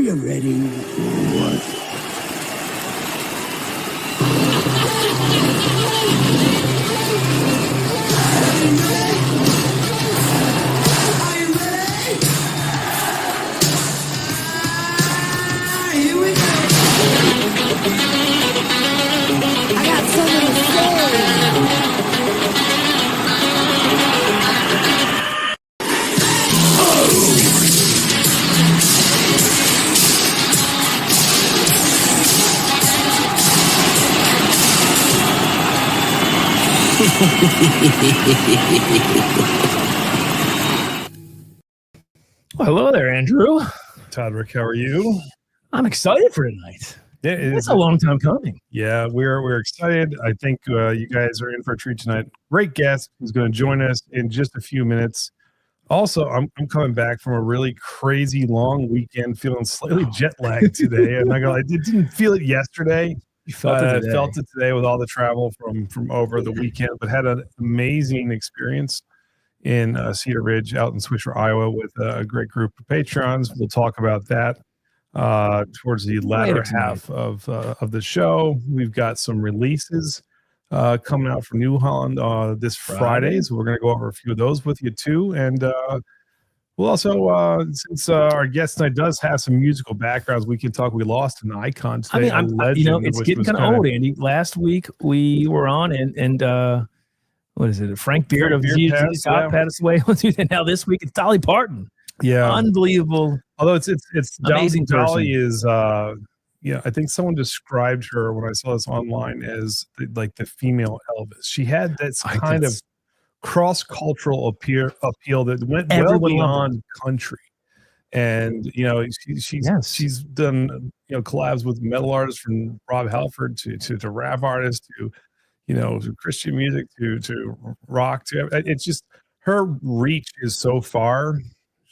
you ready for what? Well, hello there, Andrew. Todd, Rick, how are you? I'm excited for tonight. Yeah, it's a long time coming. Yeah, we're excited. I think you guys are in for a treat tonight. Great guest who's going to join us in just a few minutes. Also, I'm coming back from a really crazy long weekend, feeling slightly jet lagged today. And I didn't feel it yesterday. You felt it today. I felt it today with all the travel from over the weekend, but had an amazing experience in Cedar Ridge out in Swisher, Iowa with a great group of patrons. We'll talk about that towards the latter half of the show. We've got some releases coming out from New Holland this Friday, so we're going to go over a few of those with you too. And we'll also, since our guest tonight does have some musical backgrounds, we can talk. We lost an icon today. It's getting kind of old, Andy. Last week we were on and what is it? Frank Beard of ZZ Top passed away. And now this week it's Dolly Parton. Yeah, unbelievable. Although it's amazing. Dolly is I think someone described her when I saw this online as like the female Elvis. She had this kind of cross-cultural appeal that went well beyond country. And she's done collabs with metal artists from Rob Halford to rap artists to Christian music to rock to it's just her reach is so far.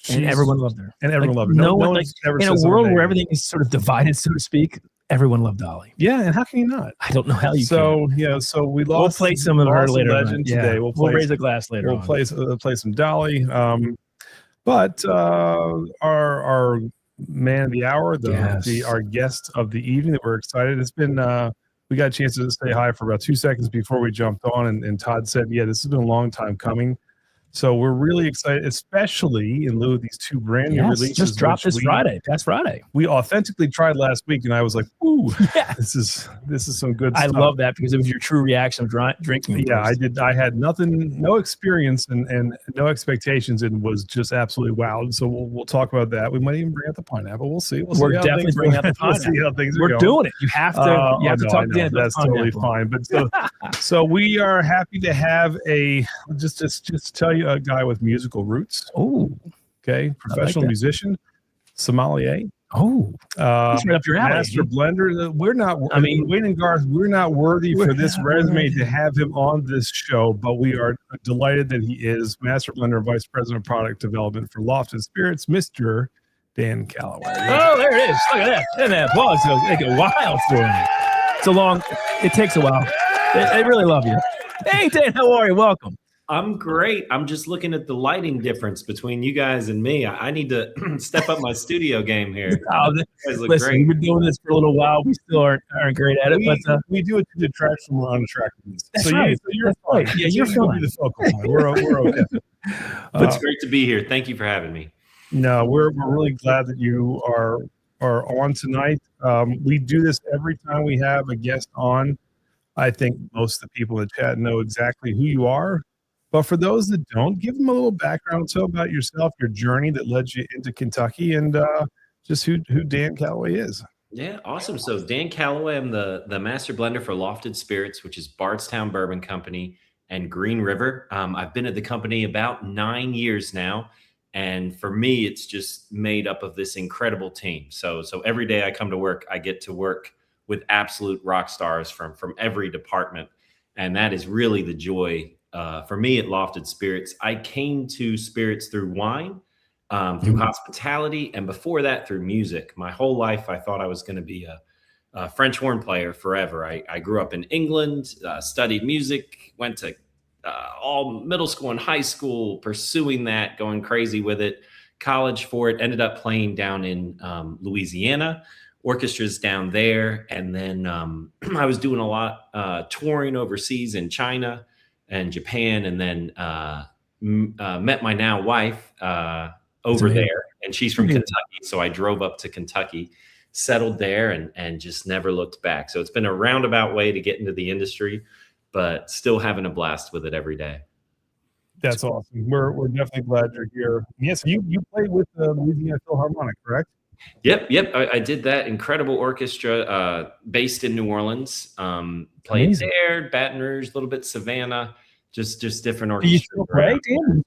And everyone loved her. And everyone loved her. No one ever in a world where everything is sort of divided, so to speak, everyone loved Dolly. Yeah, and how can you not? I don't know how you can. So we lost. We'll play some of her later legend today. We'll raise a glass later. We'll play some Dolly. But our man of the hour, our guest of the evening that we're excited. It's been we got a chance to say hi for about 2 seconds before we jumped on, and Todd said, "Yeah, this has been a long time coming." So we're really excited, especially in lieu of these two brand new releases. Just dropped this Friday. Past Friday. We authentically tried last week, and I was like, "Ooh, this is some good stuff." I love that because it was your true reaction of drinking. Yeah, I did. I had no experience and no expectations, and was just absolutely wowed. So we'll talk about that. We might even bring out the pineapple. We'll see. We're definitely bringing out the pineapple. We'll see how things are going. Doing it. You have to. You have to talk to Dan. That's totally fine. But so we are happy to have just tell you. A guy with musical roots. Oh, okay. Professional musician, sommelier. Oh, right up your alley. Master blender. We're not. I mean, Wayne and Garth. We're not worthy for this resume to have him on this show, but we are delighted that he is Master Blender and Vice President of Product Development for Lofted Spirits, Mr. Dan Callaway. Oh, there it is. Look at that. And that applause will take a while for him. It's a long. It takes a while. They really love you. Hey, Dan, how are you? Welcome. I'm great. I'm just looking at the lighting difference between you guys and me. I need to step up my studio game here. You guys look great. We've been doing this for a little while. We still aren't great at it, but we do it to detract from our unattractiveness. That's right. You're fine. Yeah, you're fine. We're okay. It's great to be here. Thank you for having me. No, we're really glad that you are on tonight. We do this every time we have a guest on. I think most of the people in the chat know exactly who you are. But for those that don't, give them a little background about yourself, your journey that led you into Kentucky, and just who Dan Callaway is. Yeah, awesome. So Dan Callaway, I'm the master blender for Lofted Spirits, which is Bardstown Bourbon Company and Green River. I've been at the company about 9 years now. And for me, it's just made up of this incredible team. So every day I come to work, I get to work with absolute rock stars from every department. And that is really the joy for me at Lofted Spirits. I came to spirits through wine, through hospitality, and before that through music. My whole life, I thought I was going to be a French horn player forever. I grew up in England, studied music, went to all middle school and high school, pursuing that, going crazy with it. college for it. Ended up playing down in Louisiana, orchestras down there. And then I was doing a lot touring overseas in China and Japan, and then met my now wife over there, and she's from Kentucky. So I drove up to Kentucky, settled there, and just never looked back. So it's been a roundabout way to get into the industry, but still having a blast with it every day. That's awesome. We're definitely glad you're here. Yes, you played with the Louisiana Philharmonic, correct? Yep. I did that. Incredible orchestra based in New Orleans. Played Amazing. there, Baton Rouge, a little bit Savannah, just different Do orchestras. you still play, Dan?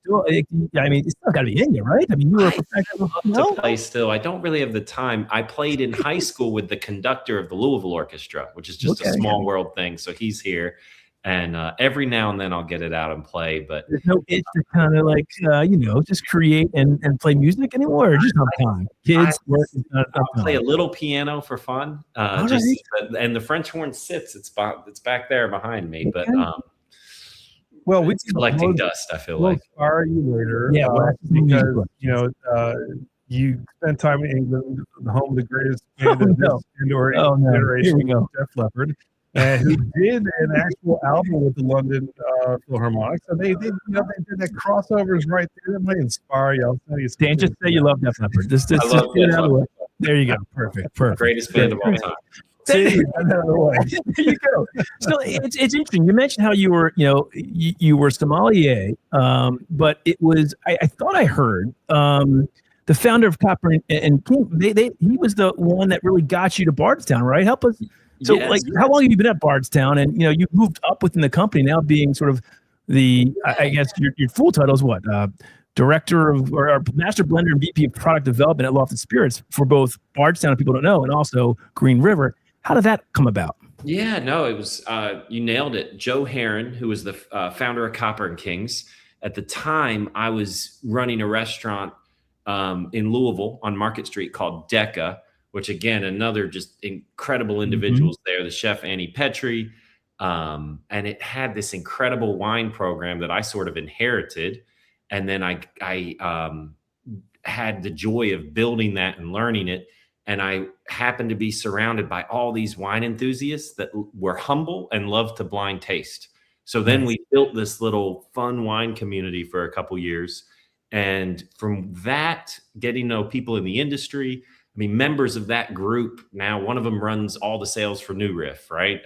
I mean, it's still got to be in you, right? I mean, you were a professional. I love to play still. I don't really have the time. I played in high school with the conductor of the Louisville Orchestra, which is just a small world thing. So he's here. And every now and then I'll get it out and play, but there's no itch to kind of like, just create and play music anymore, or just not time. Kids work. I'll play a little piano for fun. And the French horn sits. It's back there behind me, but well, we it's collecting dust. I feel we'll like. inspire you later, because you spent time in England, the home of the greatest band of this generation, Def Leppard. Who did an actual album with the London Philharmonic. So they did that crossovers right there. That might inspire you. I'll tell you. Dan, just say you love Def Leppard. Just get it out of the way. There you go. Perfect. Greatest band of all time. See, there you go. So it's interesting. You mentioned how you were, you were sommelier, but it was I thought I heard the founder of Copper and King. He was the one that really got you to Bardstown, right? Help us. So, yes. How long have you been at Bardstown? And you moved up within the company, now being sort of the, I guess your full title is what? Director of or Master Blender and VP of Product Development at Lofted Spirits for both Bardstown, if people don't know, and also Green River. How did that come about? Yeah, no, it was you nailed it. Joe Herron, who was the founder of Copper and Kings. At the time, I was running a restaurant in Louisville on Market Street called Decca, which again, another just incredible individuals there, the chef Annie Petrie. And it had this incredible wine program that I sort of inherited. And then I had the joy of building that and learning it. And I happened to be surrounded by all these wine enthusiasts that were humble and loved to blind taste. So then we built this little fun wine community for a couple years. And from that, getting to know people in the industry, members of that group now, one of them runs all the sales for New Riff, right?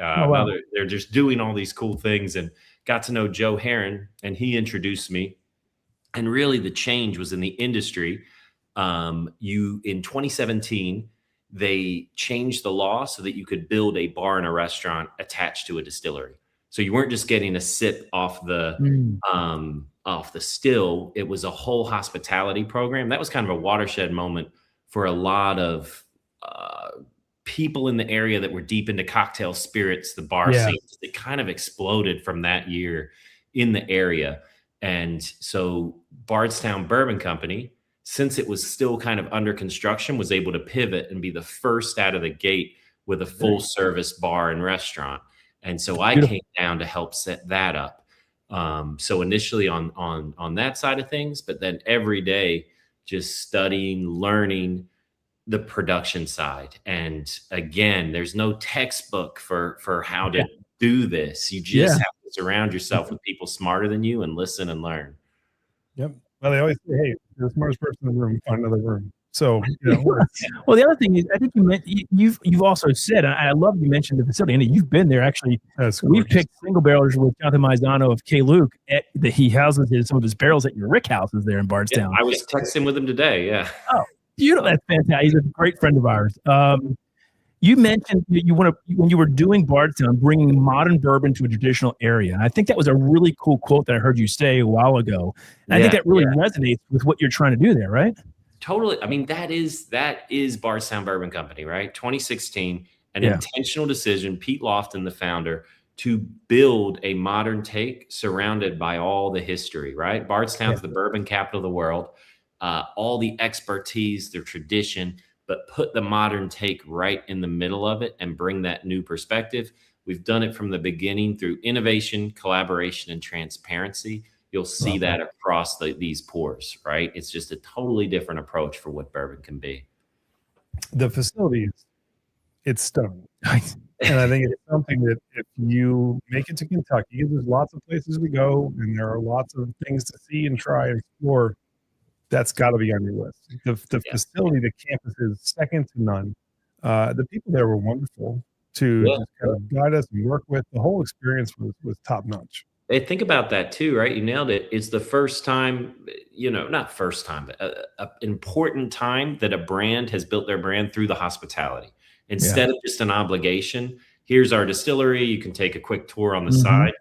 They're just doing all these cool things, and got to know Joe Herron, and he introduced me. And really the change was in the industry. In 2017, they changed the law so that you could build a bar and a restaurant attached to a distillery. So you weren't just getting a sip off the still. It was a whole hospitality program. That was kind of a watershed moment for a lot of people in the area that were deep into cocktail spirits, the bar scene. It kind of exploded from that year in the area. And so Bardstown Bourbon Company, since it was still kind of under construction, was able to pivot and be the first out of the gate with a full service bar and restaurant. And so I came down to help set that up. So initially on that side of things, but then every day, just studying, learning the production side. And again, there's no textbook for how to do this. You just have to surround yourself with people smarter than you and listen and learn. Yep. Well, they always say, hey, you're the smartest person in the room, find another room. So, well, the other thing is, I think you've also said, and I love you mentioned the facility, and you've been there actually. We've picked single barrels with Jonathan Maizano of K. Luke. He houses some of his barrels at your Rick houses there in Bardstown. Yeah, I was texting with him today. Yeah. Oh, beautiful! That's fantastic. He's a great friend of ours. You mentioned when you were doing Bardstown, bringing modern bourbon to a traditional area. And I think that was a really cool quote that I heard you say a while ago. And I think that really resonates with what you're trying to do there, right? Totally. That is Bardstown Bourbon Company, right? 2016, an intentional decision, Pete Lofton, the founder, to build a modern take surrounded by all the history, right? Bardstown's the bourbon capital of the world, all the expertise, the tradition, but put the modern take right in the middle of it and bring that new perspective. We've done it from the beginning through innovation, collaboration, and transparency. you'll see that across these pours, right? It's just a totally different approach for what bourbon can be. The facilities, it's stunning. And I think it's something that if you make it to Kentucky, there's lots of places to go and there are lots of things to see and try and explore. That's got to be on your list. The facility, the campus is second to none. The people there were wonderful to just kind of guide us and work with. The whole experience was top notch. Hey, think about that too, right? You nailed it. It's the first time, not first time, but an important time that a brand has built their brand through the hospitality. Instead of just an obligation, here's our distillery. You can take a quick tour on the side.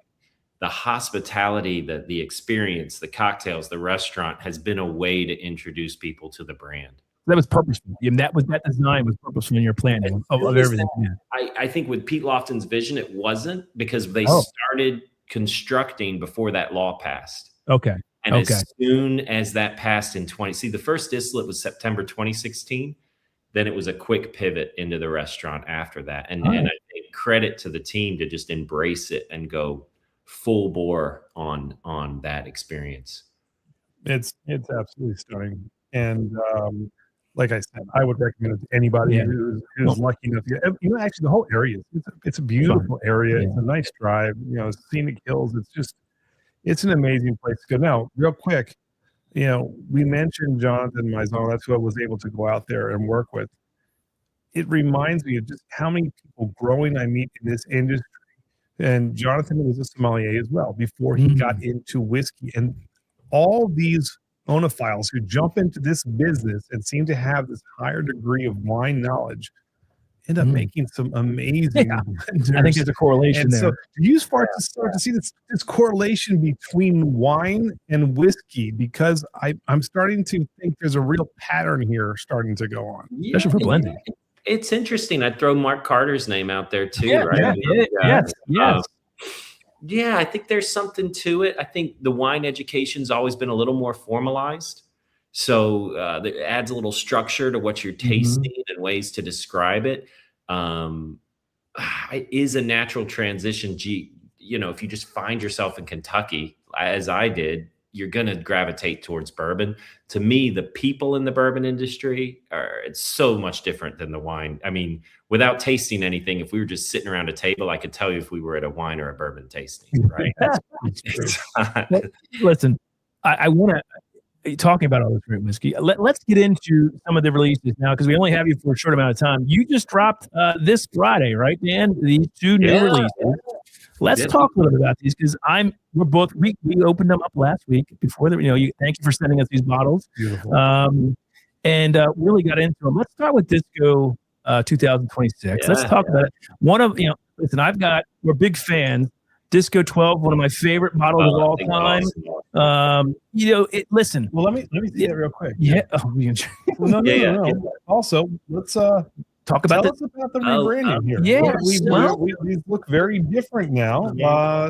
The hospitality, the experience, the cocktails, the restaurant has been a way to introduce people to the brand. That was purposeful. That design was purposeful in your planning of everything. I think with Pete Lofton's vision, it wasn't, because they started constructing before that law passed. Okay. And as soon as that passed in the first distillate was September 2016. Then it was a quick pivot into the restaurant after that. And I think credit to the team to just embrace it and go full bore on that experience. It's absolutely stunning. And like I said, I would recommend it to anybody who's lucky enough to get, actually the whole area, it's a beautiful area. It's a nice drive, scenic hills. It's an amazing place to go. Now, real quick, we mentioned Jonathan Maison. That's who I was able to go out there and work with. It reminds me of just how many people growing I meet in this industry. And Jonathan was a sommelier as well before he got into whiskey. And all these onophiles who jump into this business and seem to have this higher degree of wine knowledge end up making some amazing blenders. I think there's a correlation there. So do you start to see this correlation between wine and whiskey? Because I'm starting to think there's a real pattern here starting to go on. Especially for blending. It's interesting. I'd throw Mark Carter's name out there too, right? Yes. Yeah, I think there's something to it. I think the wine education's always been a little more formalized. So it adds a little structure to what you're tasting and ways to describe it. It is a natural transition. If you just find yourself in Kentucky, as I did, you're going to gravitate towards bourbon. To me, the people in the bourbon industry it's so much different than the wine. I mean, without tasting anything, if we were just sitting around a table, I could tell you if we were at a wine or a bourbon tasting, right? Listen, I want to, talking about all this great whiskey, let's get into some of the releases now, because we only have you for a short amount of time. You just dropped this Friday, right, Dan? These two new releases. Let's talk a little bit about these, because we opened them up last week before thank you for sending us these bottles. Beautiful. And really got into them. Let's start with Disco 2026. Let's talk about it. Listen, we're big fans. Disco 12, one of my favorite bottles of all time. Awesome. Listen. Well, let me see that real quick. Yeah. No. Also, let's talk about the rebranding here. Yeah. These look very different now.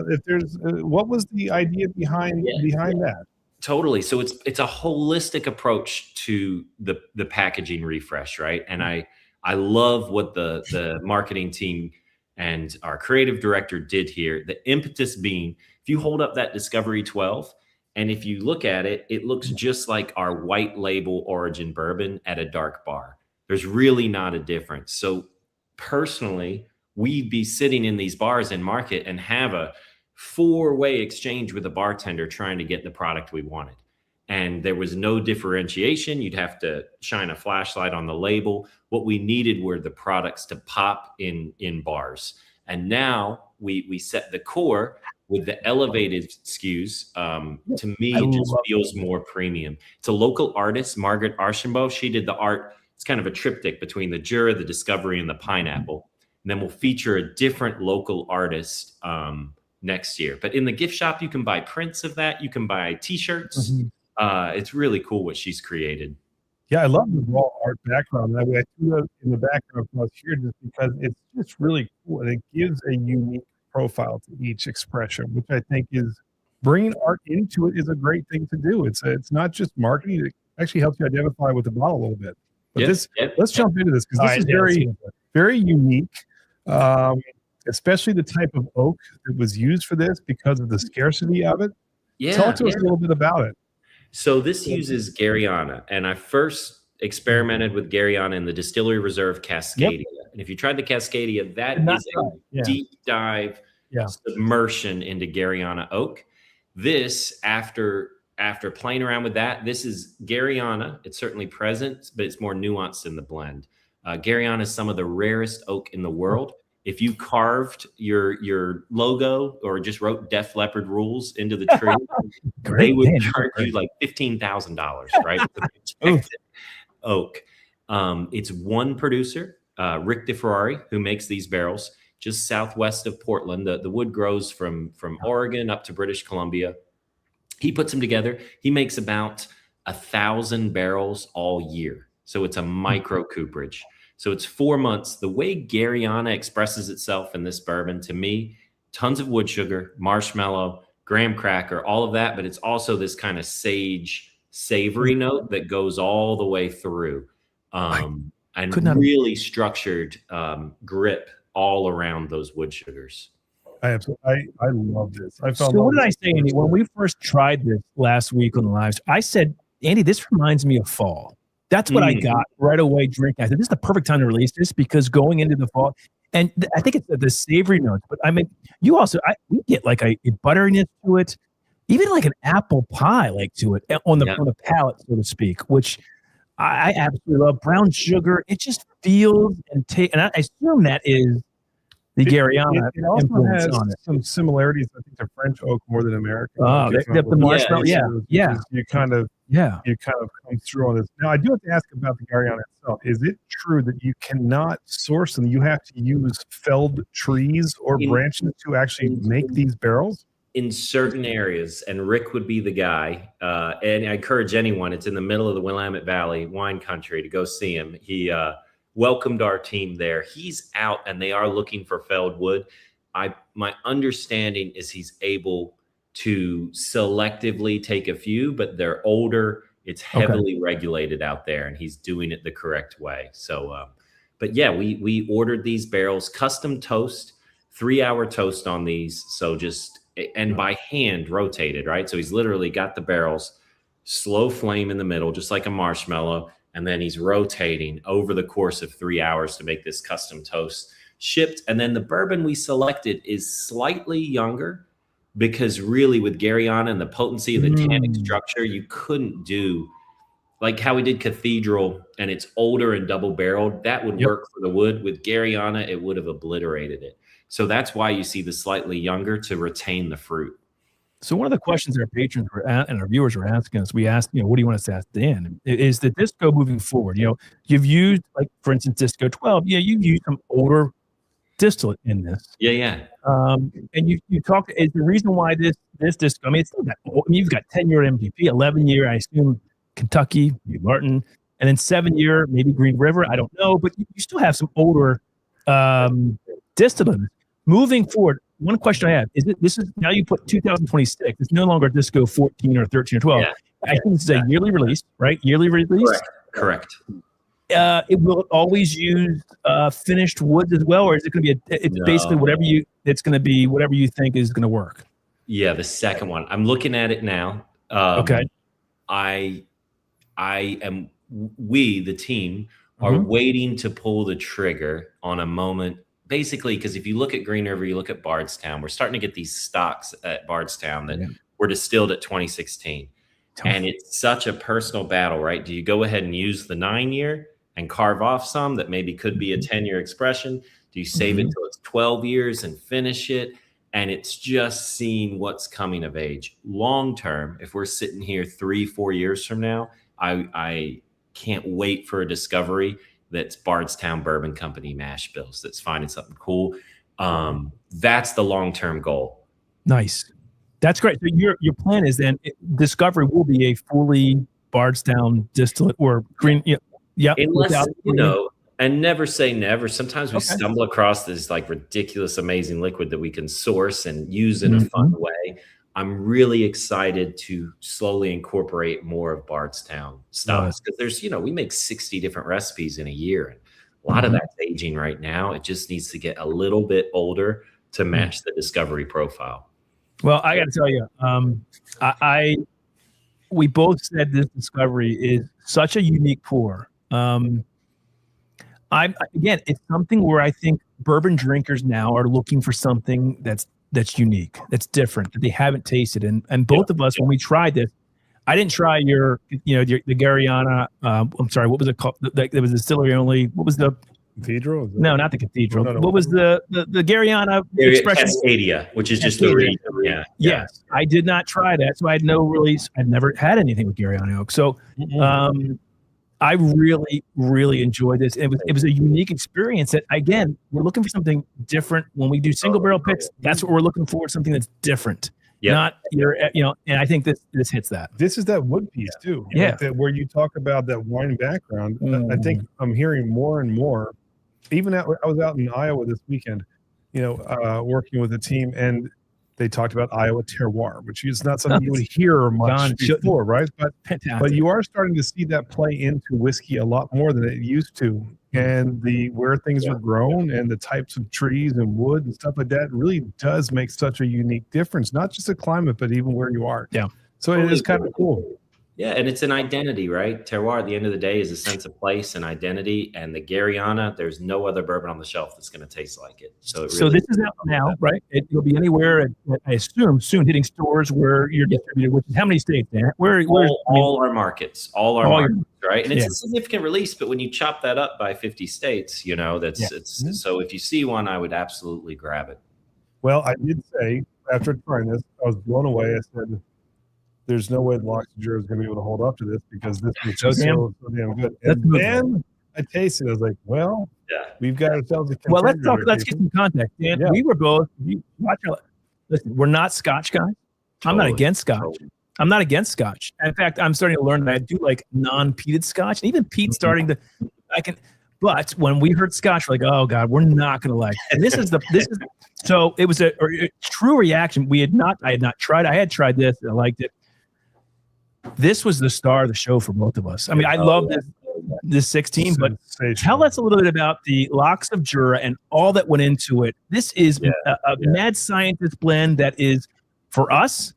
If there's, what was the idea behind that? Totally. So it's a holistic approach to the packaging refresh, right? And I love what the marketing team and our creative director did here. The impetus being, if you hold up that Discovery 12, and if you look at it, it looks just like our white label origin bourbon at a dark bar. There's really not a difference. So personally, we'd be sitting in these bars and market and have a 4-way exchange with a bartender trying to get the product we wanted. And there was no differentiation. You'd have to shine a flashlight on the label. What we needed were the products to pop in bars. And now we set the core with the elevated SKUs. To me, it just feels more premium. It's a local artist, Margaret Archambault. She did the art. It's kind of a triptych between the Jura, the Discovery, and the Pineapple. And then we'll feature a different local artist next year. But in the gift shop, you can buy prints of that. You can buy T-shirts. It's really cool what she's created. Yeah, I love the raw art background. I threw it in the background from us here just because it's just really cool. And it gives a unique profile to each expression, which I think is bringing art into it is a great thing to do. It's very just marketing. It actually helps you identify with the bottle a little bit. But let's jump into this, because this is very, very unique, especially the type of oak that was used for this because of the scarcity of it. Yeah. Talk to us a little bit about it. So this uses Garyana, and I first experimented with Garyana in the Distillery Reserve Cascadia. And if you tried the Cascadia, that is a deep dive submersion into Garyana oak. This, after playing around with that, this is Garyana. It's certainly present, but it's more nuanced in the blend. Garyana is some of the rarest oak in the world. If you carved your logo or just wrote Def Leppard rules into the tree, they would charge you like $15,000, right? Oak. It's one producer, Rick DeFerrari, who makes these barrels just southwest of Portland. The wood grows from Oregon up to British Columbia. He puts them together. He makes about 1,000 barrels all year. So it's a micro cooperage. So it's 4 months. The way Garyana expresses itself in this bourbon, to me, tons of wood sugar, marshmallow, graham cracker, all of that, but it's also this kind of sage, savory note that goes all the way through, and really structured grip all around those wood sugars. I love this. So what did I say, Andy? When we first tried this last week on the lives, I said, Andy, this reminds me of fall. That's what I got right away drinking. I said, this is the perfect time to release this because going into the fall, and I think it's the savory notes, but I mean, you also, we get like a butteriness to it, even like an apple pie like to it on the palate, so to speak, which I absolutely love. Brown sugar, it just feels and I assume that is the Garyana. It also has some similarities, I think, to French oak more than American. Oh, the marshmallow, yeah. You kind of come through on this. Now, I do have to ask about the Garyana itself. Is it true that you cannot source them? You have to use felled trees or branches to actually make these barrels? In certain areas, and Rick would be the guy. And I encourage anyone, it's in the middle of the Willamette Valley wine country, to go see him. He welcomed our team there. He's out and they are looking for felled wood. My understanding is he's able to selectively take a few, but they're older. It's heavily regulated out there, and he's doing it the correct way. So, but yeah, we ordered these barrels, custom toast, 3-hour toast on these. So and by hand rotated, right? So he's literally got the barrels, slow flame in the middle, just like a marshmallow. And then he's rotating over the course of 3 hours to make this custom toast shipped. And then the bourbon we selected is slightly younger, because really with Garyana and the potency of the tannic structure, you couldn't do like how we did Cathedral, and it's older and double barreled. That would work for the wood. With Garyana, it would have obliterated it. So that's why you see the slightly younger, to retain the fruit. So one of the questions our patrons and our viewers were asking us, we asked, what do you want us to ask Dan? Is the Disco moving forward? You've used, like, for instance, Disco 12. Yeah, you've used some older distillate in this. Yeah. And you talked, is the reason why this Disco, I mean, it's still that old. I mean, you've got 10-year MGP, 11-year, I assume, Kentucky, Martin, and then 7-year, maybe Green River. I don't know, but you still have some older distillate. Moving forward, one question I have is this is now you put 2026. It's no longer Disco 14 or 13 or 12. Yeah. I think this is a yearly release, right? Yearly release. Correct. It will always use finished woods as well, or is it going to be basically whatever it's going to be whatever you think is going to work? Yeah, the second one. I'm looking at it now. Okay. We, the team, are waiting to pull the trigger on a moment. Basically, because if you look at Green River, you look at Bardstown, we're starting to get these stocks at Bardstown that were distilled at 2016. And it's such a personal battle, right? Do you go ahead and use the 9-year and carve off some that maybe could be a 10-year expression? Do you save it till it's 12 years and finish it? And it's just seeing what's coming of age. Long term, if we're sitting here 3-4 years from now, I can't wait for a discovery that's Bardstown Bourbon Company mash bills, that's finding something cool. That's the long-term goal. Nice. That's great. So your plan is then discovery will be a fully Bardstown distillate or green. Unless, and never say never. Sometimes we stumble across this like ridiculous, amazing liquid that we can source and use in a fun way. I'm really excited to slowly incorporate more of Bardstown styles, because there's, we make 60 different recipes in a year. And a lot of that's aging right now. It just needs to get a little bit older to match the discovery profile. Well, I got to tell you, we both said this discovery is such a unique pour. Again, it's something where I think bourbon drinkers now are looking for something that's unique, that's different, that they haven't tasted. And both of us, when we tried this, I didn't try the Gariana. I'm sorry, what was it called? There was a distillery only. What was the Cathedral? No, not the Cathedral. No. What was the Gariana expression? Cascadia, which is just the region. Yeah. Yes, I did not try that, so I had no release. I'd never had anything with Gariana oak, so I really, really enjoyed this. It was a unique experience. That again, we're looking for something different when we do single barrel picks. That's what we're looking for, something that's different. Yep. Not and I think this hits that. This is that wood piece too. Where you talk about that wine background. I think I'm hearing more and more. Even I was out in Iowa this weekend, working with a team, and they talked about Iowa terroir, which is not something you would hear much before, right? But you are starting to see that play into whiskey a lot more than it used to. And where things are grown and the types of trees and wood and stuff like that really does make such a unique difference, not just the climate, but even where you are. Yeah. So it is kind of cool. Yeah, and it's an identity, right? Terroir at the end of the day is a sense of place and identity. And the Gariana, there's no other bourbon on the shelf that's going to taste like it. So this is out now, right? It'll be anywhere, I assume, soon hitting stores where you're distributed, which is how many states, Dan? All our markets, right? And it's a significant release, but when you chop that up by 50 states, so if you see one, I would absolutely grab it. Well, I did say, after trying this, I was blown away. I said, there's no way the Locks of Jura is going to be able to hold up to this because this is so damn good. And then I tasted it. I was like, well, we've got ourselves a contender. Well, let's get some context. Dan, we were both, listen, we're not Scotch guys. I'm not against Scotch. I'm not against Scotch. In fact, I'm starting to learn that I do like non-peated Scotch. And even Pete's starting to, but when we heard Scotch, we're like, oh God, we're not going to like it. So it was a true reaction. I had not tried. I had tried this and I liked it. This was the star of the show for both of us. I mean, I love this 16, but tell us a little bit about the Locks of Jura and all that went into it. This is a mad scientist blend that is, for us,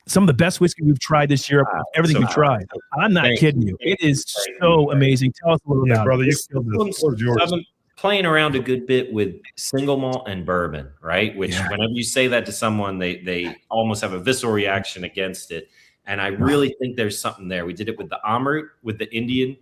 some of the best whiskey we've tried this year. Everything we've tried. I'm not kidding you. It is so amazing. Tell us a little about brother, it. I've been playing around a good bit with single malt and bourbon, right? Which whenever you say that to someone, they almost have a visceral reaction against it. And I really think there's something there. We did it with the Amrut, with the Indian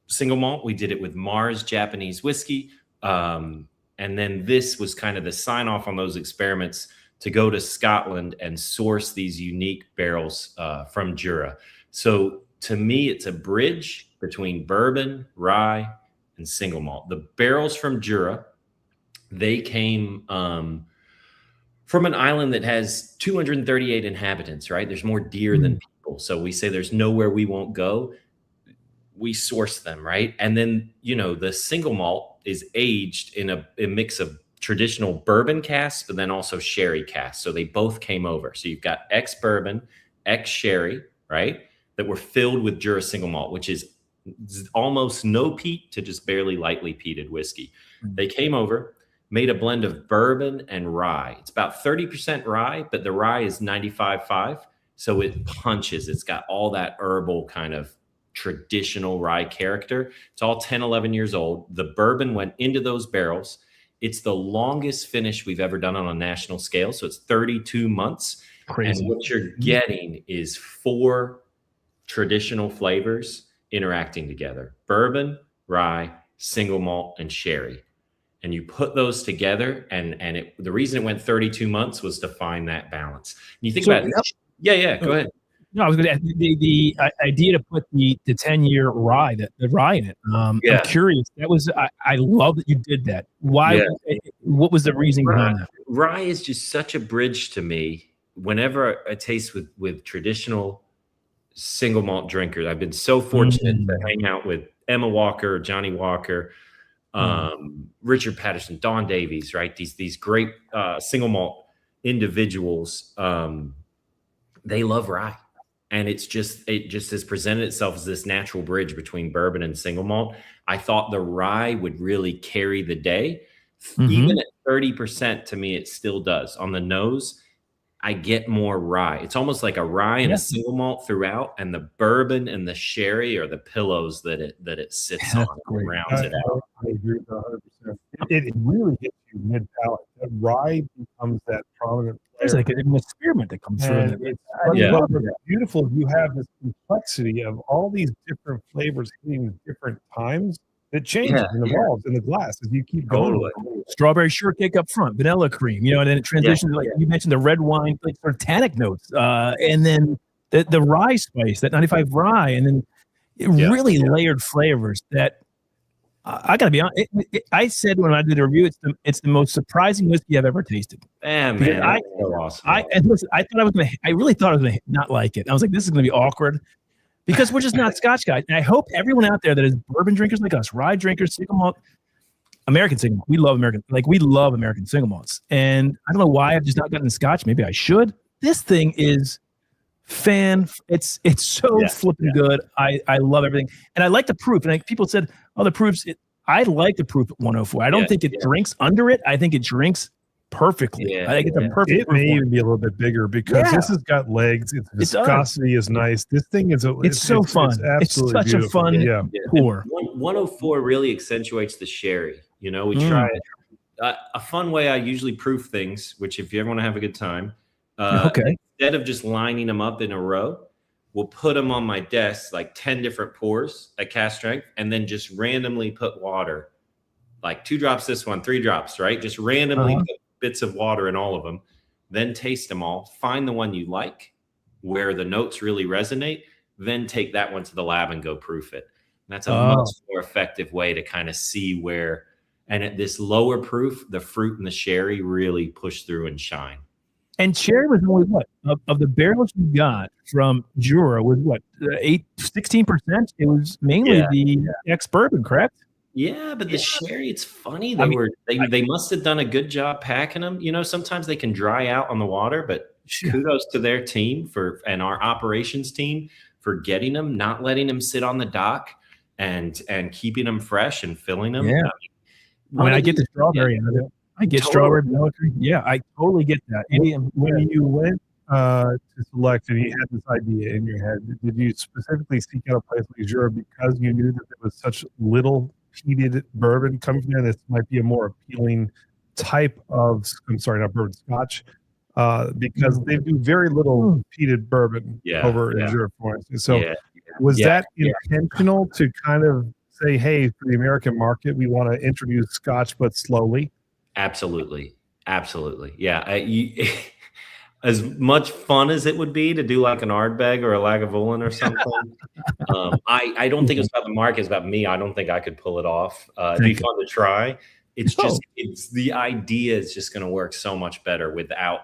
single malt. We did it with Mars Japanese whiskey. And then this was kind of the sign off on those experiments to go to Scotland and source these unique barrels from Jura. So to me, it's a bridge between bourbon, rye, and single malt. The barrels from Jura, they came from an island that has 238 inhabitants, right? There's more deer than people. So we say there's nowhere we won't go. We source them, right? And then, the single malt is aged in a mix of traditional bourbon casks, but then also sherry casks. So they both came over. So you've got ex-bourbon, ex-sherry, right? That were filled with Jura single malt, which is almost no peat to just barely lightly peated whiskey. They came over, made a blend of bourbon and rye. It's about 30% rye, but the rye is 95.5. So it punches. It's got all that herbal kind of traditional rye character. It's all 10, 11 years old. The bourbon went into those barrels. It's the longest finish we've ever done on a national scale. So it's 32 months. Crazy. And what you're getting is 4 traditional flavors interacting together: bourbon, rye, single malt, and sherry. And you put those together, and the reason it went 32 months was to find that balance. And you think about it. Yeah, go ahead. No, I was going to ask the idea to put the 10-year rye, the rye in it. I'm curious. That was I love that you did that. Why? Yeah. What was the reason behind that? Rye is just such a bridge to me. Whenever I taste with traditional single malt drinkers, I've been so fortunate to hang out with Emma Walker, Johnny Walker, Richard Patterson, Don Davies, right? These great single malt individuals. They love rye, and it just has presented itself as this natural bridge between bourbon and single malt. I thought the rye would really carry the day, even 30% to me, it still does. On the nose, I get more rye. It's almost like a rye and a single malt throughout, and the bourbon and the sherry are the pillows that it sits on and rounds it out. I agree with 100%. It really hits you mid palate. That rye becomes that prominent flavor. It's like an experiment that comes through. But what's beautiful, you have this complexity of all these different flavors hitting at different times. It changes and evolves in the glass as you keep going. Strawberry shortcake up front, vanilla cream, and then it transitions like you mentioned the red wine, like sort of tannic notes, and then the rye spice, that 95 rye, and then really layered flavors that I gotta be honest. I said when I did a review, it's the most surprising whiskey I've ever tasted. Man, that's so awesome. I really thought I was gonna not like it. I was like, this is gonna be awkward. Because we're just not Scotch guys. And I hope everyone out there that is bourbon drinkers like us, rye drinkers, single malt, American single malt. We love American single malts. And I don't know why I've just not gotten Scotch. Maybe I should. This thing is it's so flipping good. I love everything. And I like the proof. And people said, the proofs, I like the proof at 104. I don't think it drinks under it. I think it drinks perfectly. I think it's a perfect. It may even be a little bit bigger because this has got legs. Its viscosity is nice. This thing is it's so fun. It's such a fun pour. 104 really accentuates the sherry. We try it. A fun way I usually proof things, which if you ever want to have a good time, instead of just lining them up in a row, we'll put them on my desk like 10 different pours at cast strength, and then just randomly put water, like 2 drops this one, 3 drops, right? Just randomly put bits of water in all of them, then taste them all, find the one you like where the notes really resonate, then take that one to the lab and go proof it. And that's a much more effective way to kind of see where, and at this lower proof, the fruit and the sherry really push through and shine. And cherry was only what of the barrels you got from Jura was what 16%. It was mainly the ex-bourbon, correct? Yeah, but the sherry, it's funny. They must have done a good job packing them. Sometimes they can dry out on the water, but kudos to their team and our operations team for getting them, not letting them sit on the dock, and keeping them fresh and filling them. Yeah. When I get the strawberry out of it, I get strawberry vanilla cream. Yeah, I totally get that. When you went to select and you had this idea in your head, did you specifically seek out a place like Jura because you knew that there was such little peated bourbon coming from there? This might be a more appealing type of, not bourbon, Scotch, because they do very little peated bourbon over in Europe, for instance. So was that intentional to kind of say, hey, for the American market, we want to introduce Scotch, but slowly? Absolutely. Yeah. As much fun as it would be to do like an Ardbeg or a Lagavulin or something, I don't think it's about the market. It's about me. I don't think I could pull it off. It'd be fun to try. It's the idea is just going to work so much better without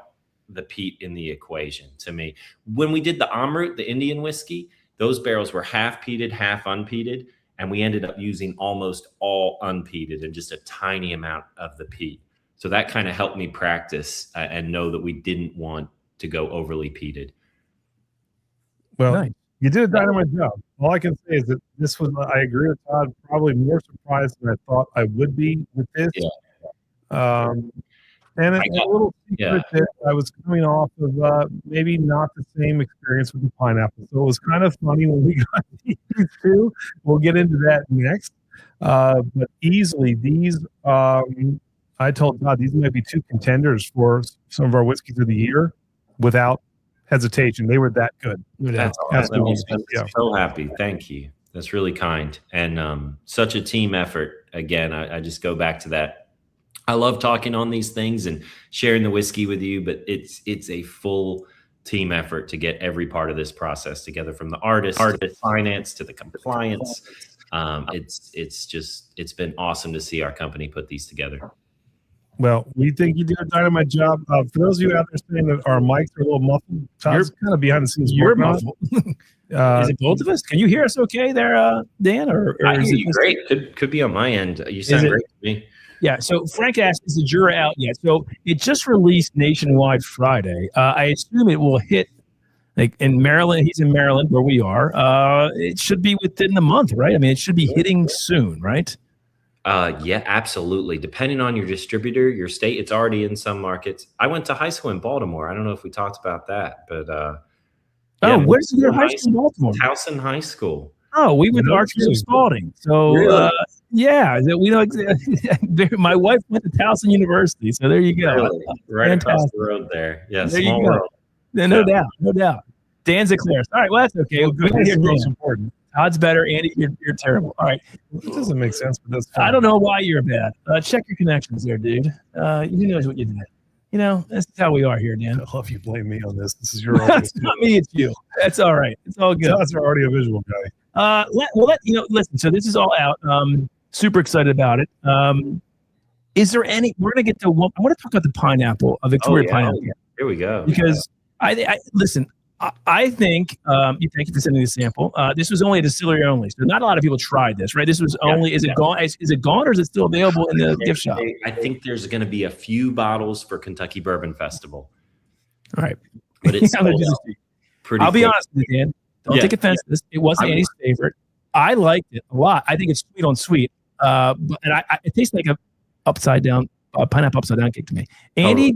the peat in the equation to me. When we did the Amrut, the Indian whiskey, those barrels were half peated, half unpeated, and we ended up using almost all unpeated and just a tiny amount of the peat. So that kind of helped me practice and know that we didn't want to go overly peated. Well, you did a dynamite job. All I can say is that this was, I agree with Todd, probably more surprised than I thought I would be with this. And a little secret that I was coming off of maybe not the same experience with the pineapple. So it was kind of funny when we got these two. We'll get into that next. But easily, these, I told Todd these might be 2 contenders for some of our whiskeys of the year without hesitation. They were that good. That's awesome. So happy. Thank you. That's really kind. And such a team effort. Again, I just go back to that. I love talking on these things and sharing the whiskey with you, but it's a full team effort to get every part of this process together, from the artist to the finance to the compliance. It's been awesome to see our company put these together. Well, we think you did a dynamite job. For those of you out there saying that our mics are a little muffled, Todd's kind of behind the scenes. You're muffled. Is it both of us? Can you hear us okay there, Dan? Or I hear you great. Could be on my end. You sound great to me. Yeah, so Frank asked, is the Jura out yet? So it just released nationwide Friday. I assume it will hit like in Maryland. He's in Maryland where we are. It should be within the month, right? I mean, it should be hitting soon, right? Yeah, absolutely. Depending on your distributor, your state, it's already in some markets. I went to high school in Baltimore. I don't know if we talked about that, but yeah, Where's your high school in Baltimore? Towson High School. Oh, we went to No Archbishop kidding. Spalding. So, Really? yeah, we know. My wife went to Towson University, so there you go. Really? Right across Fantastic. the road there. Yeah, There you small go. world. No doubt, no doubt. Dan's a Claris. All right, well that's okay. We'll go ahead That's here. the most Dan. important. Todd's better. Andy, you're terrible. All right. It doesn't make sense, but that's fine. I don't know why you're bad. Check your connections there, dude. You knows what you did. You know, that's how we are here, Dan. I love you blame me on this. This is your It's not me, it's you. That's all right. It's all good. Todd's already a visual guy. Listen, so this is all out. Super excited about it. Is there any, we're going to get to one, I want to talk about the pineapple, a Victoria pineapple. Here we go. Because listen, I think, thank you for sending this sample. This was only a distillery only. So not a lot of people tried this, right? This was only, is it gone? Is it gone or is it still available in the gift shop? I think there's going to be a few bottles for Kentucky Bourbon Festival. All right. But it's I'll be quick. honest with you, Dan. Don't take offense to this. It wasn't Andy's favorite. I liked it a lot. I think it's sweet on sweet. It tastes like a upside down pineapple upside down cake to me. Andy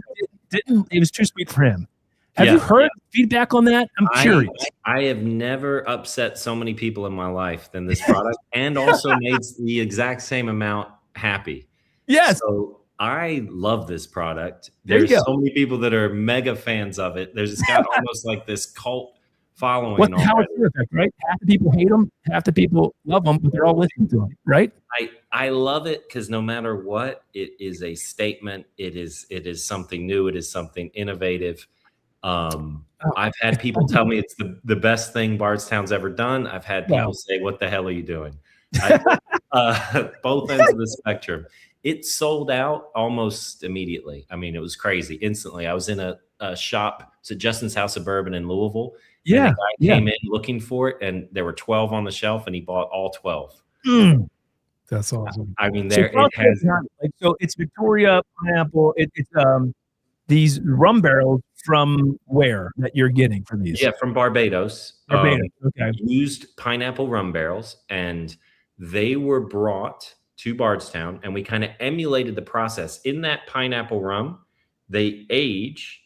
didn't. It was too sweet for him. Have you heard feedback on that? I'm curious. I have never upset so many people in my life than this product, and also made the exact same amount happy. Yes. So I love this product. There you There's go. so many people that are mega fans of it. It's got almost like this cult following. What the Howard Stern effect, right? Half the people hate them, half the people love them, but they're all listening to them, right? I love it because no matter what, it is a statement. It is something new. It is something innovative. I've had people tell me it's the best thing Bardstown's ever done. I've had people say, "What the hell are you doing?" Both ends of the spectrum. It sold out almost immediately. I mean, it was crazy. Instantly, I was in a shop. It's at Justin's House of Bourbon in Louisville. Yeah, and the guy came in looking for it, and there were 12 on the shelf, and he bought all 12. That's awesome. I mean, so it's Victoria pineapple. It's these rum barrels from where that you're getting from these? Yeah, from Barbados. Barbados. Okay. Used pineapple rum barrels, and they were brought to Bardstown, and we kind of emulated the process. In that pineapple rum, they age,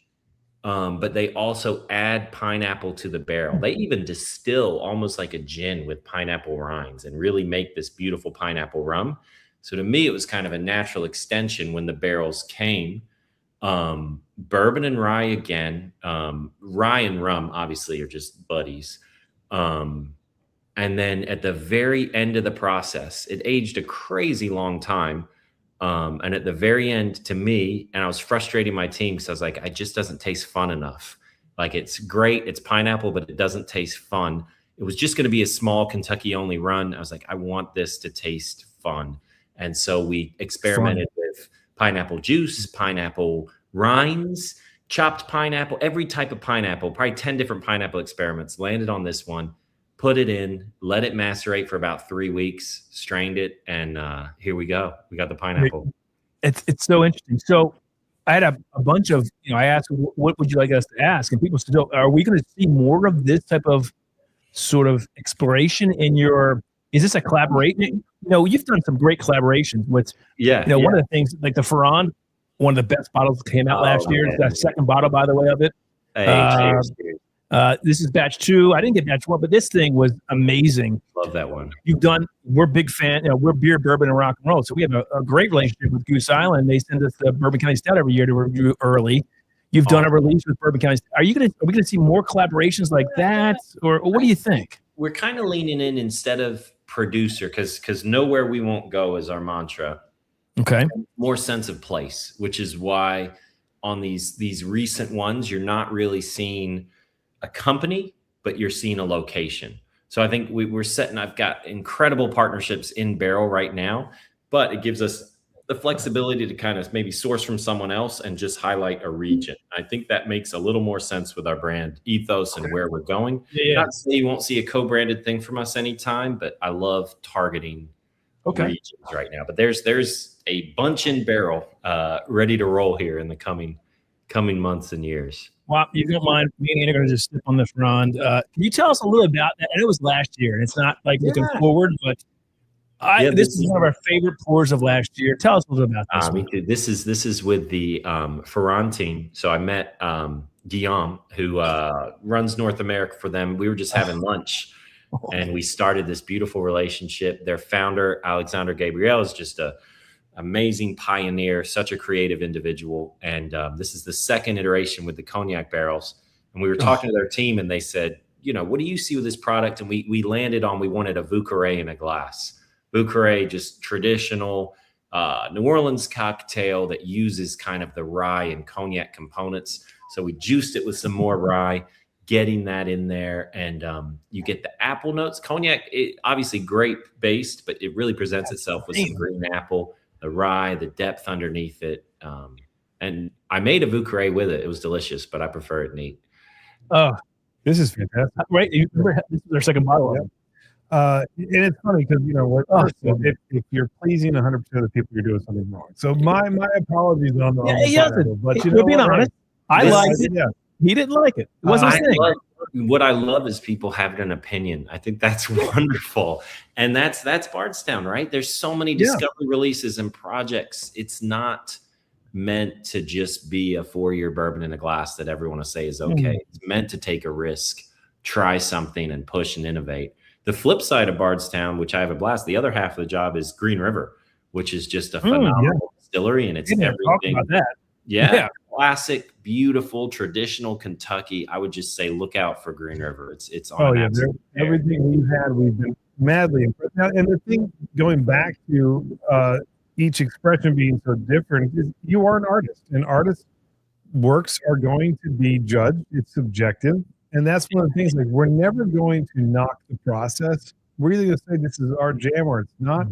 but they also add pineapple to the barrel. They even distill almost like a gin with pineapple rinds and really make this beautiful pineapple rum. So to me, it was kind of a natural extension when the barrels came. Bourbon and rye again. Rye and rum obviously are just buddies. And then at the very end of the process, it aged a crazy long time. And at the very end, to me, and I was frustrating my team because I was like, it just doesn't taste fun enough. Like, it's great, it's pineapple, but it doesn't taste fun. It was just going to be a small Kentucky only run. I was like, I want this to taste fun. And so we experimented with pineapple juice, pineapple rinds, chopped pineapple, every type of pineapple, probably 10 different pineapple experiments, landed on this one, put it in, let it macerate for about 3 weeks, strained it, and here we go. We got the pineapple. It's so interesting. So I had a bunch of, I asked, what would you like us to ask? And people said, are we going to see more of this type of sort of exploration in is this a collaboration? You've done some great collaborations with, one of the things, like the Ferrand, one of the best bottles that came out last year. It's the second bottle, by the way, of it. Cheers. This is batch 2. I didn't get batch 1, but this thing was amazing. Love that one. We're big fan. We're beer, bourbon, and rock and roll. So we have a great relationship with Goose Island. They send us the Bourbon County Stout every year to review early. You've done a release with Bourbon County. Are we going to see more collaborations like that, or what do you think? We're kind of leaning in instead of producer, because nowhere we won't go is our mantra. Okay. More sense of place, which is why on these recent ones, you're not really seeing a company, but you're seeing a location. So I think I've got incredible partnerships in barrel right now, but it gives us the flexibility to kind of maybe source from someone else and just highlight a region. I think that makes a little more sense with our brand ethos and where we're going. Not to say you won't see a co-branded thing from us anytime, but I love targeting regions right now. But there's a bunch in barrel ready to roll here in the coming months and years. Well, you don't mind, me and Andy are going to just slip on this round. Can you tell us a little about that? I know it was last year, and it's not like looking forward, but This is one of our favorite pours of last year. Tell us a little about this. Me too. This is with the Ferran team. So I met Guillaume, who runs North America for them. We were just having lunch, and we started this beautiful relationship. Their founder, Alexander Gabriel, is just a amazing pioneer, such a creative individual. And this is the second iteration with the cognac barrels. And we were talking to their team, and they said, what do you see with this product? And we landed on, we wanted a Vouqueret in a glass. Vouqueret, just traditional New Orleans cocktail that uses kind of the rye and cognac components. So we juiced it with some more rye, getting that in there. And you get the apple notes. Cognac, obviously grape based, but it really presents itself with some green apple, the rye, the depth underneath it. And I made a Vouqueret with it. It was delicious, but I prefer it neat. Oh, this is fantastic. Right. This is their second bottle. Yeah. And it's funny because if you're pleasing 100% of the people, you're doing something wrong. So my apologies on the pineapple, but we're being honest. I liked it. Yeah. He didn't like it. It wasn't his thing. What I love is people having an opinion. I think that's wonderful, and that's Bardstown, right? There's so many discovery releases and projects. It's not meant to just be a 4-year bourbon in a glass that everyone will say is okay. It's meant to take a risk, try something, and push and innovate. The flip side of Bardstown, which I have a blast, the other half of the job is Green River, which is just a phenomenal distillery, and it's everything. About that. Yeah, classic, beautiful, traditional Kentucky. I would just say look out for Green River. It's on. Everything we've been madly impressed. Now, and the thing, going back to each expression being so different, is you are an artist, and artists' works are going to be judged. It's subjective. And that's one of the things, like, we're never going to knock the process. We're either going to say this is our jam or it's not.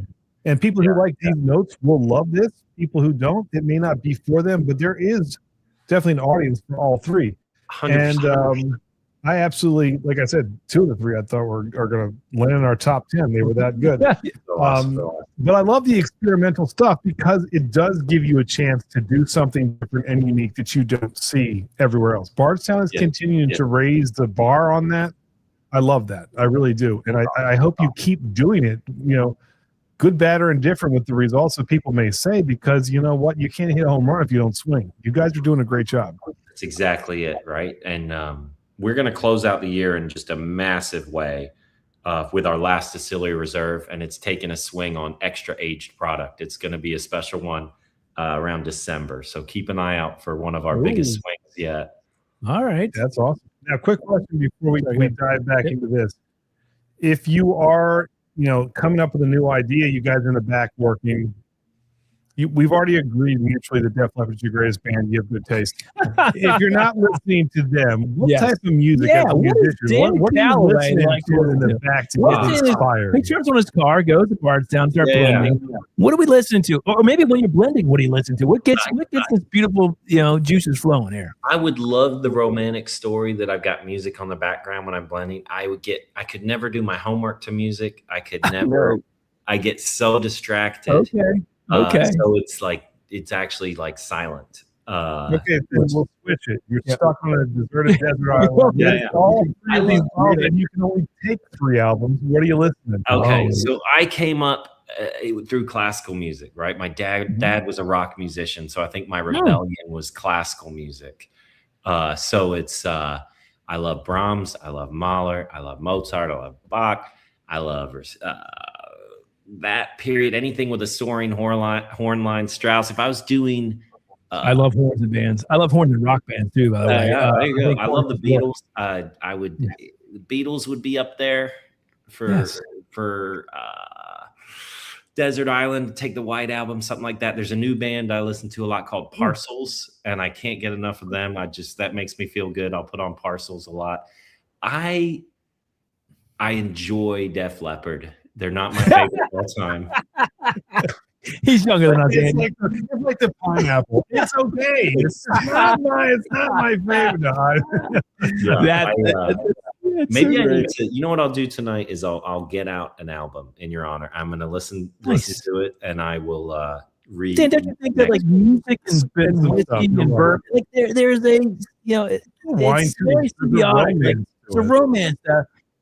And people who like these notes will love this. People who don't, it may not be for them, but there is definitely an audience for all three. 100%. And I absolutely, like I said, 2 of the 3 I thought are going to land in our top 10. They were that good. But I love the experimental stuff because it does give you a chance to do something different and unique that you don't see everywhere else. Bardstown is continuing to raise the bar on that. I love that. I really do. And I hope you keep doing it, good, bad, or indifferent with the results that people may say, because you know what? You can't hit a home run if you don't swing. You guys are doing a great job. That's exactly it, right? And we're going to close out the year in just a massive way with our last distillery reserve, and it's taking a swing on extra aged product. It's going to be a special one around December. So keep an eye out for one of our biggest swings yet. All right. That's awesome. Now, quick question before we dive back into this. If you are, coming up with a new idea, you guys are in the back working. We've already agreed mutually that Def Leppard's your greatest band. You have good taste. If you're not listening to them, what type of music as a musician? What are you listening to in the back to get inspired? He turns on his car, goes to Bardstown, start blending. What are we listening to? Or maybe when you're blending, what do you listen to? What gets this beautiful, juices flowing here? I would love the romantic story that I've got music on the background when I'm blending. I could never do my homework to music. I could never. I get so distracted. Okay. So it's actually like silent. Okay, then we'll switch it. You're stuck on a deserted desert island. And you can only take 3 albums. What are you listening to? Okay, so I came up through classical music, right? My dad was a rock musician, so I think my rebellion was classical music. So it's I love Brahms, I love Mahler, I love Mozart, I love Bach, I love that period, anything with a soaring horn line, Strauss. If I was doing I love horns and bands. I love horns and rock bands too, by the way. There you go. I love the Beatles. The Beatles would be up there for Desert Island, Take the White Album, something like that. There's a new band I listen to a lot called Parcels, and I can't get enough of them. That makes me feel good. I'll put on Parcels a lot. I enjoy Def Leppard. They're not my favorite of all time. He's younger than us. It's like the pineapple. It's okay. It's not my favorite. Maybe I need to. You know what I'll do tonight is I'll get out an album in your honor. I'm going to listen to it, and I will read. Dan, don't you think that like music and whiskey and bourbon, like there's a it's nice to be honest. It's a romance.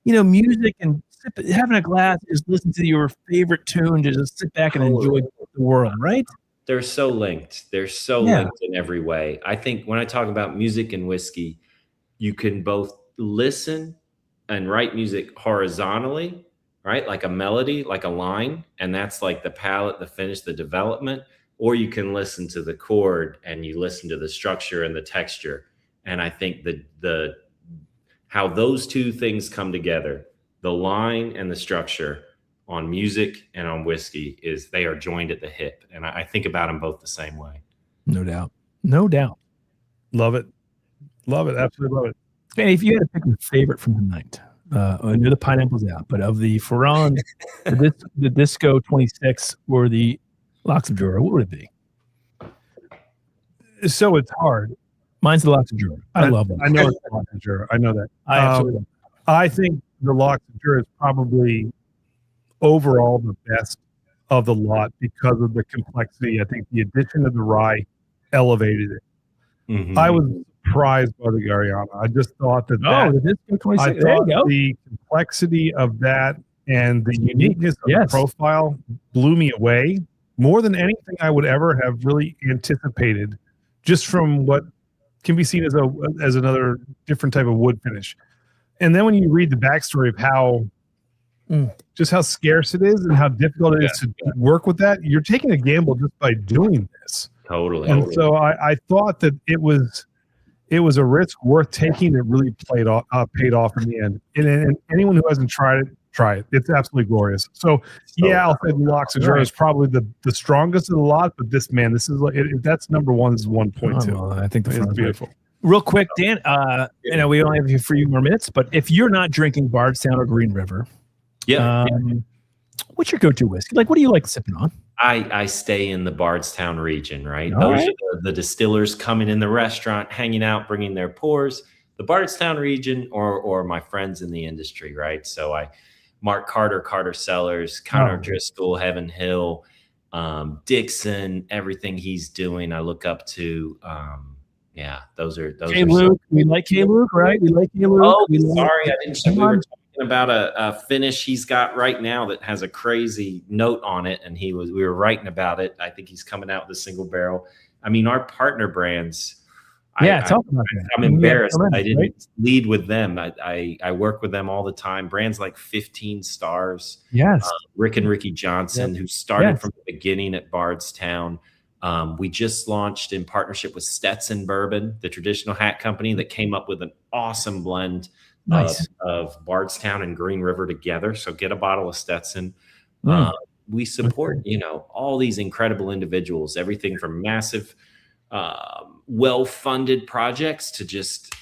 Music and having a glass is listen to your favorite tune to just sit back and enjoy the world, right? They're so linked. They're so linked in every way. I think when I talk about music and whiskey, you can both listen and write music horizontally, right? Like a melody, like a line, and that's like the palette, the finish, the development, or you can listen to the chord and you listen to the structure and the texture. And I think the how those two things come together, the line and the structure on music and on whiskey, is they are joined at the hip. And I think about them both the same way. No doubt. No doubt. Love it. Love it. Absolutely love it. And if you had to pick a favorite from the night, I know the pineapple's out, but of the Ferran, the Disco 26, or the Locks of Jura, what would it be? So it's hard. Mine's the Locks of Jura. I love them. I know it's the Locks of Jura. I know that. I absolutely love I think the Locks of Jura is probably overall the best of the lot because of the complexity. I think the addition of the rye elevated it. Mm-hmm. I was surprised by the Gariana. I just thought that, the Disco 26. I There you thought go. the complexity of that and the uniqueness of the profile blew me away more than anything I would ever have really anticipated, just from what can be seen as another different type of wood finish. And then when you read the backstory of how just how scarce it is and how difficult it is to work with that, you're taking a gamble just by doing this. Totally. And so I thought that it was a risk worth taking that really paid off in the end. And anyone who hasn't tried it, try it. It's absolutely glorious. So I'll say the Locks of Jura is probably the strongest of the lot. But this is like if that's number one, is 1.2. Well, I think it's beautiful. Real quick, Dan. We only have a few more minutes, but if you're not drinking Bardstown or Green River, what's your go-to whiskey? Like, what do you like sipping on? I stay in the Bardstown region, right? All Those right. are the distillers coming in the restaurant, hanging out, bringing their pours. The Bardstown region, or my friends in the industry, right? So Mark Carter Sellers, Connor Driscoll, Heaven Hill, Dixon, everything he's doing, I look up to. Those are Luke. We like K Luke, right? We like K Luke. Oh, sorry, I didn't. We were talking about a finish he's got right now that has a crazy note on it, and we were writing about it. I think he's coming out with a single barrel. I mean, our partner brands. Talk about that. I'm embarrassed. I didn't lead with them. I work with them all the time. Brands like 15 Stars. Yes. Rick and Ricky Johnson, who started from the beginning at Bardstown. We just launched in partnership with Stetson Bourbon, the traditional hat company that came up with an awesome blend of Bardstown and Green River together. So get a bottle of Stetson. We support, all these incredible individuals, everything from massive, well-funded projects to just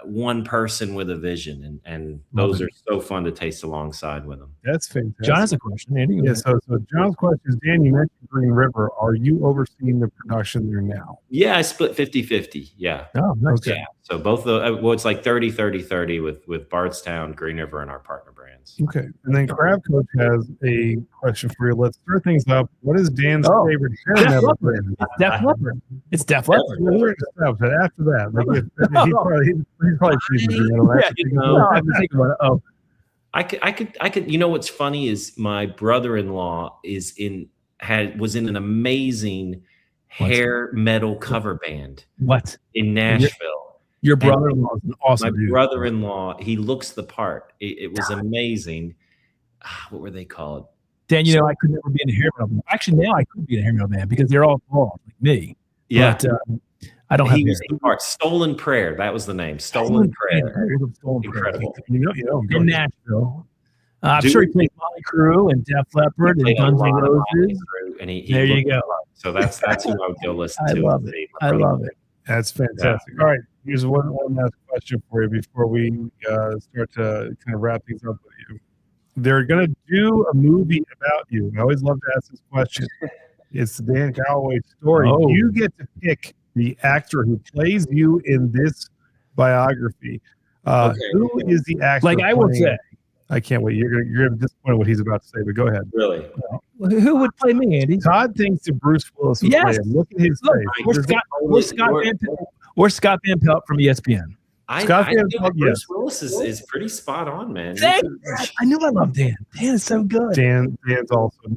one person with a vision. And those are so fun to taste alongside with them. That's fantastic. John has a question, Andy. Yeah, so John's question is, Dan, you mentioned Green River. Are you overseeing the production there now? Yeah, I split 50-50. Yeah. Oh, nice. Okay. Yeah. So both it's like 30-30-30 with Bardstown, Green River, and our partner brands. Okay. And then Crab Coach has a question for you. Let's start things up. What is Dan's favorite hair metal brand? It's Def Leppard. It's Def Leppard. But after that, he's probably choosing I'm thinking about it. Oh, I could. You know what's funny is my brother-in-law was in an amazing hair metal cover band. What? In Nashville? Your brother-in-law is an awesome dude. My brother-in-law, he looks the part. It was amazing. What were they called? Dan, I could never be in a hair metal band. Actually, now I could be in a hair metal band because they're all bald like me. Yeah. But, I don't have He was the part. Stolen Prayer. That was the name. Stolen Prayer. Incredible. In Nashville. I'm sure he played Motley Crue and Def Leppard and Guns N' Roses. And there you go. So that's who I would go listen to. I love it. That's fantastic. All right. Here's one last question for you before we start to kind of wrap things up with you. They're going to do a movie about you. I always love to ask this question. It's the Dan Callaway story. Oh. You get to pick the actor who plays you in this biography. Who is the actor? Like I will say. I can't wait. You're going to disappoint what he's about to say, but go ahead. Really? Who would play me, Andy? Todd thinks that Bruce Willis would play him. Look at his face. Or Scott Van Pelt from ESPN. Scott I Van think Pelt, Bruce yes. Willis is pretty spot on, man. I knew I loved Dan. Dan is so good. Dan's awesome.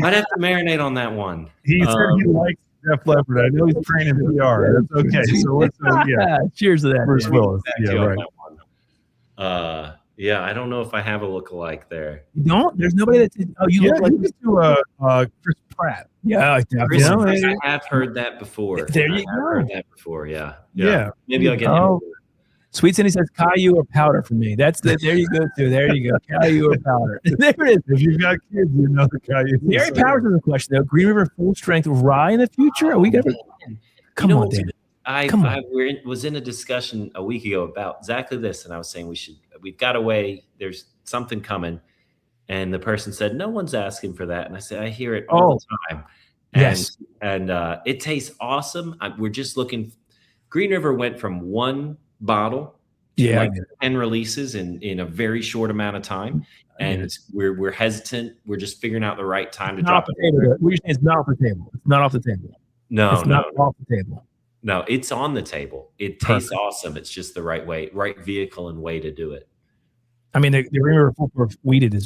I'd have to marinate on that one. He said he likes Def Leppard. I know he's training PR. That's okay. So let's Cheers to that. Bruce Dan. Willis. Back Yeah, to you on right. that one. Yeah, I don't know if I have a lookalike there. You don't? There's nobody that. Oh, you Yeah, look like you could do Chris Pratt. Yeah, Chris, Yeah, I yeah. have heard that before. There you I have go. heard that before. Yeah. Yeah. Maybe I'll get Oh. him. Sweet Cindy says Caillou or powder for me. There you go, too. There you go. Caillou or powder. There it is. If you've got kids, you know the guy. Gary Powers is a question, though. Green River full strength rye in the future? Are we going to. Come on, Dan. Was in a discussion a week ago about exactly this, and I was saying we've got a way, there's something coming, and the person said no one's asking for that, and I said I hear it all the time. Yes. And it tastes awesome. We're just looking. Green River went from one bottle to like 10 releases in a very short amount of time, and we're hesitant. We're just figuring out the right time to drop it. It's not off the table. It's not off the table. No, it's not off the table. No, it's on the table. It tastes awesome. It's just the right way, right vehicle and way to do it. I mean, the Green River full proof wheated is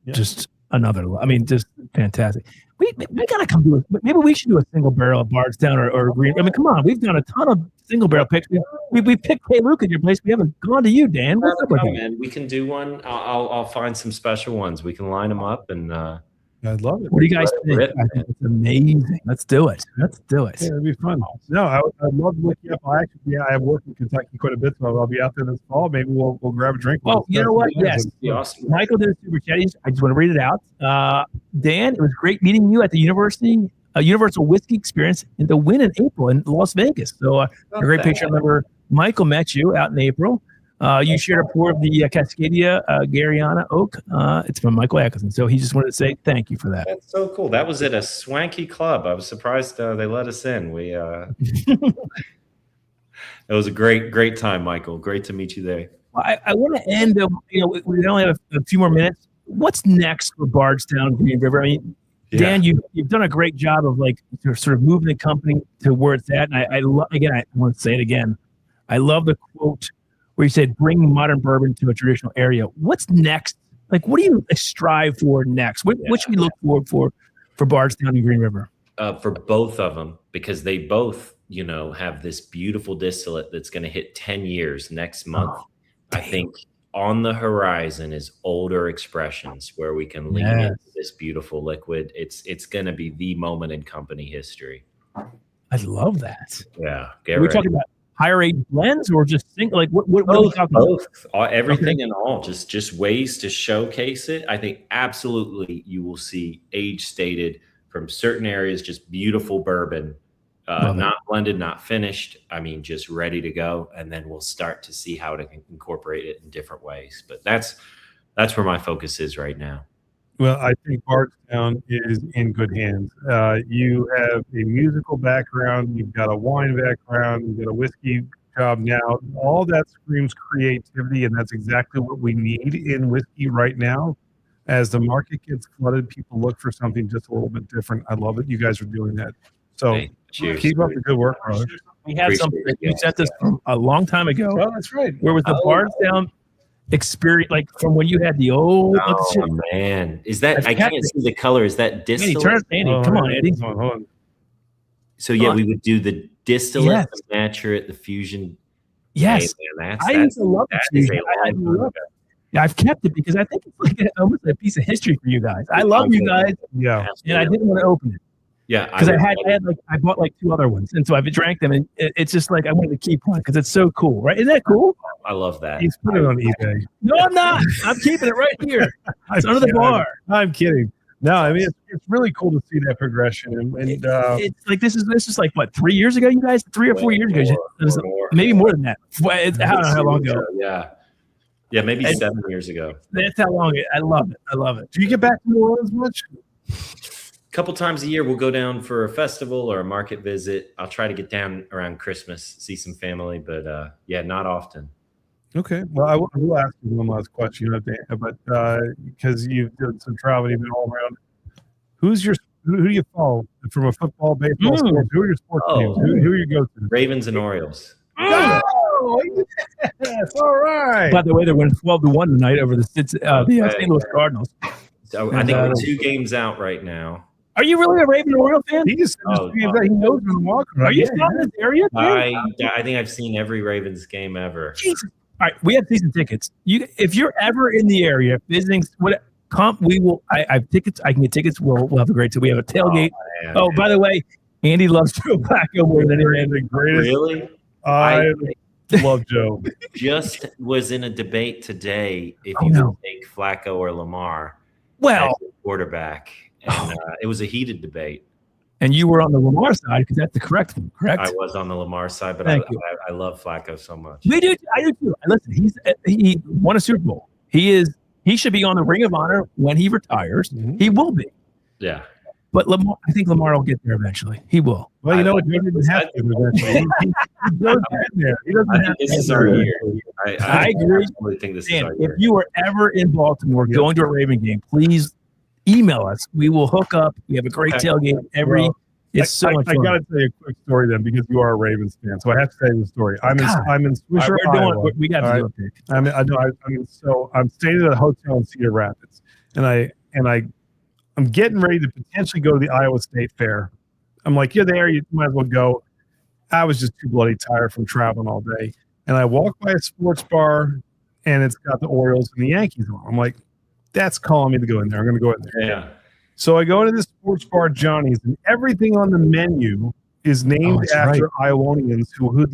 just another. I mean, just fantastic. We gotta come to it. Maybe we should do a single barrel of Bardstown or Green. I mean, come on, we've done a ton of single barrel picks. We picked Hey Luke at your place. We haven't gone to you, Dan. What's up with that? Man, we can do one. I'll find some special ones. We can line them up and. I'd love it. What do you guys think? I think it's amazing. Let's do it. Yeah, it'd be fun. No, I'd love to look you up. I have worked in Kentucky quite a bit, so I'll be out there this fall. Maybe we'll grab a drink. Oh, you know what? Yes. Awesome. Michael did a super chat. I just want to read it out. Dan, it was great meeting you at the Universal Whiskey Experience in the Wynn in April in Las Vegas. So a great picture. I remember Michael met you out in April. You shared a pour of the Cascadia Gariana Oak. It's from Michael Atkinson. So he just wanted to say thank you for that. That's so cool. That was at a swanky club. I was surprised they let us in. It was a great time, Michael. Great to meet you there. Well, I want to end. We only have a few more minutes. What's next for Bardstown Green River? I mean, Dan, you've done a great job of sort of moving the company to where it's at. And I want to say it again. I love the quote where you said, bring modern bourbon to a traditional area. What's next? Like, what do you strive for next? What should we look forward for Bardstown and Green River? For both of them, because they both, have this beautiful distillate that's going to hit 10 years next month. I think on the horizon is older expressions where we can lean into this beautiful liquid. It's going to be the moment in company history. I love that. Yeah. Are we talking about higher age blends or just think what are we talking both. Everything and all, just ways to showcase it. I think absolutely you will see age stated from certain areas, just beautiful bourbon, not blended, not finished. I mean, just ready to go. And then we'll start to see how to incorporate it in different ways. But that's where my focus is right now. Well, I think Bardstown is in good hands. You have a musical background, you've got a wine background, you've got a whiskey job now. All that screams creativity, and that's exactly what we need in whiskey right now. As the market gets flooded, people look for something just a little bit different. I love it. You guys are doing that. So keep up the good work, brother. We have something that you sent us from a long time ago. Oh, that's right. Where was the Bardstown experience, like from when you had the old? Man, is that? I can't see the color. Is that distillate? Andy, come on, Eddie. Hold on. So we would do the distillate, the maturate, the fusion. Yes, hey, man, I used to love it. I've kept it because I think it's like almost a piece of history for you guys. I love you guys. Yeah, and I didn't want to open it. Yeah, because I bought like 2 other ones, and so I've drank them, and it's just like I wanted to keep one because it's so cool, right? Isn't that cool? I love that. He's put it on eBay. No, I'm not. I'm keeping it right here. It's under the bar. I'm kidding. No, I mean it's really cool to see that progression, and it's like this is like what 3 years ago, you guys, 3 or 4 years ago, maybe more than that. I don't know how long ago. Yeah, maybe 7 years ago. That's how long. I love it. Do you get back to New Orleans much? A couple times a year, we'll go down for a festival or a market visit. I'll try to get down around Christmas, see some family, but not often. Okay. Well, I will ask you one last question, but because you've done some traveling, you've been all around. Who's your who do you follow from a football, baseball, sports? Who are your sports teams? Who are your go-to? Ravens and Orioles. Oh, yes, all right. By the way, they're winning 12-1 tonight over the St. Louis Cardinals. So I think we're 2 games out right now. Are you really a Raven Oriole fan? He just he knows when to walk. Are you from this area? I think I've seen every Ravens game ever. Jesus. All right, we have season tickets. If you're ever in the area visiting, we will. I have tickets. I can get tickets. We'll have a great time. We have a tailgate. Oh, by the way, Andy loves Joe Flacco more than anyone. The greatest. Really? I love Joe. Just was in a debate today if you would take Flacco or Lamar as quarterback. And it was a heated debate. And you were on the Lamar side because that's the correct one, correct? I was on the Lamar side, but I love Flacco so much. We do. I do too. Listen, he won a Super Bowl. He should be on the Ring of Honor when he retires. Mm-hmm. He will be. Yeah. But Lamar, I think Lamar will get there eventually. He will. Well, you know what? He doesn't have to eventually. He goes there. He doesn't have to. This is our year. I agree. I think this is our year. If you are ever in Baltimore going to a Raven game, please email us. We will hook up. We have a great tailgate it's so much fun. I got to tell you a quick story then because you are a Ravens fan, so I have to tell you the story. I'm in Swisher, Iowa. We got to do it. I'm staying at a hotel in Cedar Rapids, and I'm getting ready to potentially go to the Iowa State Fair. I'm like, you're there, you might as well go. I was just too bloody tired from traveling all day, and I walk by a sports bar, and it's got the Orioles and the Yankees on. I'm like, that's calling me to go in there. I'm going to go in there. Yeah. So I go to this sports bar, Johnny's, and everything on the menu is named after Iowanians who had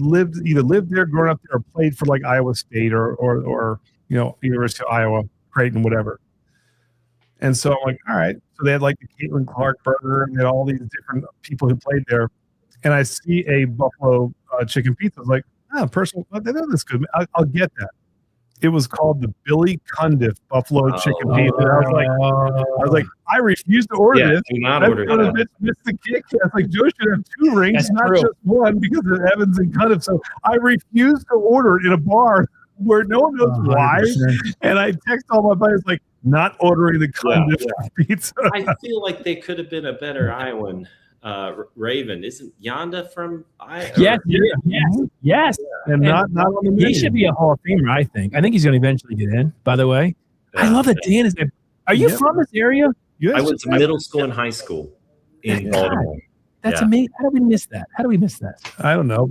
either lived there, grown up there, or played for like Iowa State or University of Iowa, Creighton, whatever. And so I'm like, all right. So they had like the Caitlin Clark burger, and they had all these different people who played there. And I see a buffalo chicken pizza. I was like, personal, they know this good. I'll get that. It was called the Billy Cundiff buffalo chicken pizza. I was like, I refuse to order this. Do not order that. Missed the kick. I was like, Joe should have 2 rings, That's not true. just one, because of Evans and Cundiff. So I refuse to order it in a bar where no one knows why. And I text all my buddies like, not ordering the Cundiff pizza. I feel like they could have been a better Iowan. Raven, isn't Yonda from Iowa? Yes. And not on the menu. He should be a Hall of Famer, I think. I think he's going to eventually get in, by the way. I love that Dan is there. Are you from this area? I went to middle school and high school in Baltimore. That's amazing. How do we miss that? I don't know.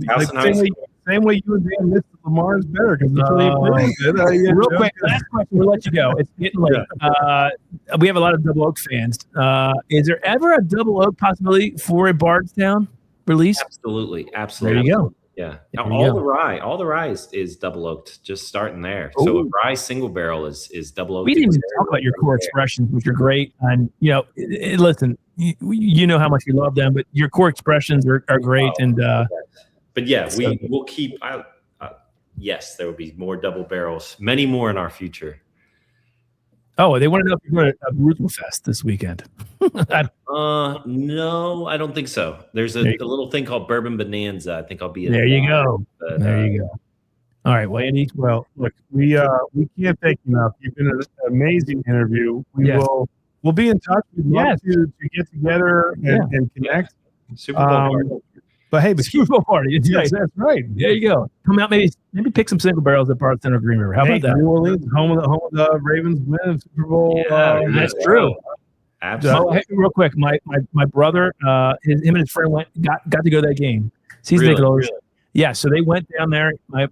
Same way you and Dan missed Lamar's better because real quick, last question. We'll let you go. It's getting late. We have a lot of Double Oak fans. Is there ever a Double Oak possibility for a Bardstown release? Absolutely. There you go. Yeah. Now, all the rye is double oaked, just starting there. Ooh. So a rye single barrel is double oaked. We didn't even talk about your core expressions, which are great. And listen, you know how much you love them, but your core expressions are great. But yeah, we'll keep. Yes, there will be more double barrels, many more in our future. Oh, they want to know if you're going to a Brutal Fest this weekend. No, I don't think so. There's a little thing called Bourbon Bonanza. I think I'll be. There you go. There you go. All right, well, Andy. Well, look, we can't thank you enough. You've been an amazing interview. We'll be in touch. We'd love to get together and connect. Super Bowl. But hey, Super Bowl party. That's right. There you go. Come out, maybe pick some single barrels at Bardstown or Green River. How about that? New Orleans, home of the Ravens win Super Bowl. That's true. Absolutely. Real quick, my brother, him and his friend got to go to that game. Really? Yeah, so they went down there. My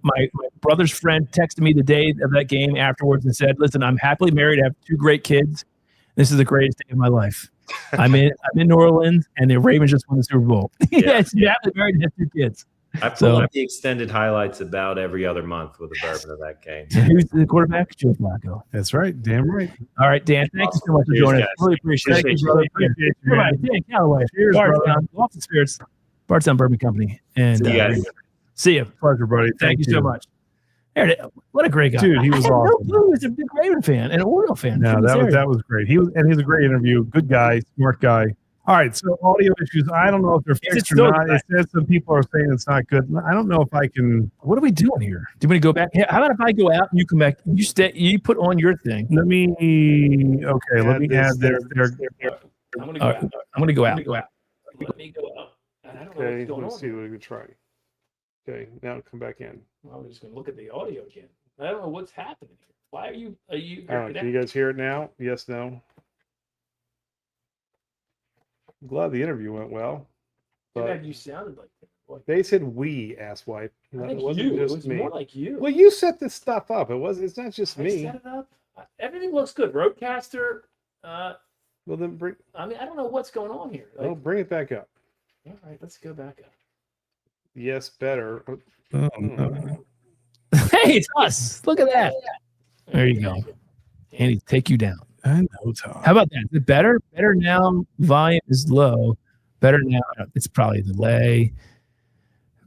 brother's friend texted me the day of that game afterwards and said, "Listen, I'm happily married. I have 2 great kids. This is the greatest day of my life. I'm in New Orleans, and the Ravens just won the Super Bowl." Yes, you happily married and have 2 kids. I pull up the extended highlights about every other month with a bourbon of that game. Who's the quarterback? Joe Flacco. That's right. Damn right. All right, Dan. Thank you so much for joining us. Really appreciate it, brother. Appreciate you, man. Dan Callaway. Cheers, Bardstown. Lofted Spirits, Bardstown Bourbon Company. And see you guys. See you. Pleasure, buddy. Thank you so much. What a great guy. Dude, he was awesome. He was a big Raven fan and an Oriole fan. No, that was great. He's a great interview. Good guy, smart guy. All right, so audio issues. I don't know if they're fixed or not. It says some people are saying it's not good. I don't know if I can. What are we doing here? Do we want to go back? How about if I go out and you come back? You stay. You put on your thing. Let me add their I'm gonna go out. I'm gonna go out. Let me go out. I don't know Okay, what's going let's on. see what we can try. Okay, now come back in. I'm just gonna look at the audio again. I don't know what's happening here. Why are you? I don't know. Can you guys hear it now? Yes, no. I'm glad the interview went well. But you sounded like that. Boy. they said we, asswipe. I think It wasn't you. just It was me. more like you. Well, you set this stuff up. It's not just I me. set it up. Everything looks good. Roadcaster. Well, then bring. I mean, I don't know what's going on here. Well, bring it back up. All right, let's go back up. Yes, better. Hey, it's us. Look at that. There you go. Andy, take you down. I know, Tom. How about that? Is it better? Better now. Volume is low. Better now. It's probably a delay.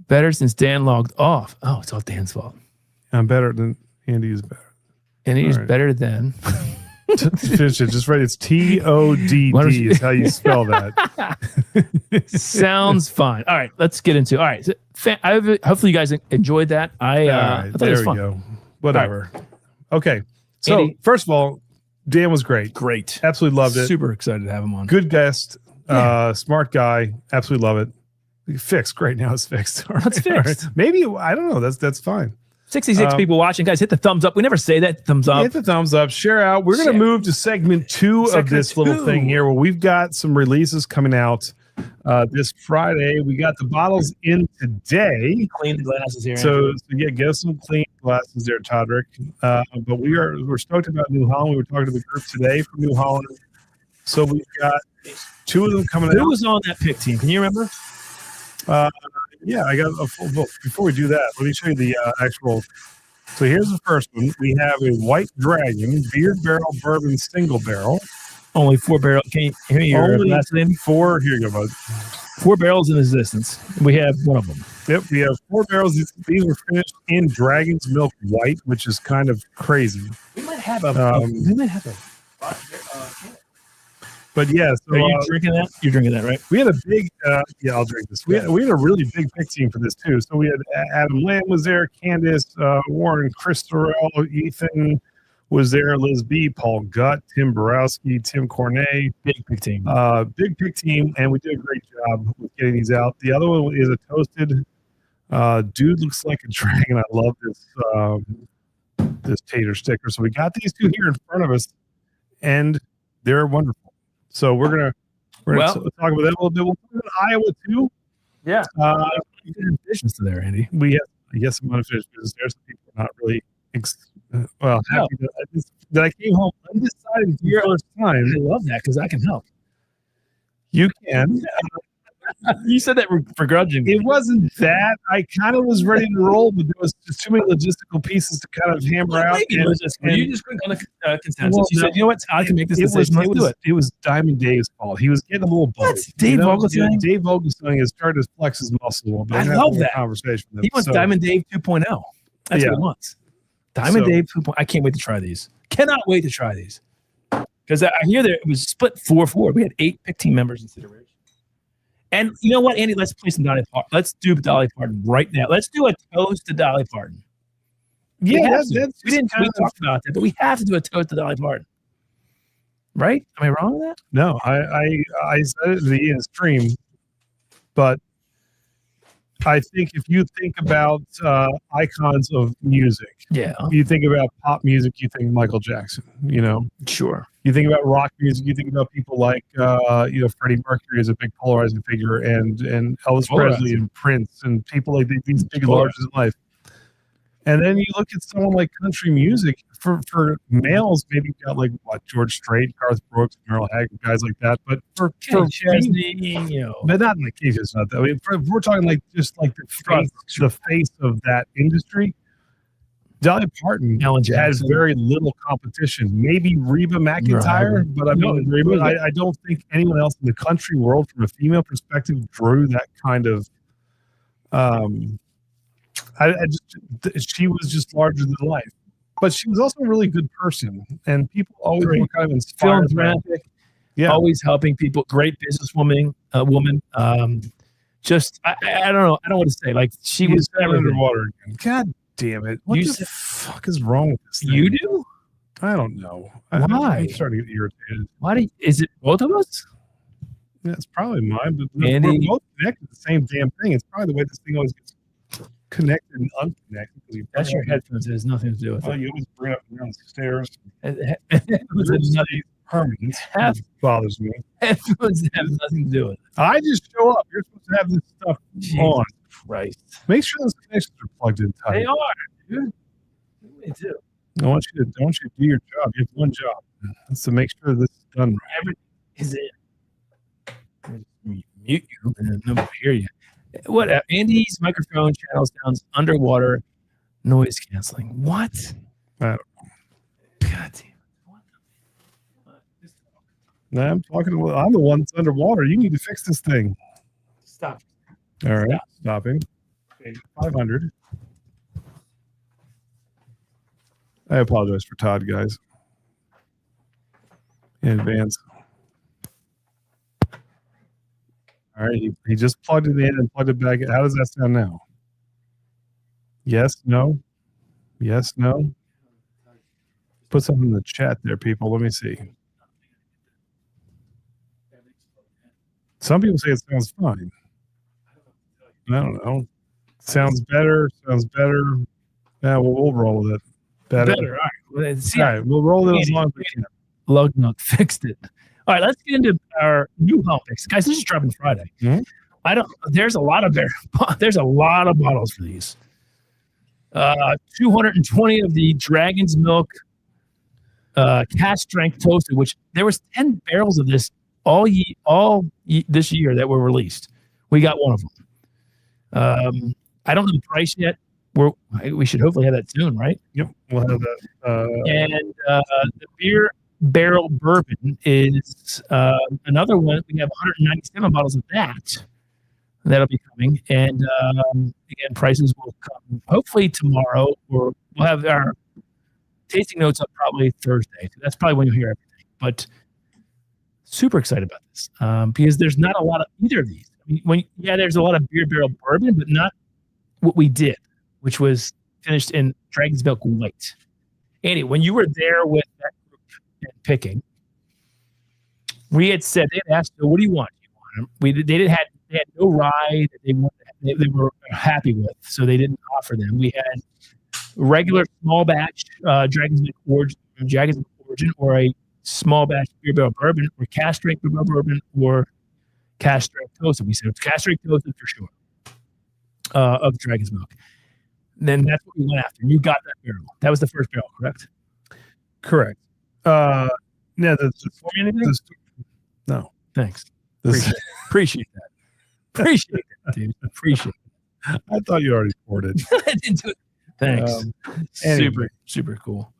Better since Dan logged off. Oh, it's all Dan's fault. I'm better than Andy is better. And he's All right. better than. Finish it. Just write. It's TODD is how you spell that. Sounds fine. All right, let's get into. All right, so, hopefully you guys enjoyed that. I thought there it was we fun. go. Whatever. Okay. So Andy. first of all, Dan was great. Great. Absolutely loved it. Super excited to have him on. Good guest. Smart guy. Absolutely love it. Fixed. Great. Now it's fixed. All It's right, all fixed. right. Maybe I don't know. That's fine. 66 people watching. Guys, hit the thumbs up. We never say that. Thumbs up. Hit the thumbs up. Share out. We're going to Share. move to segment 2 of Segment this little 2. thing here, where we've got some releases coming out this Friday. We got the bottles in today. Clean the glasses here. So yeah, get us some clean glasses there, Todrick. But we're stoked about New Holland. We were talking to the group today from New Holland. So we've got 2 of them coming Who out. was on that pick team? Can you remember? Yeah, I got a full book. Before we do that, let me show you the actual. So here's the first one. We have a White Dragon Beard Barrel Bourbon Single Barrel. Only 4 barrels. Can you hear your Only last name? 4. Here you go, bud. 4 barrels in existence. We have one of them. Yep, we have 4 barrels. These were finished in Dragon's Milk White, which is kind of crazy. We might have a. We might have a. But yeah, so Are you drinking that? You're drinking that, right? we had a big. Yeah, I'll drink this. We had a really big pick team for this too. So we had Adam Lamb was there, Candace, Warren, Chris Thorell, Ethan was there, Liz B, Paul Gutt, Tim Borowski, Tim Cornet. Big pick team. Big pick team, and we did a great job with getting these out. The other one is a toasted. Dude looks like a dragon. I love this tater sticker. So we got these 2 here in front of us, and they're wonderful. So we're gonna talk about that a little bit. We'll talk about Iowa too. Yeah. You did business there, Andy. We have some unfinished business there. Some people are not really happy that I came home undecided for the first time. I love that because I can help. You can. You said that begrudgingly. It wasn't that. I kind of was ready to roll, but there was just too many logistical pieces to kind of hammer out. You just clicked on the consensus. Well, you said, you know what? I can make this decision. Let's do it. It was Diamond Dave's fault. He was getting a little bugged. What? Dave Vogelsang? Dave Vogelsang has started to flex his muscle a little bit. I We're gonna love have a that. conversation with him. He wants So, Diamond Dave 2.0. That's Yeah. what he wants. Diamond So- Dave 2.0. I can't wait to try these. Cannot wait to try these. Because I hear that it was split 4-4. We had 8 pick team members in Cedar Ridge. And you know what, Andy? Let's play some Dolly Parton. Let's do Dolly Parton right now. Let's do a toast to Dolly Parton. Yeah, We talked about that, but we have to do a toast to Dolly Parton. Right? Am I wrong with that? No, I said it in the stream, but I think if you think about icons of music, Yeah. you think about pop music, you think Michael Jackson. You know, Sure. you think about rock music, you think about people like Freddie Mercury is a big polarizing figure, and Elvis Presley and Prince and people like these big large in life. And then you look at someone like country music for males, maybe you've got like George Strait, Garth Brooks, Merle Haggard, guys like that. But for Chesney, but not in the case, it's not that. I mean, if we're talking like just like the face of that industry, Dolly Parton Alan has Jackson. very little competition. Maybe Reba McEntire, but I mean, I don't think anyone else in the country world, from a female perspective, drew that kind of. She was just larger than life, but she was also a really good person, and people always were kind of inspired. Philanthropic, Yeah, always helping people. Great businesswoman, woman. I don't know. I don't want to say like she was underwater again. God damn it! What You the said- fuck is wrong with this thing? You do? I don't know. Why? I'm starting to get irritated. Why do? Is it both of us? Yeah, it's probably mine, but Andy- we're both connected to the same damn thing. It's probably the way this thing always gets connected and unconnected. That's your headphones. It has nothing to do with Oh, it. you always bring up downstairs. Headphones have nothing, Permanent. Half- It bothers me. headphones have nothing to do with it. I just show up. You're supposed to have this stuff on. Christ. Make sure those connections are plugged in tight. They are, dude. They do. I want you to do your job. You have one job. That's to make sure this is done right. Everything is in. Mute you and nobody hear you. What? Andy's microphone channel sounds underwater noise canceling. What? I don't God damn. What the? No, I'm the one that's underwater. You need to fix this thing. Stop. All right. Stopping. Okay, 500. I apologize for Todd, guys. In advance. All right. He just plugged it in and plugged it back in. How does that sound now? Yes, no? Yes, no? Put something in the chat there, people. Let me see. Some people say it sounds fine. I don't know. Sounds better. Sounds better. Yeah, we'll roll with it. Better. All right. See, All right, we'll roll it as long as we can. Lug Nut fixed it. All right, let's get into our new home picks, guys. This is dropping Friday. Mhm. There's a lot of there's a lot of bottles for these. 220 of the Dragon's Milk cast strength toasted, which there was 10 barrels of this all this year that were released. We got one of them. I don't know the price yet. We should hopefully have that soon, right? Yep, we'll have that. And the beer barrel bourbon is another one. We have 197 bottles of that. That'll be coming. And again, prices will come hopefully tomorrow, or we'll have our tasting notes up probably Thursday. So that's probably when you'll hear everything. But super excited about this because there's not a lot of either of these. I mean, there's a lot of beer barrel bourbon, but not what we did, which was finished in Dragon's Milk White. Andy, when you were there with that group and picking, we had said, they had asked, so what do you want? They had no rye that they were happy with, so they didn't offer them. We had regular small batch Dragon's Milk Origin, or a small batch beer barrel bourbon, or cask strength beer barrel bourbon, or cask strength toasted. We said it's cask strength toasted for sure of Dragon's Milk. Then that's what we went after. You got that barrel. That was the first barrel, correct? Correct. No, no. Thanks. This, Appreciate that. Appreciate that, dude. Appreciate it. I thought you already poured it. I didn't do it. Thanks. Anyway. Super cool.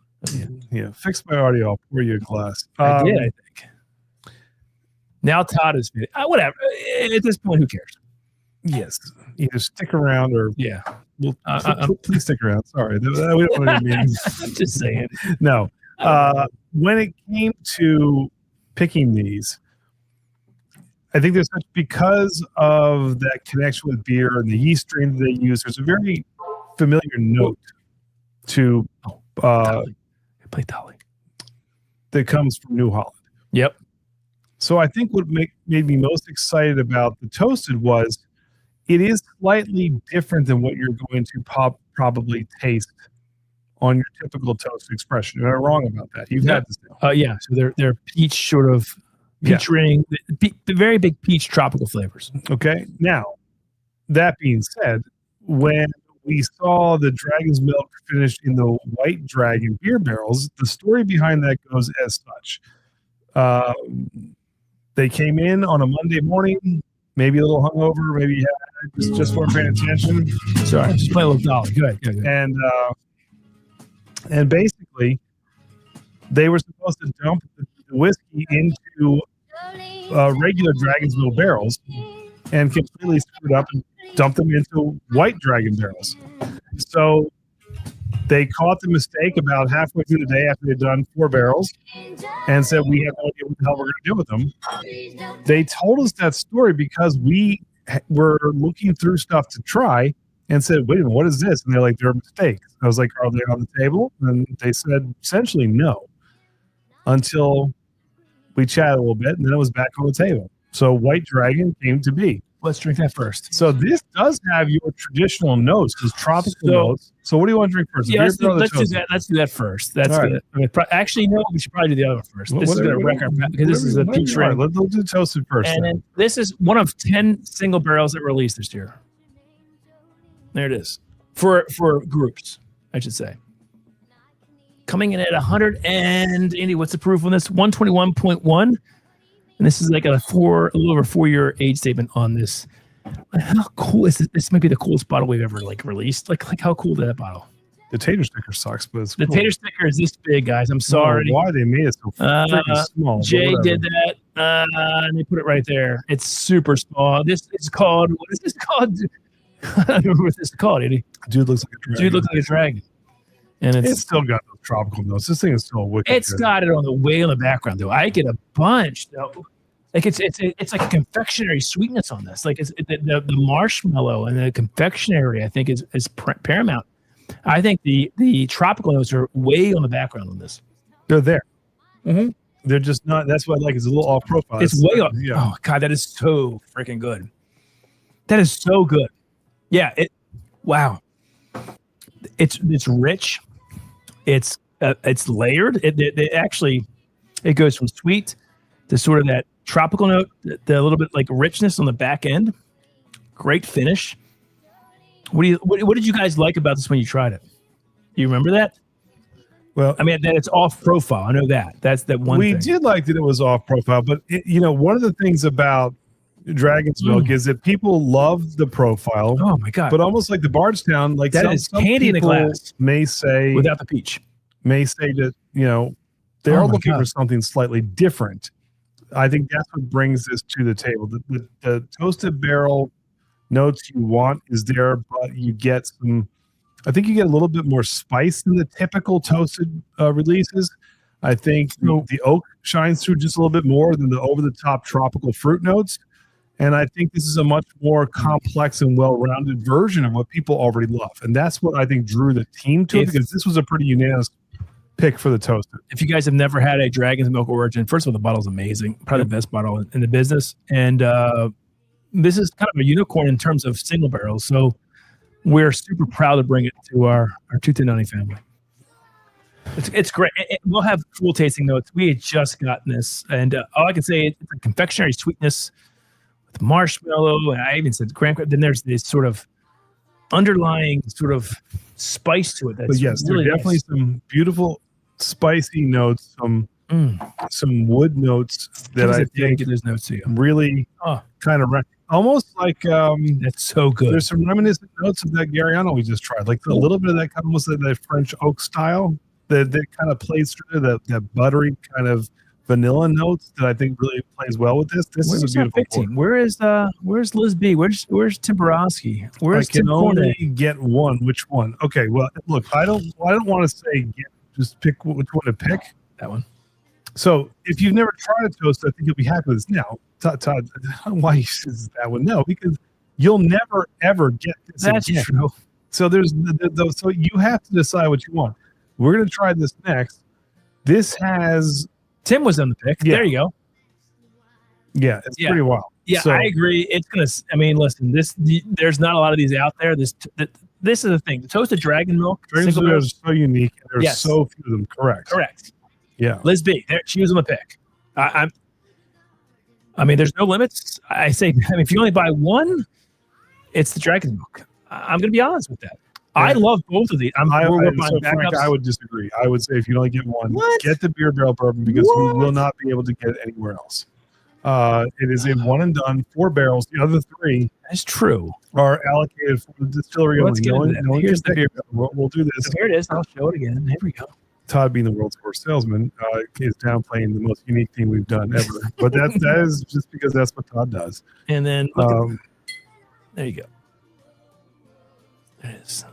Yeah, fix my audio. I'll pour you a glass. I did, I think. Now Todd is whatever. At this point, who cares? Yes. Either stick around or Yeah. well, please stick around. Sorry. We don't want to be mean. I'm just saying. No. When it came to picking these, I think there's such, because of that connection with beer and the yeast strain that they use, there's a very familiar note to Play Dolly. that comes from New Holland. Yep. So I think what made me most excited about the toasted was it is slightly different than what you're going to probably taste on your typical toasted expression. Am I wrong about that? You've had this now. Yeah. So they're peach sort of peach ring, the very big peach tropical flavors. Okay. Now, that being said, when we saw the Dragon's Milk finished in the White Dragon beer barrels, the story behind that goes as such. They came in on a Monday morning, maybe a little hungover, maybe just weren't paying attention. Sorry, just play a little Dolly. Go ahead. And basically, they were supposed to dump the whiskey into regular Dragon's Milk barrels and completely screwed up and dumped them into White Dragon barrels. So they caught the mistake about halfway through the day after they'd done 4 barrels and said, we have no idea what the hell we're going to do with them. They told us that story because we were looking through stuff to try and said, wait a minute, what is this? And they're like, they're mistakes. I was like, are they on the table? And they said, essentially, no. Until we chatted a little bit, and then it was back on the table. So White Dragon came to be. Let's drink that first. So this does have your traditional notes, those tropical notes. So what do you want to drink first? Yeah, let's do that. Let's do that first. That's All good. I mean, actually, no, we should probably do the other one first. This is going to wreck our because this is a peach ring. Let's do toasted first. And then this is one of 10 single barrels that were released this year. There it is for groups, I should say. Coming in at 100 and Andy, what's the proof on this? 121.1. And this is like a little over 4-year age statement on this. How cool is this? This might be the coolest bottle we've ever released. Like how cool is that bottle? The tater sticker sucks, but it's the cool. Tater sticker is this big, guys. I'm sorry. Why they made it so freaking small? Jay did that, and they put it right there. It's super small. This is called. What is this called? I don't remember what this is called, Eddie. Dude looks like a dragon. And it's still got those tropical notes. This thing is still wicked. It's got it on the way in the background, though. I get a bunch, though. Like it's like a confectionery sweetness on this. Like the marshmallow and the confectionery, I think, is paramount. I think the tropical notes are way on the background on this. They're there. Mm-hmm. They're just not. That's what I like. It's a little off profile. It's way off. Yeah. Oh God, that is so freaking good. That is so good. Yeah. Wow. It's rich. It's layered. It actually goes from sweet to sort of that tropical note, the little bit like richness on the back end. Great finish. What did you guys like about this when you tried it? Do you remember that? Well, I mean, that it's off profile. I know that. That's that one thing. We did like that it was off profile, but one of the things about Dragon's Milk is that people love the profile. Oh my God. But almost like the Bardstown, like that is candy in a glass. May say without the peach. May say that, they are looking for something slightly different. I think that's what brings this to the table. The toasted barrel notes you want is there, but you get some. I think you get a little bit more spice than the typical toasted releases. I think the oak shines through just a little bit more than the over-the-top tropical fruit notes. And I think this is a much more complex and well-rounded version of what people already love. And that's what I think drew the team to it, because this was a pretty unanimous pick for the toasted. If you guys have never had a Dragon's Milk Origin, first of all, the bottle's amazing. Probably the best bottle in the business. And this is kind of a unicorn in terms of single barrels. So we're super proud to bring it to our 21090 family. It's great. We'll have full tasting notes. We had just gotten this. And all I can say is it's a confectionery sweetness with marshmallow. And I even said graham cracker. Then there's this sort of underlying sort of spice to it. That's but yes, really there are definitely some beautiful spicy notes, some wood notes that I think get those notes to you. Really kind of almost like that's so good. There's some reminiscent notes of that Gariano we just tried, like a little bit of that kind of almost like that French oak style that kind of plays through that buttery kind of vanilla notes that I think really plays well with this. This is a beautiful team. Where's Liz B? Where's Tim Borowski? Where's I can Tim only Cornet? get one. Which one? Okay, well, look, I don't want to say just pick which one to pick. That one. So if you've never tried a toast, I think you'll be happy with this. Now, Todd, I don't know why you said that one. No, because you'll never ever get this. That's again. true. So so you have to decide what you want. We're gonna try this next. This has Tim was on the pick. Yeah. There you go. Yeah, it's pretty wild. Yeah, so, I agree. It's gonna. I mean, listen. There's not a lot of these out there. This is the thing. The toasted dragon milk. Dragon milk is so unique. There's so few of them. Correct. Yeah. Liz B. There, she was on the pick. I mean, there's no limits. I say, if you only buy one, it's the dragon milk. I'm gonna be honest with that. Yeah. I love both of these. I would disagree. I would say if you only get one, get the beer barrel bourbon because we will not be able to get it anywhere else. It is a one and done, 4 barrels. The other 3 that's true are allocated for the distillery. Let's get into that. Here's the beer. We'll do this. So here it is. I'll show it again. Here we go. Todd, being the world's worst salesman, is downplaying the most unique thing we've done ever. But that is just because that's what Todd does. And then there you go. There it is.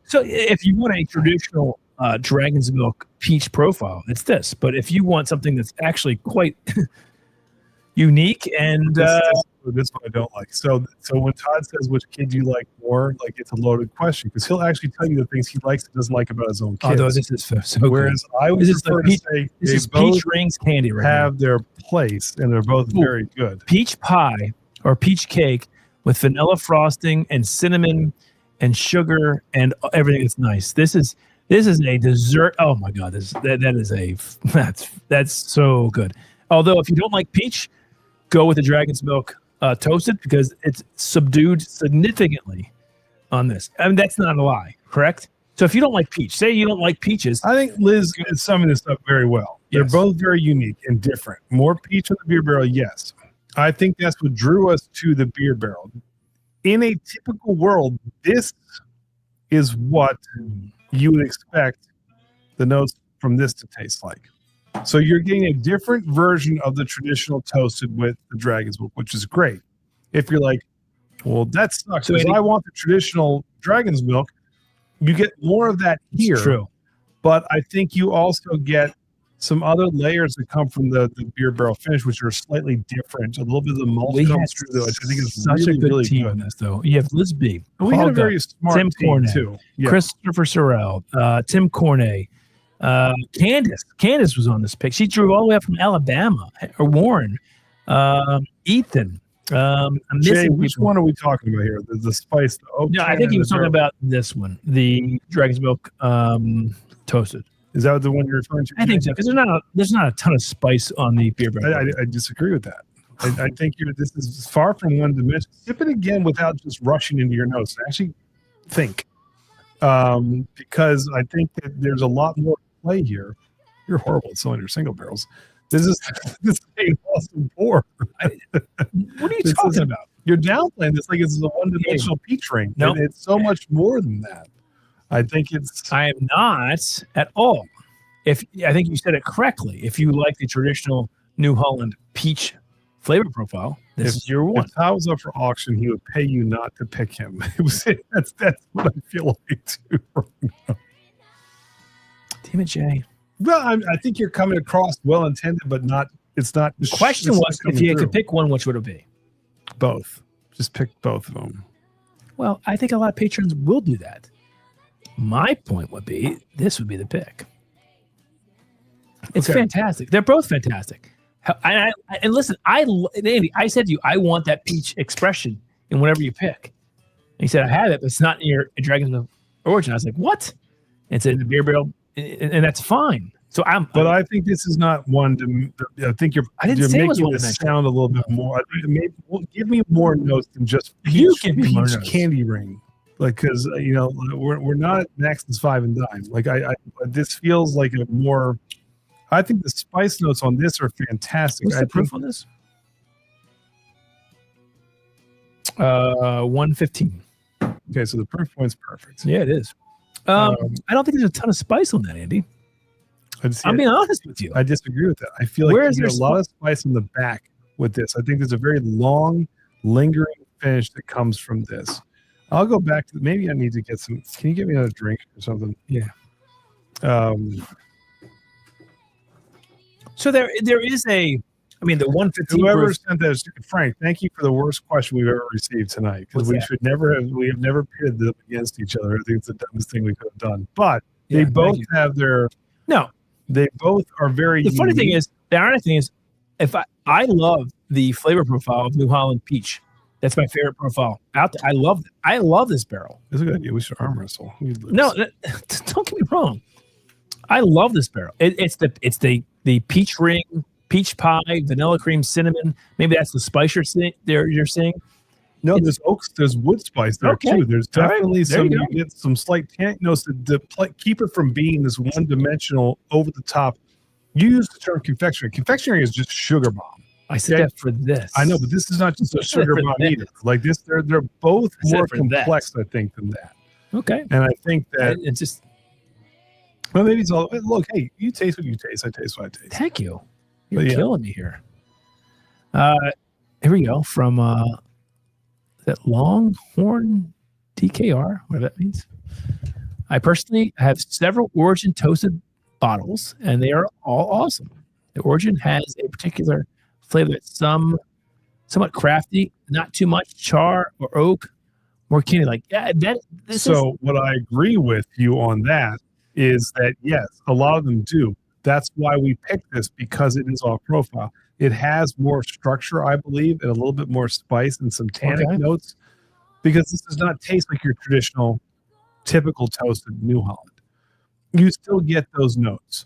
So if you want a traditional Dragon's Milk peach profile, it's this. But if you want something that's actually quite unique and this one I don't like. So when Todd says which kid do you like more, like it's a loaded question because he'll actually tell you the things he likes and doesn't like about his own kids. Although this is so Whereas good. I would This is prefer like to say This they is both peach rings candy right now. have their place and they're both very good. Peach pie or peach cake with vanilla frosting and cinnamon and sugar and everything that's nice. This is a dessert. Oh my God, that's so good. Although if you don't like peach, go with the Dragon's Milk toasted because it's subdued significantly on this. I mean, that's not a lie, correct? So if you don't like peach, say you don't like peaches. I think Liz is summing this up very well. They're Yes. both very unique and different. More peach on the beer barrel, yes. I think that's what drew us to the beer barrel. In a typical world, this is what you would expect the notes from this to taste like. So you're getting a different version of the traditional toasted with the Dragon's Milk, which is great. If you're like, well, that sucks. So Because I want the traditional Dragon's Milk, you get more of that here. True. But I think you also get some other layers that come from the beer barrel finish, which are slightly different. A little bit of the malt We comes had through, though. I think it's such really, a good really team good. on this, though. You have Liz B, And we had Paul a very Gutt, smart Tim team, Cornet, too. Yeah. Christopher Sorrell, Tim Cornet, Candace was on this pick. She drove all the way up from Alabama. Or Warren, Ethan. I'm Jay, missing which people. one are we talking about here? The spice? The oak No, I can think he and was the talking barrel? about this one, the Dragon's Milk toasted. Is that the one you're referring to? I think so because there's not a ton of spice on the beer barrel. I disagree with that. I think this is far from one dimension. Sip it again without just rushing into your nose. Actually think. Because I think that there's a lot more play here. You're horrible at selling your single barrels. This is a awesome pour. What are you This talking is- about? You're downplaying this like it's a one-dimensional peach ring. Nope. And it's so much more than that. I think it's I am not at all. I think you said it correctly. If you like the traditional New Holland peach flavor profile, this is your one. If Todd was up for auction, he would pay you not to pick him. That's what I feel like too. Damn it, Jay. Well, I think you're coming across well intended, but not. It's not. The question it's was, not if you coming could through. pick one, which would it be? Both, just pick both of them. Well, I think a lot of patrons will do that. My point would be, this would be the pick. It's Okay. fantastic. They're both fantastic. And listen, Andy, I said to you, I want that peach expression in whatever you pick. And he said, I have it, but it's not in your Dragon's Milk Origin. I was like, what? And it's in the beer barrel, and that's fine. So But I think this is not one. I think you're. I didn't you're say it was making one this dimensional. sound a little bit more. I think maybe give me more notes than just You peach, give me more peach notes. candy ring. Like, because we're not at Max's 5 and dime. Like, I this feels like a more. I think the spice notes on this are fantastic. What's I the proof think on this? 115. okay, so the proof point's perfect. Yeah, it is. I don't think there's a ton of spice on that, Andy. I'm being honest with you. I disagree with that. I feel like Where there's is there a lot of spice in the back with this. I think there's a very long, lingering finish that comes from this. I'll go back to maybe I need to get some. Can you get me another drink or something? Yeah. So there is a. I mean, the 115. whoever proof, sent that, Frank, thank you for the worst question we've ever received tonight because What's that? we have never pitted them against each other. I think it's the dumbest thing we could have done. But Yeah, they thank both you. have their. No, They both are very. the funny thing unique. is, the ironic thing is, if I love the flavor profile of New Holland Peach. That's my favorite profile out there. I love it. I love this barrel. It's a good idea. We should arm wrestle. We'd lose. No, don't get me wrong. I love this barrel. It's the peach ring, peach pie, vanilla cream, cinnamon. Maybe that's the spice you're seeing. No, there's wood spice there Okay. too. There's All right. definitely There some you go. you get some slight tannic notes to keep it from being this one-dimensional, over-the-top. You use the term confectionery. Confectionery is just sugar bomb. I said Okay. that for this. I know, but this is not just a sugar For bomb that. either. Like this, they're both I said more for that. complex, I think, than that. Okay. And I think that It's just well, maybe it's all look. Hey, you taste what you taste. I taste what I taste. thank you. You're But yeah. killing me here. Here we go from that Longhorn DKR, whatever that means. I personally have several Origin toasted bottles, and they are all awesome. The Origin has a particular flavor that some somewhat crafty, not too much char or oak, more candy. Like, yeah, what I agree with you on that is that, yes, a lot of them do. That's why we picked this, because it is off profile. It has more structure, I believe, and a little bit more spice and some tannic notes, because this does not taste like your traditional, typical toasted New Holland. You still get those notes.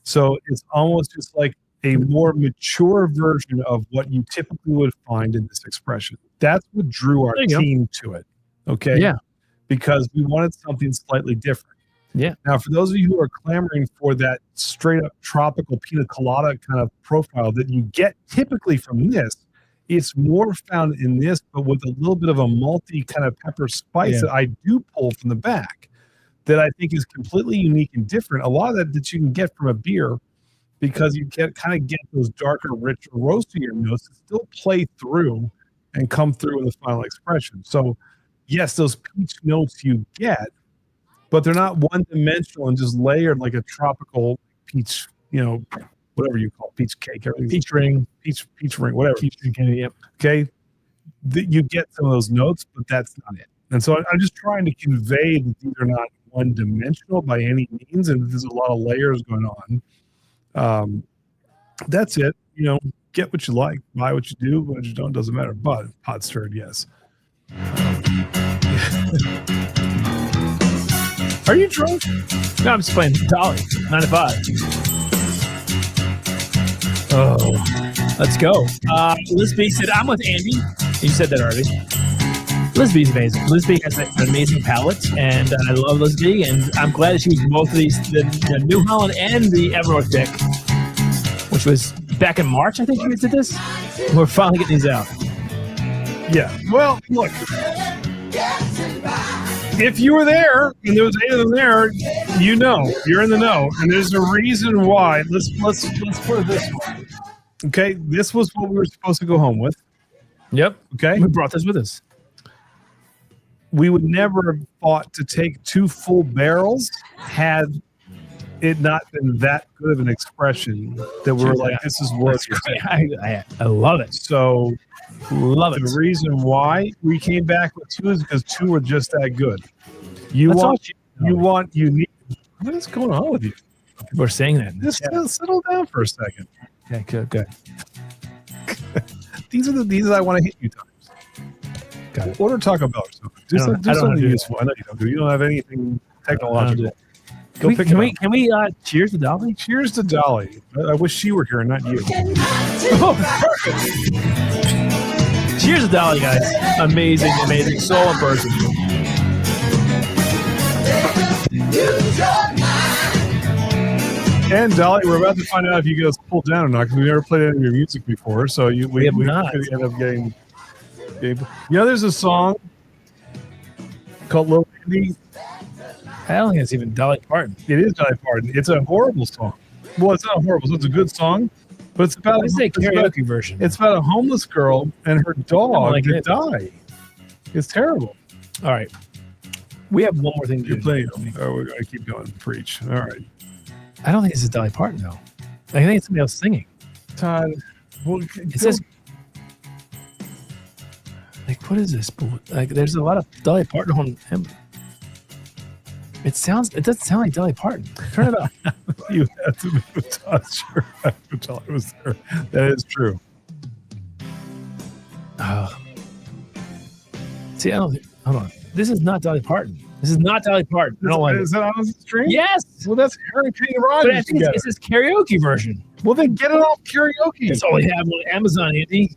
So it's almost just like a more mature version of what you typically would find in this expression. That's what drew our team to it. Okay. Yeah. Because we wanted something slightly different. Yeah. Now, for those of you who are clamoring for that straight up tropical pina colada kind of profile that you get typically from this, it's more found in this, but with a little bit of a malty kind of pepper spice that I do pull from the back that I think is completely unique and different. A lot of that you can get from a beer, because you get those darker, richer, roastier notes that still play through and come through in the final expression. So, yes, those peach notes you get, but they're not one-dimensional and just layered like a tropical peach, whatever you call it, peach cake, peach ring, whatever. Peach ring candy, yep. Okay, you get some of those notes, but that's not it. And so I'm just trying to convey that these are not one-dimensional by any means, and there's a lot of layers going on. That's it. Get what you like, buy what you do, what you don't, doesn't matter. But pot stirred, yes. Are you drunk? No, I'm just playing Dolly, 9 to 5. Oh, let's go. Liz B said, I'm with Andy. You said that already. Liz B's amazing. Liz B has an amazing palate, and I love Liz B, and I'm glad that she was both of these, the New Holland and the Evernorth pick, which was back in March, I think we did this. We're finally getting these out. Yeah. Well, look. If you were there and there was 8 of them there, you're in the know, and there's a reason why. Let's put it this way. Okay, this was what we were supposed to go home with. Yep. Okay, we brought this with us. We would never have thought to take 2 full barrels had it not been that good of an expression that we're like, this is worth it. I love it. So. Love it. The reason why we came back with 2 is because 2 were just that good. What is going on with you? People are saying that. Just settle down for a second. Okay, good. These are I want to hit you times. Got it. Order Taco Bell or something. Do something useful. I know you don't do. You don't have anything technological. Can we cheers to Dolly? Cheers to Dolly. I wish she were here and not you. Oh, perfect. Cheers to Dolly, guys. Amazing soul and person. And Dolly, we're about to find out if you guys pulled down or not, because we never played any of your music before. So we have not. End up getting. There's a song called Lil Andy. I don't think it's even Dolly Parton. It is Dolly Parton. It's a horrible song. Well, it's not horrible. It's a good song, but it's about a karaoke version. It's about a homeless girl and her dog that die. It's terrible. All right. We have one more thing to do. You're playing. Oh, we're going to keep going. Preach. All right. I don't think this is Dolly Parton, though. I think it's somebody else singing. Todd, it says, what is this? There's a lot of Dolly Parton on him. It doesn't sound like Dolly Parton. Turn it up. You have to move Todd's shirt after Dolly was there. That is true. See, hold on. This is not Dolly Parton. This is not Dolly Parton. I don't like it. Is that on the stream? Yes. Well, that's Harry Kenny Rogers. But I think it's this karaoke version. Well, then get it off karaoke. That's all we have on Amazon, Andy.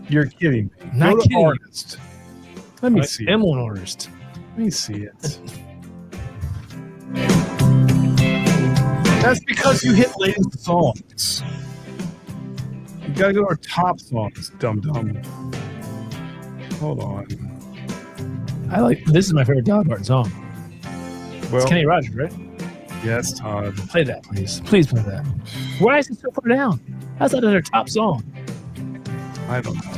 You're kidding me. Not kidding. Artist. Let me see. I am an artist. Let me see it. That's because you hit latest songs. You gotta go to our top songs, dum. Hold on. This is my favorite Dolly Parton song. Well, it's Kenny Rogers, right? Yes, Todd. Play that, please. Please play that. Why is it so far down? That's not their top song. I don't know.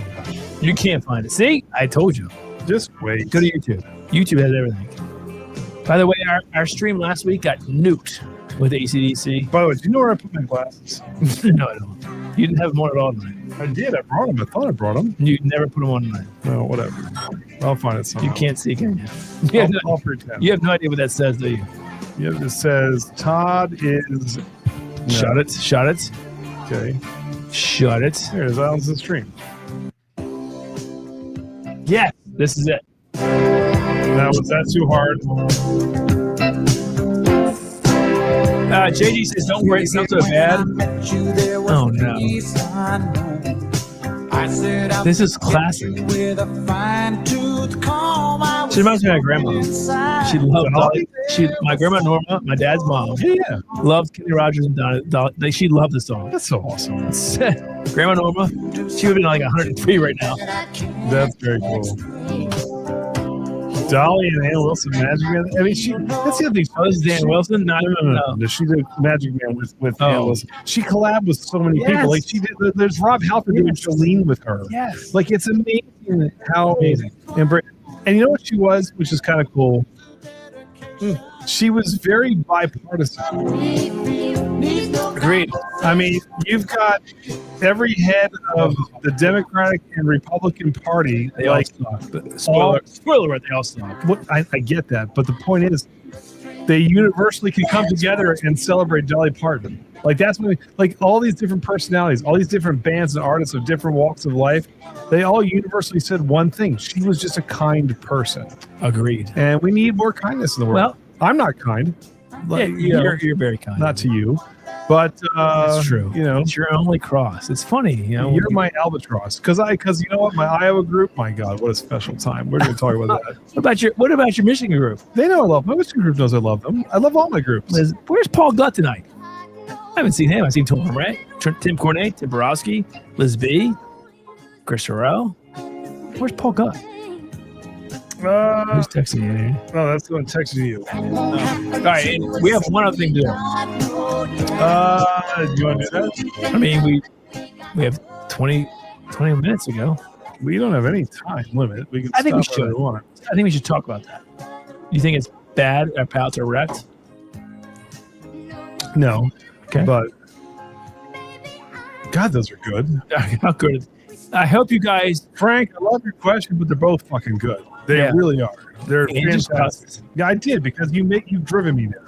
You can't find it. See? I told you. Just wait. Go to YouTube. YouTube has everything. By the way, our stream last week got nuked. with AC/DC. By the way, do you know where I put my glasses? No, I don't. You didn't have them on at all tonight. I did. I brought them. I thought I brought them. You never put them on tonight. No, whatever. I'll find it somehow. You can't see, can you? I'll pretend. You have no idea what that says, do you? Yeah, it says Todd is. No. Shut it. Shut it. Okay. Shut it. Here it is. Islands the Stream. Yeah, this is it. Now, was that too hard? JD says, don't worry, it's not so bad. Oh, no. This is classic. She reminds me of my grandma. She loved Dolly. My grandma Norma, my dad's mom, loved Kenny Rogers and Dolly. She loved the song. That's so awesome. Grandma Norma, she would be like 103 right now. That's very cool. Dolly and Ann Wilson, Magic Man. I mean, that's the other thing. Oh, this is Dan Wilson? No. She did Magic Man with Ann Wilson. She collabed with so many people. Like she did. There's Rob Halford doing Jolene with her. Yes. Like it's amazing how amazing. And you know what she was, which is kind of cool. She was very bipartisan. Agreed. I mean, you've got every head of the Democratic and Republican Party. They all suck. Spoiler alert, they all suck. I get that. But the point is, they universally can come together and celebrate Dolly Parton. Like that's when, like all these different personalities, all these different bands and artists of different walks of life, they all universally said one thing. She was just a kind person. Agreed. And we need more kindness in the world. Well, I'm not kind. Like, you're very kind. Not to you. But that's true. You know, it's your only cross. It's funny, you know. You're my albatross, because you know what, my Iowa group. My God, what a special time. We're going to talk about that. What about your Michigan group? They know I love my Michigan group. Knows I love them. I love all my groups. Where's Paul Gutt tonight? I haven't seen him. I've seen Tom Ray, Tim Cornet, Tim Borowski, Liz B, Chris Harrell. Where's Paul Gutt? Who's texting you? Oh, that's the one texting you. All right, we have one other thing to do. Do you want to do that? I mean, we have 20 minutes to go. We don't have any time limit. I think we should. I think we should talk about that. You think it's bad our palates are wrecked? No. Okay. But God, those are good. How good? I hope you guys, Frank. I love your question, but they're both fucking good. They really are. They're fantastic. Yeah, I did because you've driven me there.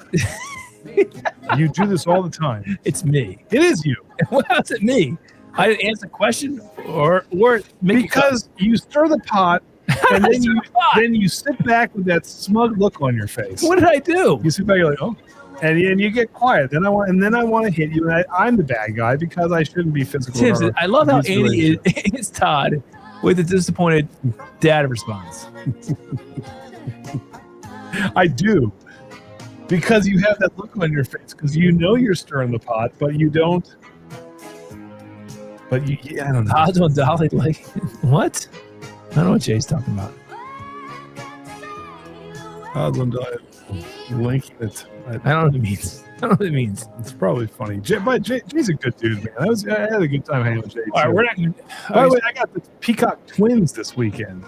You do this all the time. It's me. It is you. Well, how's it me? I didn't answer the question or because you stir the pot and then you sit back with that smug look on your face. What did I do? You sit back, you're like, oh. And you get quiet. Then I want to hit you, and I'm the bad guy because I shouldn't be physical. Tim, I love how Andy is Todd with a disappointed dad response. I do, because you have that look on your face because you know you're stirring the pot, but you don't. But I don't know. Odds on Dolly, like what? I don't know what Jay's talking about. Odds on Dolly, linking it. I don't know what it means. I don't know what it means. It's probably funny. But Jay's a good dude, man. I had a good time hanging with Jay. All right, we're not going to. By the way, I got the Peacock twins this weekend.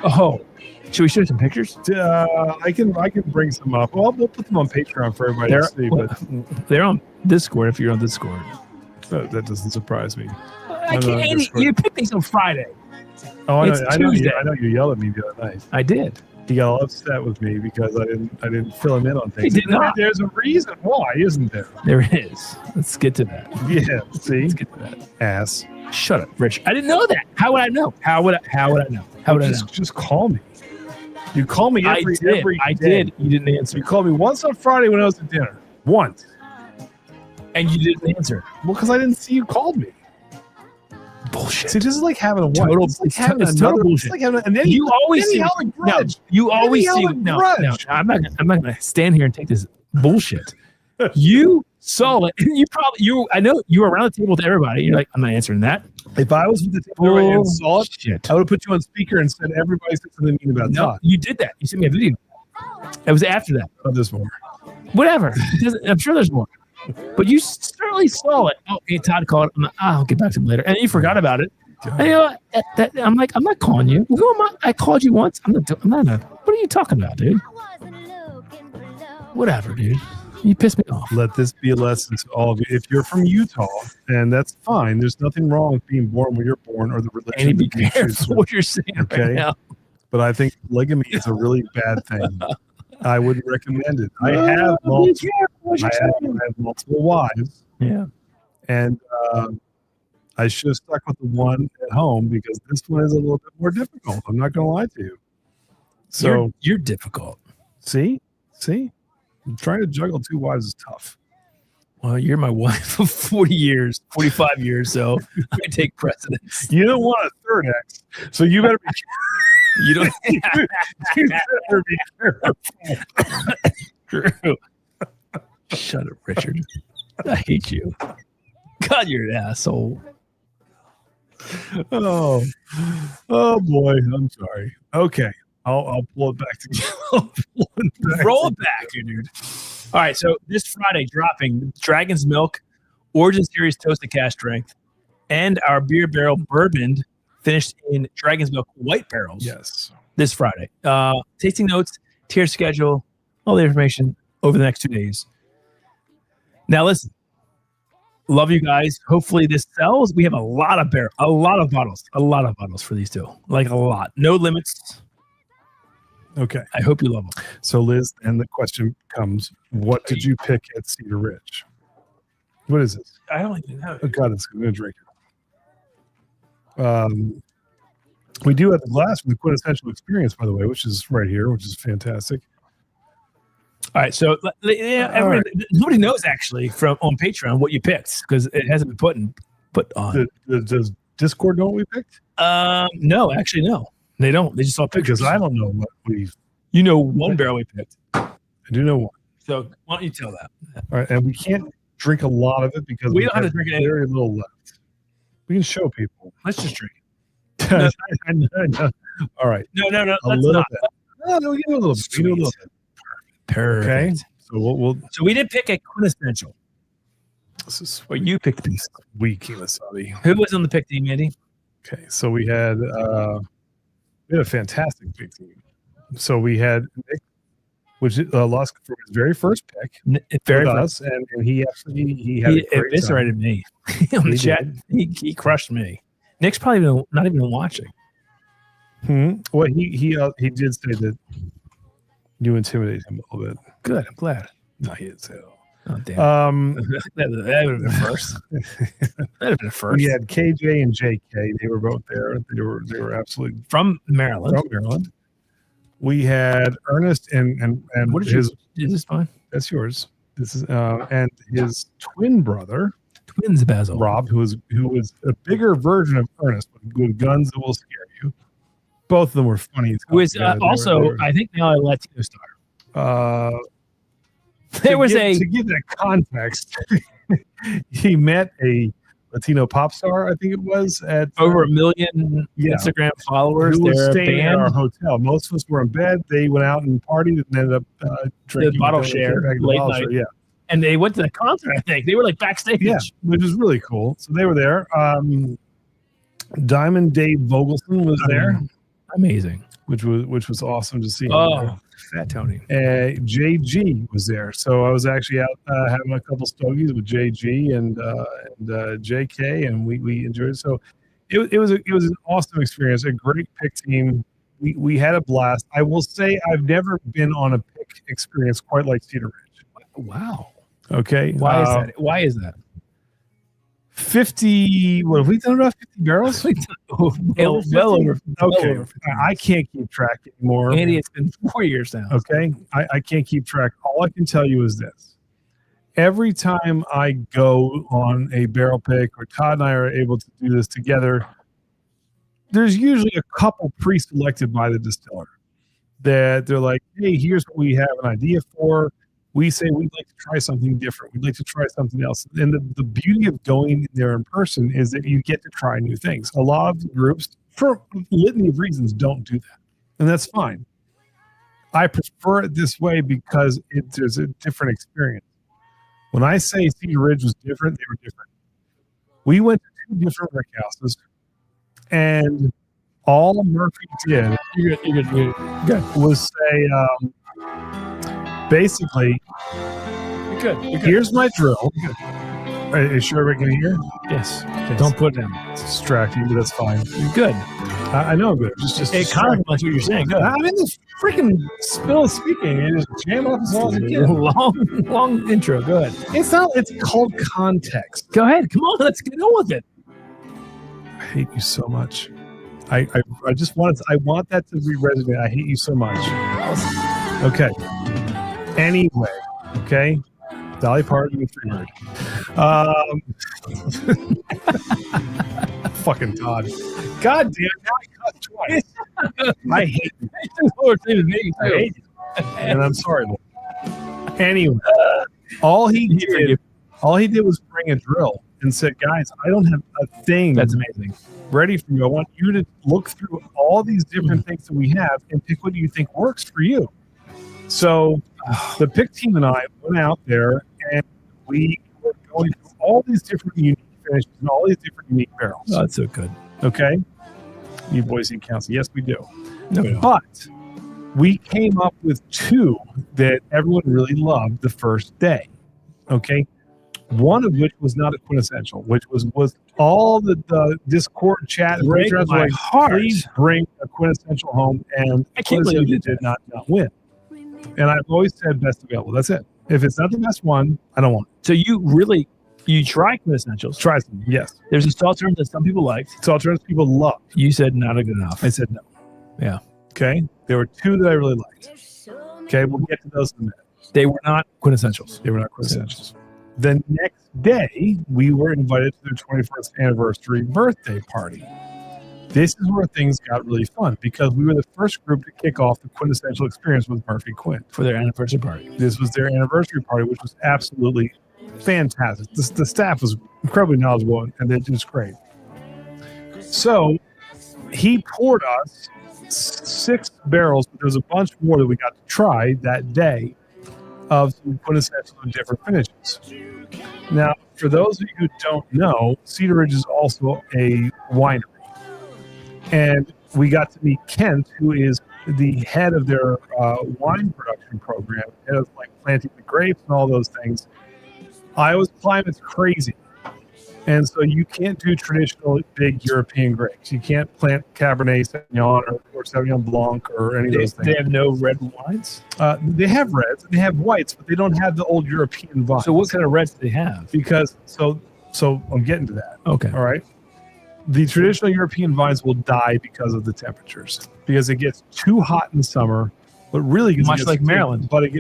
Oh, should we show some pictures? I can bring some up. Well, we'll put them on Patreon for everybody to see. But they're on Discord if you're on Discord. That doesn't surprise me. I can't. Andy, you picked these on Friday. Oh, it's Tuesday. I know you yelled at me the other night. I did. He got all upset with me because I didn't fill him in on things. He did not. There's a reason why, isn't there? There is. Let's get to that. Yeah. See. Let's get to that. Ass. Shut up, Rich. I didn't know that. How would I know? How would I know? Just call me. You call me every day. I did. You didn't answer. You called me once on Friday when I was at dinner. Once. And you didn't answer. Well, because I didn't see you called me. Bullshit. See, this is like having a wife. Total, it's like having total bullshit. Like having, and then you always see. No, you always see. No, I'm not going to stand here and take this bullshit. You saw it. I know you were around the table with everybody. You're like, I'm not answering that. If I was with the table and saw it, I would have put you on speaker and said everybody said something mean about Todd. You did that. You sent me a video. It was after that. Oh, there's more. Whatever. I'm sure there's more. But you certainly saw it. Oh, hey, Todd called. I'm like, I'll get back to him later. And you forgot about it. And, you know, I'm like, I'm not calling you. Who am I? I called you once. I'm not. What are you talking about, dude? Whatever, dude. You pissed me off. Let this be a lesson to all of you. If you're from Utah, and that's fine, there's nothing wrong with being born where you're born or the religion. And be that you choose careful what you're saying right now. But I think polygamy is a really bad thing. I wouldn't recommend it. I have multiple wives. Yeah. And I should have stuck with the one at home because this one is a little bit more difficult. I'm not going to lie to you. So you're difficult. See? Trying to juggle 2 wives is tough. Well, you're my wife of 40 years, 45 years, so I take precedence. You don't want a third ex, so you better be You don't. you better be careful. True. Shut up, Richard. I hate you. God, you're an asshole. Oh boy, I'm sorry. Okay, I'll pull it back together. Roll it back, dude. All right, so this Friday dropping Dragon's Milk, Origin Series Toasted Cask Strength, and our beer barrel bourbon finished in Dragon's Milk white barrels. Yes, this Friday. Tasting notes, tier schedule, all the information over the next 2 days. Now listen, love you guys. Hopefully this sells. We have a lot of bottles for these two, like a lot. No limits. Okay. I hope you love them. So, Liz, and the question comes, what did you pick at Cedar Ridge? What is this? I don't even know. Oh, God, I'm going to drink it. We do have the glass from the Quintessential Experience, by the way, which is right here, which is fantastic. All right. So, nobody knows actually on Patreon what you picked because it hasn't been put on. Does Discord know what we picked? No, actually, no. They don't. They just saw pictures. Because I don't know what we. You know, one barrel we picked. I do know one. So why don't you tell that? All right, and we can't drink a lot of it because we don't have to drink it. Very little left. We can show people. Let's just drink it. No. All right. No. A little bit. No, we do a little bit. We do a little bit. Perfect. Okay. So we'll. So we did pick a Quintessential. This is Or you picked these. weak, Kimasabi. Who was on the pick team, Andy? Okay, so we had a fantastic big team. So we had Nick, which lost for his very first pick, Very with first. us, and he actually had a great eviscerated time. me on the chat. He crushed me. Nick's probably not even watching. Well, he did say that you intimidate him a little bit. Good. I'm glad. No, he didn't say that. Oh damn. That would have been first. That'd have been first. We had KJ and JK. They were both there. They were absolutely from Maryland. We had Ernest and what did is this fine? That's yours. This is and his twin brother, twins Basil Rob, who was a bigger version of Ernest with guns that will scare you. Both of them were funny. Who is also I think now a Latino star. To give that context, he met a Latino pop star, I think it was, at over 1 million Instagram followers. Who was staying at our hotel. Most of us were in bed. They went out and partied and ended up drinking the bottle share late night. Yeah, and they went to the concert. I think they were like backstage. Yeah, which was really cool. So they were there. Diamond Dave Vogelson was there. Amazing. Which was awesome to see. Oh, Fat Tony. JG was there, so I was actually out having a couple stogies with JG and JK, and we enjoyed it. So it was an awesome experience, a great pick team. We had a blast. I will say I've never been on a pick experience quite like Cedar Ridge. Wow. Okay. Why is that? Why is that? 50. What have we done? About 50 barrels? well over. Okay. I can't keep track anymore. Andy, it's been 4 years now. Okay. I can't keep track. All I can tell you is this. Every time I go on a barrel pick, or Todd and I are able to do this together, there's usually a couple pre-selected by the distiller that they're like, hey, here's what we have an idea for. We say we'd like to try something different. We'd like to try something else. And the beauty of going there in person is that you get to try new things. A lot of groups, for a litany of reasons, don't do that. And that's fine. I prefer it this way because there's a different experience. When I say Cedar Ridge was different, they were different. We went to 2 different rick houses, and all Murphy did was say, basically, good. Here's my drill. Are you sure we can hear? Yes. Okay. Don't put it in. It's distracting, but that's fine. You're good. I know I'm good. Just It complements what you're saying. Good. I'm in this freaking spill of speaking and just jam off as long as I can. Long intro. Good. It's called context. Go ahead. Come on. Let's get on with it. I hate you so much. I want that to be resonate. I hate you so much. Okay. Anyway, okay. Dolly Parton and Freebird. Fucking Todd. God damn, now I cut twice. I hate you. I hate you. And I'm sorry. Anyway, all he did was bring a drill and said, guys, I don't have a thing That's amazing. ready for you. I want you to look through all these different things that we have and pick what you think works for you. So the pick team and I went out there and we were going through all these different unique finishes and all these different unique barrels. Oh, that's so good. Okay? You Boise Council. Yes, we do. No, we don't. But we came up with two that everyone really loved the first day. Okay? One of which was not a quintessential, which was all the Discord chat. Break my heart. Please bring a quintessential home, and I can't believe you did not win. And I've always said best available. That's it. If it's not the best one, I don't want it. So you try quintessentials. Try some. Yes. There's a Saltern that some people liked. It's alternatives people love. You said not good enough. I said no. Yeah. Okay. There were two that I really liked. Okay. We'll get to those in a minute. They were not quintessentials. They were not quintessentials. The next day, we were invited to their 21st anniversary birthday party. This is where things got really fun because we were the first group to kick off the quintessential experience with Murphy Quinn. For their anniversary party. This was their anniversary party, which was absolutely fantastic. The staff was incredibly knowledgeable and it was great. So he poured us 6 barrels, but there was a bunch more that we got to try that day of some quintessential and different finishes. Now, for those of you who don't know, Cedar Ridge is also a winery. And we got to meet Kent, who is the head of their wine production program, head of like planting the grapes and all those things. Iowa's climate's crazy. And so you can't do traditional big European grapes. You can't plant Cabernet Sauvignon or Sauvignon Blanc or any of those things. They have no red wines? They have reds, they have whites, but they don't have the old European vines. So what kind of reds do they have? Because, so I'm getting to that. Okay. All right. The traditional European vines will die because of the temperatures, because it gets too hot in the summer, but really much like Maryland. But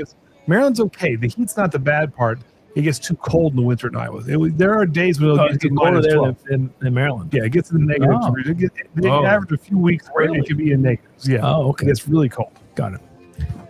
Maryland's okay. The heat's not the bad part. It gets too cold in the winter in Iowa. There are days when it'll get colder there than than Maryland. Yeah, it gets in the negative degrees. They average a few weeks where it can be in negatives. Yeah. Oh, okay. It gets really cold. Got it.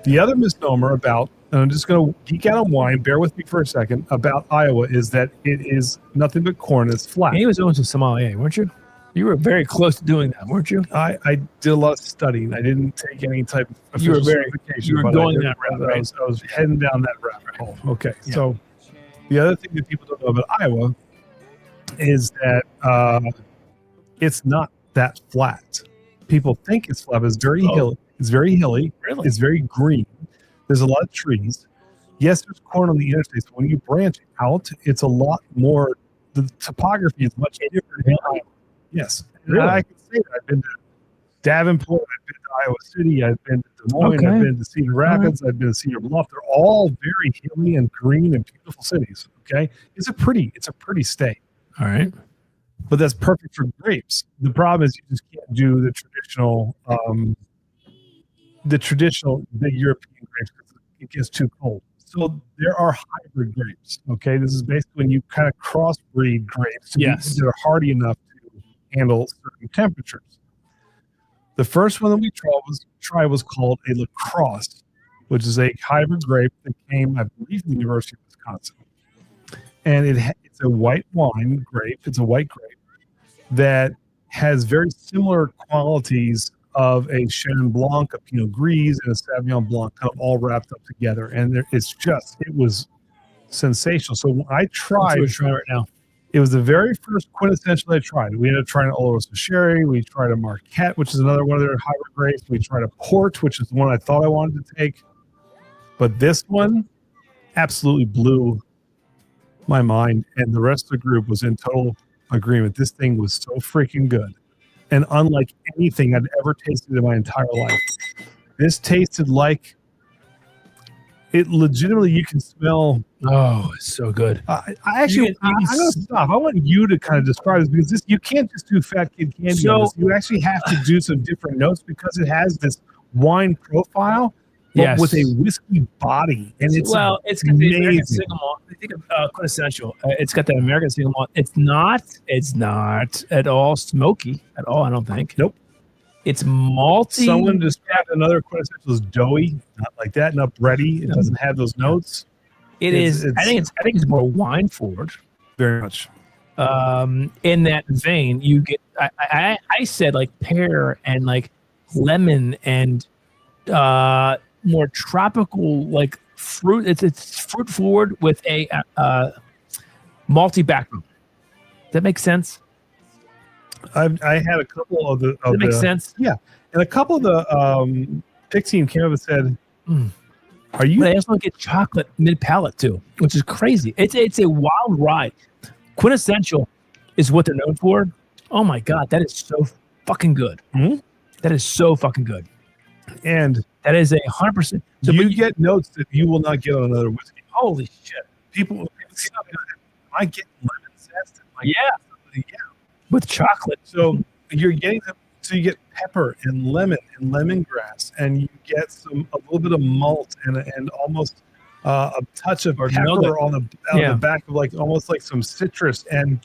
The other misnomer about, and I'm just going to geek out on wine, bear with me for a second, about Iowa is that it is nothing but corn. It's flat. And he was almost a sommelier, weren't you? You were very close to doing that, weren't you? I did a lot of studying. I didn't take any type of You were certification. You were going that rabbit hole. I was heading down that rabbit hole. Okay. Yeah. So the other thing that people don't know about Iowa is that it's not that flat. People think it's flat, but it's very hilly. It's very hilly. Really? It's very green. There's a lot of trees. Yes, there's corn on the interstate. So when you branch out, it's a lot more. The topography is much different in Iowa. Yes. Really? And I can say that. I've been to Davenport, I've been to Iowa City, I've been to Des Moines, I've been to Cedar Rapids, I've been to Cedar Bluff. They're all very hilly and green and beautiful cities. Okay. It's a pretty state. All right. But that's perfect for grapes. The problem is you just can't do the traditional big European grapes because it gets too cold. So there are hybrid grapes. Okay. This is basically when you kind of crossbreed grapes that are hardy enough to handle certain temperatures. The first one that we tried was called a lacrosse, which is a hybrid grape that came, I believe, from the University of Wisconsin. And it's a white wine grape. It's a white grape that has very similar qualities of a Chenin Blanc, a Pinot Gris, and a Sauvignon Blanc, kind of all wrapped up together. And it was sensational. So when I tried, right now. It was the very first quintessential I tried. We ended up trying an Oloroso Sherry. We tried a Marquette, which is another one of their hybrid grapes. We tried a Port, which is the one I thought I wanted to take. But this one absolutely blew my mind, and the rest of the group was in total agreement. This thing was so freaking good and unlike anything I'd ever tasted in my entire life. This tasted like it legitimately, you can smell. Oh, it's so good. I actually, I'm going to stop. I want you to kind of describe this, because you can't just do Fat Kid Candy on this. You actually have to do some different notes, because it has this wine profile, but with a whiskey body. And it's got the American single malt. I think of quintessential. It's got that American single malt. It's not at all smoky at all, I don't think. Nope. It's malty. Someone described another quintessential as doughy, not like that, not bready. It doesn't have those notes. I think it's more wine forward. Very much. In that vein, you get. I said like pear and like lemon and more tropical like fruit. It's fruit forward with a malty backbone. Does that make sense? I had a couple of the. Does that make sense? Yeah, and a couple of the pick team came up and said, "Are you?" But I also get chocolate mid palate too, which is crazy. It's a wild ride. Quintessential is what they're known for. Oh my god, that is so fucking good. Mm-hmm. That is so fucking good, and that is 100%. So you get notes that you will not get on another whiskey. Holy shit! People, I get lemon zest. Yeah. With chocolate. So you're getting them. So you get pepper and lemon and lemongrass, and you get a little bit of malt and almost a touch of pepper on the back of like almost like some citrus, and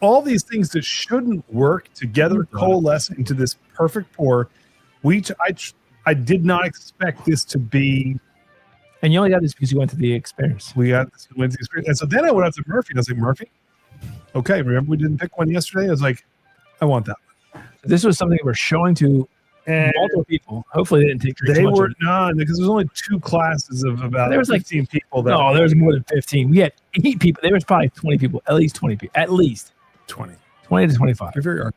all these things that shouldn't work together coalesce into this perfect pour. I did not expect this to be. And you only got this because you went to the experience. We got this went to the experience, and so then I went out to Murphy, and I was like, Murphy. Okay, remember we didn't pick one yesterday? I was like, I want that one. This was something we're showing to multiple people. Hopefully they didn't take They were none, because there's only 2 classes of about there was 15 like, people. No, there was more than 15. We had 8 people. There was probably 20 people, at least 20 people. At least 20 to 25. You're very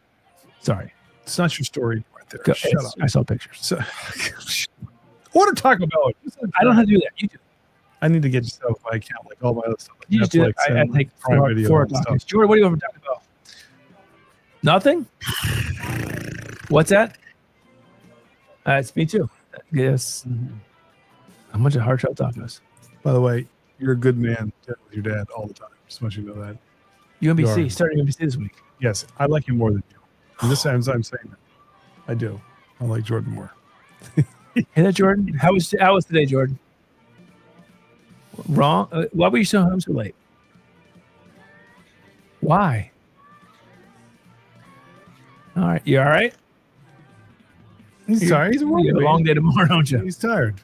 sorry. It's not your story right there. Shut up. I saw pictures. So, order Taco Bell. I don't have to do that. You do. I need to get yourself my account, like all my other stuff. Like you just do it. I take Prime Video. Jordan, what do you want for Taco Bell? Nothing? What's that? It's me too. Yes. Mm-hmm. A bunch of hard shell tacos. By the way, you're a good man with your dad all the time. Just want you to know that. UMBC, starting UMBC this week. Yes, I like you more than you. And this times I'm saying that. I do. I like Jordan more. Hey there, Jordan. How was today, Jordan? Wrong. Why were you so home so late? Why? All right. You all right? He's tired. He's you have a long day tomorrow, don't you? He's tired.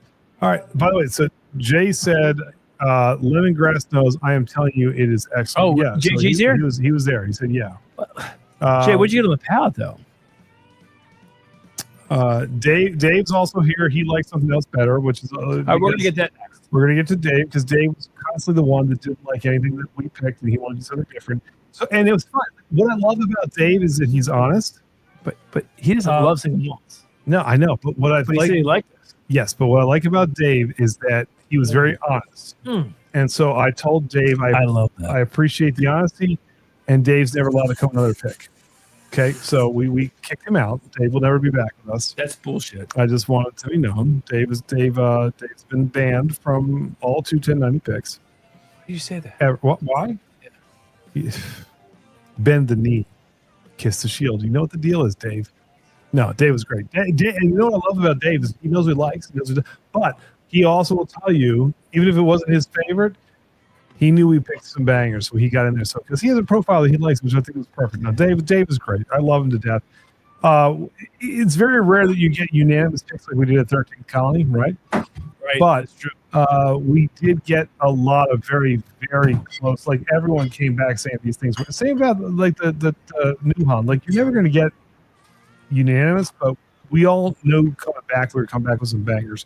All right. By the way, so Jay said, lemongrass nose, I am telling you, it is excellent. Oh, yeah. Jay's here? He was there. He said, yeah. Jay, what'd you get on the palate, though? Dave's also here. He likes something else better, which is we're going to get that next. We're going to get to Dave, because Dave was constantly the one that didn't like anything that we picked, and he wanted to do something different. So, and it was fun. What I love about Dave is that he's honest. But he doesn't love single malts. No, I know. But what I like, he liked this. Yes, but what I like about Dave is that he was very honest. And so I told Dave, I love that. I appreciate the honesty, and Dave's never allowed to come another pick. Okay, so we kicked him out. Dave will never be back with us. That's bullshit. I just want it to be known. Dave's been banned from all 21090 picks. Why did you say that? Why? Yeah. Bend the knee, kiss the shield. You know what the deal is, Dave. No, Dave was great. And you know what I love about Dave is he knows what he likes. But he also will tell you, even if it wasn't his favorite, he knew we picked some bangers, so he got in there. So because he has a profile that he likes, which I think was perfect. Now, Dave is great. I love him to death. It's very rare that you get unanimous picks like we did at 13th Colony, right? Right. But we did get a lot of very, very close. Like everyone came back saying these things. Same about like the Newhan. Like you're never going to get unanimous, but we all know coming back we're going to come back with some bangers.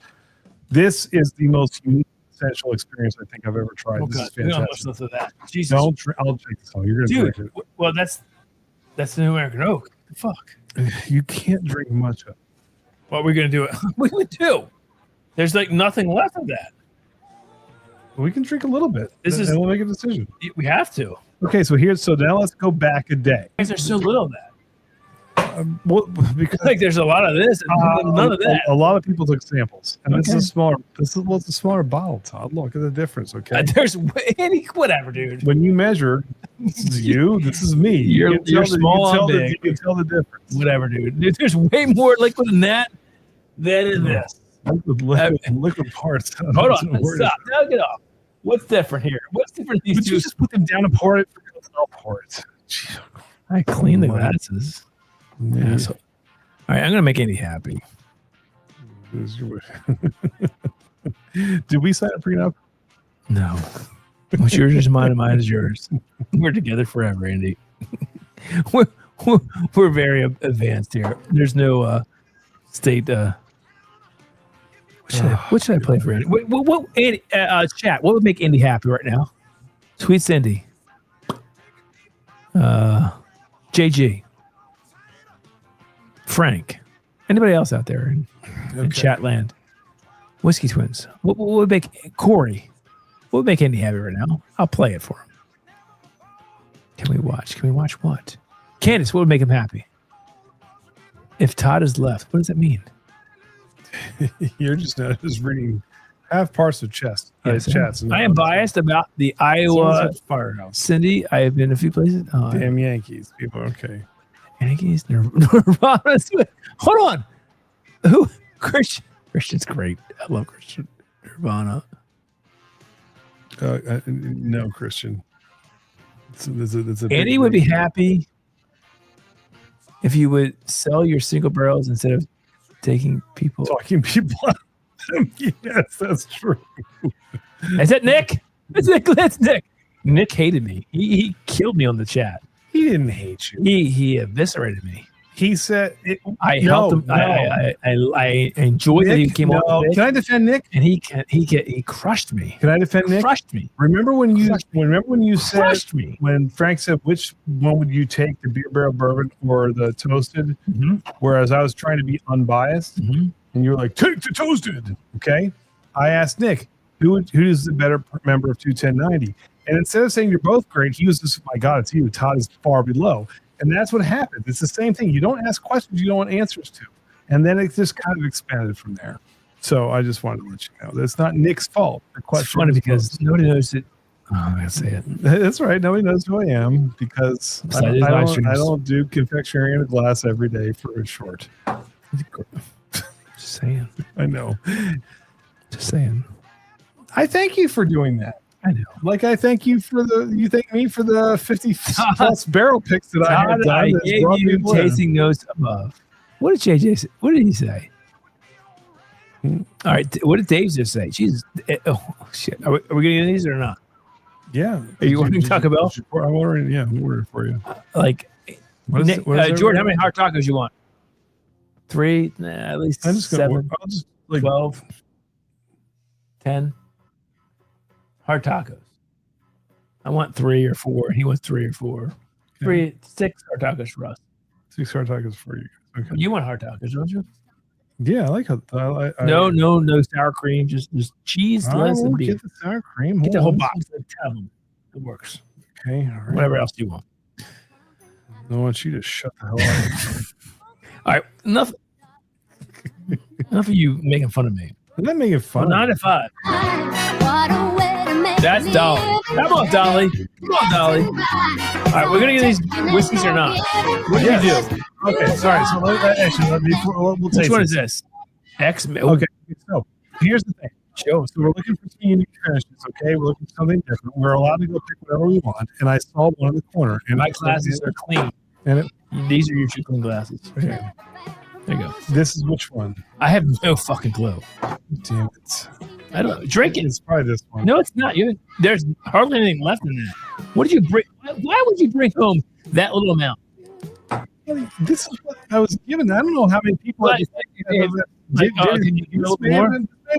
This is the most unique essential experience I think I've ever tried. This is fantastic. Listen to that. Jesus. I'll drink this all. You're going to drink it. Well, that's the New American Oak. The fuck. You can't drink much of it. What are we going to do? We would do. There's like nothing left of that. We can drink a little bit. This is- and we'll make a decision. We have to. Okay, so now let's go back a day. Why is there so little of that? Well, because Like there's a lot of this and none of that. a lot of people took samples, and this Okay. is smaller. This is a smaller bottle, Todd. Look at the difference. Okay, There's whatever, dude. when you measure, this is you. This is me. You're You can tell small, I'm big. You can tell the difference. Whatever, dude. There's way more liquid in that than in this. Liquid parts. Hold on, stop. Now get off. What's different here? What's different? But you just put them down and pour it. I'll pour it. Gee, I clean the Oh, my. glasses. Yeah, so, all right, I'm gonna make Andy happy. Did we sign a prenup? No, what's yours is mine, and mine is yours. We're together forever, Andy. we're very advanced here. There's no state. What should I play for Andy? What Andy? Chat. What would make Andy happy right now? Sweet Cindy. JG. Frank. Anybody else out there in chat land? Whiskey Twins. What would make Corey? What would make Andy happy right now? I'll play it for him. Can we watch? Can we watch what? Candace, what would make him happy? If Todd is left, what does that mean? You're just reading half parts of chats. I am biased about the Iowa Firehouse. Cindy. I have been a few places. Oh, Damn Yankees. People, okay. Yankees, Nirvana. Hold on. Who? Christian. Christian's great. I love Christian. Nirvana. No, Christian. It's a Andy would be happy if you would sell your single barrels instead of taking people. talking people out. Yes, that's true. Is that Nick? That's Nick. Nick hated me. He killed me on the chat. He didn't hate you. He eviscerated me. He said, I helped him. No. I enjoyed that he Nick, came on. no. Can I defend Nick? And he crushed me. Can I defend Nick? Crushed me. Remember when you said Crushed me. when Frank said which one would you take, the beer barrel bourbon or the toasted? Mm-hmm. Whereas I was trying to be unbiased, Mm-hmm. and you were like, take the toasted. Okay. I asked Nick, who is the better member of 21090? And instead of saying you're both great, he was just, my God, it's you. Todd is far below. And that's what happened. It's the same thing. You don't ask questions you don't want answers to. And then it just kind of expanded from there. So I just wanted to let you know that's not Nick's fault. The question It's funny is because posed. nobody knows it. Oh, I'm gonna say it. That's right. Nobody knows who I am because I Besides his live don't streams. do confectionery in a glass every day for a short. Just saying. I know. Just saying. I thank you for doing that. I know. Like I thank you you thank me for the 50 plus barrel picks that I had Todd, done. I that's gave brought you people in. tasting notes above. What did JJ say? What did he say? All right. What did Dave just say? Jesus. Oh, shit. Are we getting these or not? Yeah. Are you ordering Taco Bell? I'm ordering. Yeah, I'm ordering for you. Like, What is Nick, it? What is Jordan, how it? many hard tacos you want? 3? Nah, at least I'm just gonna. 7, I'll just like 12, 10 hard tacos. I want 3 or 4. He wants 3 or 4. 6 hard tacos for us. 6 hard tacos for you. Okay. You want hard tacos, don't you? Yeah, I like how. No sour cream. Just cheese, lettuce, and beef. Get the sour cream. Get the whole Hold on. box. Like 10 of them. It works. Okay. All right. Whatever else you want. I want you to shut the hell up. All right. Enough of you making fun of me. I'm not making fun. 9 to 5. That's Dolly. Come on, Dolly. Come on, Dolly. All right, we're gonna get these whiskeys or not? What do you do? Okay, sorry. So we'll Which one is this? X. Okay, so here's the thing. Show. So we're looking for some unique finishes. Okay, we're looking for something different. We're allowed to go pick whatever we want. And I saw one in the corner. And My glasses are clean. And These are your true clean glasses. Okay. There you go. this is which one? I have no fucking clue. Damn it! I don't drink it. It's probably this one. No, it's not. There's hardly anything left in that. What did you bring? Why would you bring home that little amount? This is what I was given. I don't know how many people. Can you give a little more? I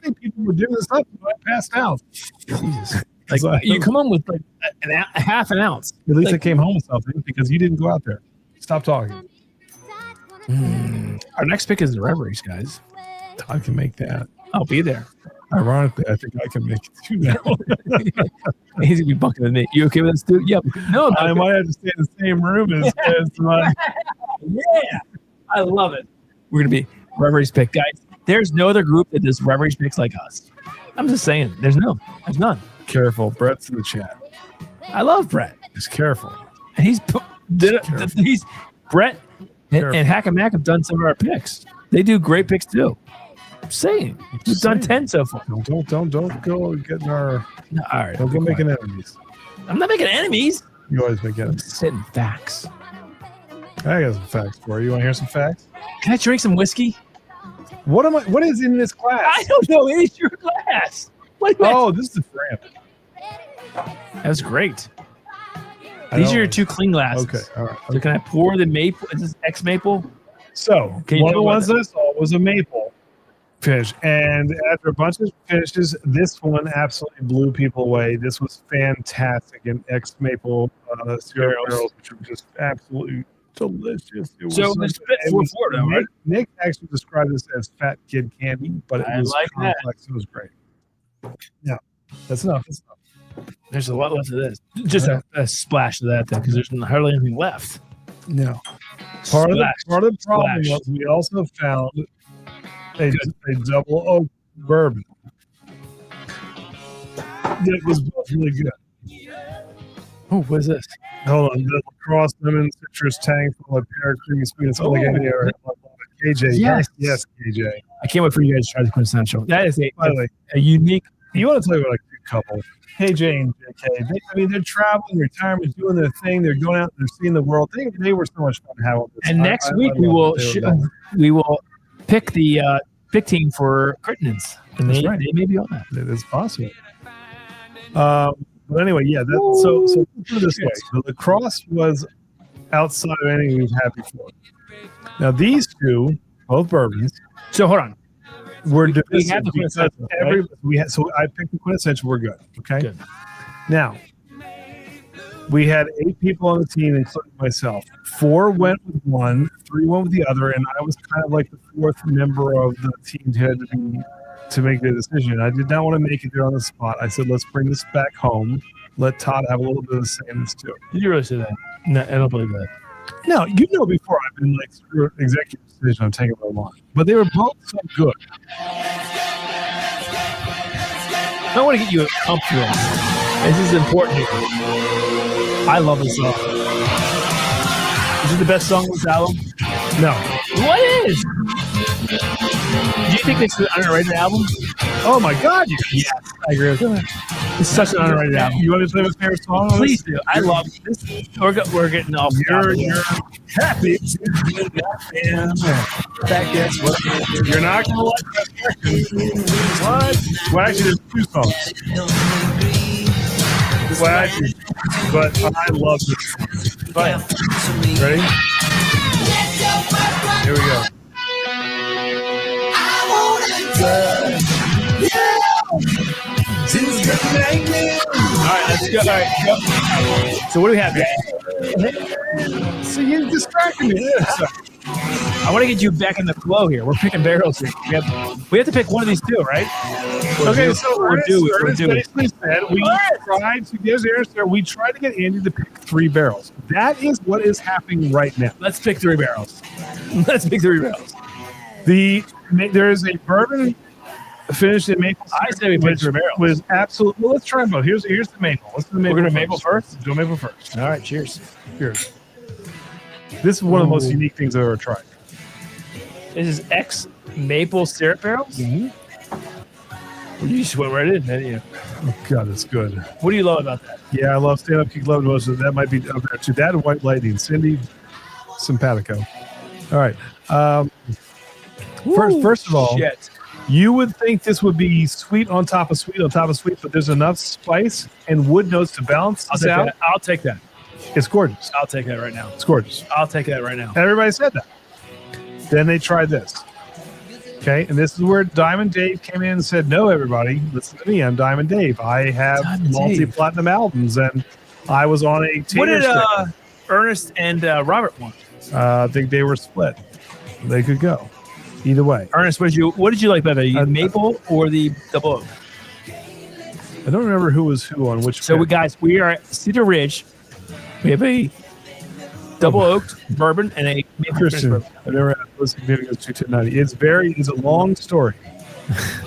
think people were doing this up when I passed out. Jesus. Like you come home with like half an ounce. At least Like- I came home with something because you didn't go out there. Stop talking. Our next pick is the Reveries, guys. I can make that. I'll be there. Ironically, I think I can make it too now. He's gonna be bucking with me. You okay with this, dude? Yeah. No, I might have to stay in the same room as my. Yeah, I love it. We're gonna be Reveries pick, guys. There's no other group that does Reveries picks like us. I'm just saying, there's none. Careful, Brett's in the chat. I love Brett. Just careful. And he's Brett and Hack and Mac have done some of our picks. They do great picks too. I'm saying we've done 10 so far. Don't go getting our. No, all right, Don't go making enemies. I'm not making enemies. You always make I'm enemies. sitting facts. I got some facts for you. You want to hear some facts? Can I drink some whiskey? What is in this glass? I don't know. It is your glass. Oh, this is the Fram. That's great. These are your two clean glasses. Okay, all right. So can I pour the maple? Is this X maple? So one of the ones that? I saw was a maple finish, and after a bunch of finishes, this one absolutely blew people away. This was fantastic, and X maple syrup barrels, which were just absolutely delicious. It was So it's fit for Florida, right? Nick actually described this as fat kid candy, but it I was like that. complex. It was great. Yeah, that's enough. That's enough. There's a lot left of this. Just a splash of that, though, because there's hardly anything left. No. Part of the problem Splash. was we also found a double oak bourbon that was both really good. Oh, what is this? Hold on, the lacrosse lemon citrus tang from a pear creamy sweet. It's only going to be KJ. Yes, KJ. I can't wait for you guys to try the quintessential. That is By the way, a unique. you want to tell you about a good couple? KJ and JK. They're traveling, retirement, doing their thing. They're going out and they're seeing the world. They were so much fun to have on this. And next week we will pick the pick team for Crittenden's. And they may be on that. It is possible. But anyway, yeah. So put it this way: the lacrosse was outside of anything we've had before. Now these two, both bourbons. So hold on. We're we have the quintessential. Right? So I picked the quintessential. We're good. Okay. Good. Now we had 8 people on the team, including myself. 4 went with one, 3 went with the other, and I was kind of like the 4th member of the team to make the decision. I did not want to make it there on the spot. I said, let's bring this back home. Let Todd have a little bit of say in this too. Did you really say that? No, I don't believe that. No, before I've been like, screw it, executive decision, I'm taking what I want. But they were both so good. I want to get you comfortable. This is important here. I love this song. Is it the best song on this album? No. What is? Do you think it's an underrated album? Oh my God! Yes, I agree with that. It's such an underrated album. You want to play my favorite song? Please do. I love this. We're getting off. You're happy. You're not going to like that record. What? Well, actually, there's 2 songs. Well, actually, but I love this song. But, ready? Here we go. All right, let's go. All right, go. So what do we have here? So you distracted me. I want to get you back in the flow here. We're picking barrels here. We have to pick one of these 2, right? Okay, so Ernest basically said we tried to get the answer. We tried to get Andy to pick 3 barrels. That is what is happening right now. Let's pick 3 barrels. Let's pick 3 barrels. There is a bourbon finished in maple. I say we pick 3 barrels. Was absolutely. Well, let's try them both. Here's the maple. Let's do the maple. We're gonna maple first. Do maple first. All right, cheers. Cheers. This is one of the most unique things I've ever tried. This is X maple syrup barrels. Mm-hmm. You just went right in, didn't you? Oh God, that's good. What do you love about that? Yeah, I love stand up kick. Love most of that. Might be up there too. That and White Lightning, Cindy, simpatico. All right. First of all, you would think this would be sweet on top of sweet on top of sweet, but there's enough spice and wood notes to balance this out. I'll take that. It's gorgeous. I'll take that right now. It's gorgeous. I'll take that right now. Everybody said that. Then they tried this. Okay, and this is where Diamond Dave came in and said, no, everybody, listen to me. I'm Diamond Dave. I have multi-platinum albums, and I was on a What did Ernest and Robert want? I think they were split. They could go. Either way. Ernest, what did you like better, the maple or the double oak? I don't remember who was who on which. So we are at Cedar Ridge. We have a double oaked bourbon and a maple Christian. bourbon. I've never had listened to 21090. It's a long story.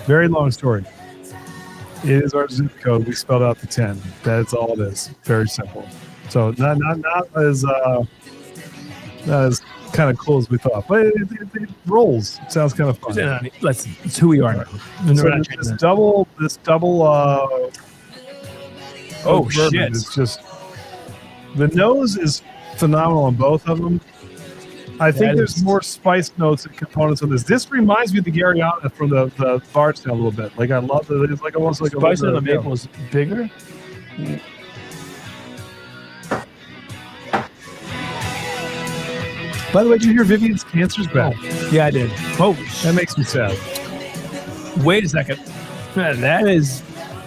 Very long story. It is our zip code. We spelled out the 10. That's all it is. Very simple. So not as kind of cool as we thought, but it rolls. It sounds kind of fun. It's who we are now. So this double. Oh shit! It's just the nose is phenomenal on both of them. I think there's more spice notes and components on this. This reminds me of the Garyana from the Bardstown a little bit. Like I love it. It's like almost like spice on the maple is bigger. By the way, did you hear Vivian's cancer's back? Yeah, I did. Oh, that makes me sad. Wait a second. That is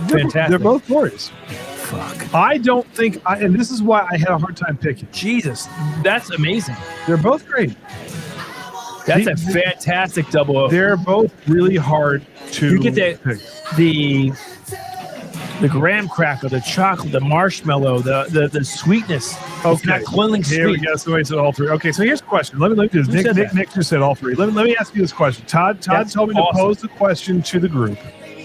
fantastic. They're both glorious. Fuck. I don't think, and this is why I had a hard time picking. Jesus, that's amazing. They're both great. That's a fantastic double oak. They're both really hard to You get pick. The graham cracker, the chocolate, the marshmallow, the sweetness. Okay. It's not cloying sweet. Here we go. So wait, so all three. Okay, so here's a question. Let me do this. Nick just said all three. Let me ask you this question. Todd told me to pose the question to the group,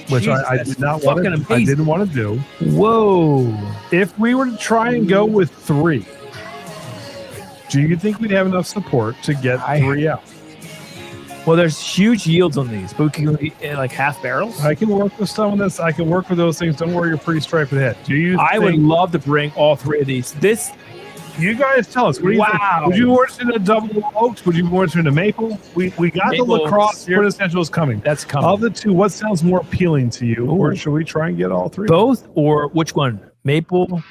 which Jesus, I did not want to. I didn't want to do. Whoa! If we were to try and go with three, do you think we'd have enough support to get three out? Well, there's huge yields on these, but we can go like half barrels. I can work with some of this. I can work with those things. Don't worry, you're pretty striped ahead. I would love to bring all three of these. You guys tell us. What do you think? Would you be more interested in a double oaks? Would you be more interested in a maple? We got maple, the lacrosse quintessential is coming. That's coming. Of the two, what sounds more appealing to you? Ooh. Or should we try and get all three? Both, or which one? Maple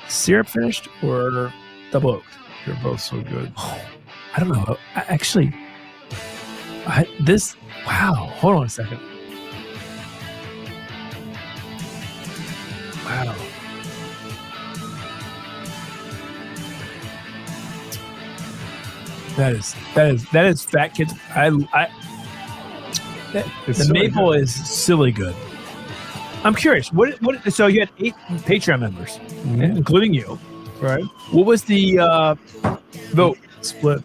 syrup finished or double oak? They're both so good. I don't know. Actually, wow. Hold on a second. Wow. That is fat kids. The maple is silly good. I'm curious. What? So you had 8 Patreon members, including you, right? What was the vote split?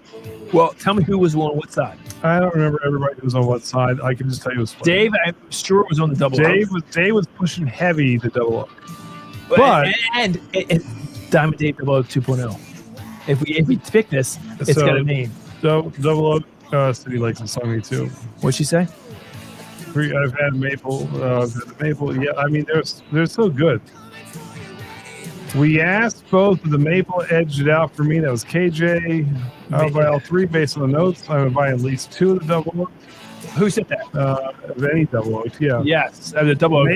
Well, tell me who was on what side. I don't remember everybody who was on what side. I can just tell you it was split. Dave, I'm sure, was on the double oak. Dave was pushing heavy the double oak. But Diamond Dave Double Oak 2.0. If we pick this, it's got a name. So double oak, City likes the song me too. What'd she say? I've had maple. Yeah, I mean they're so good. We asked both, but the maple edged it out for me. That was KJ. I would buy all three based on the notes. I would buy at least 2 of the double oak. Who said that? Of any double oak, yeah. Yes, the double oak.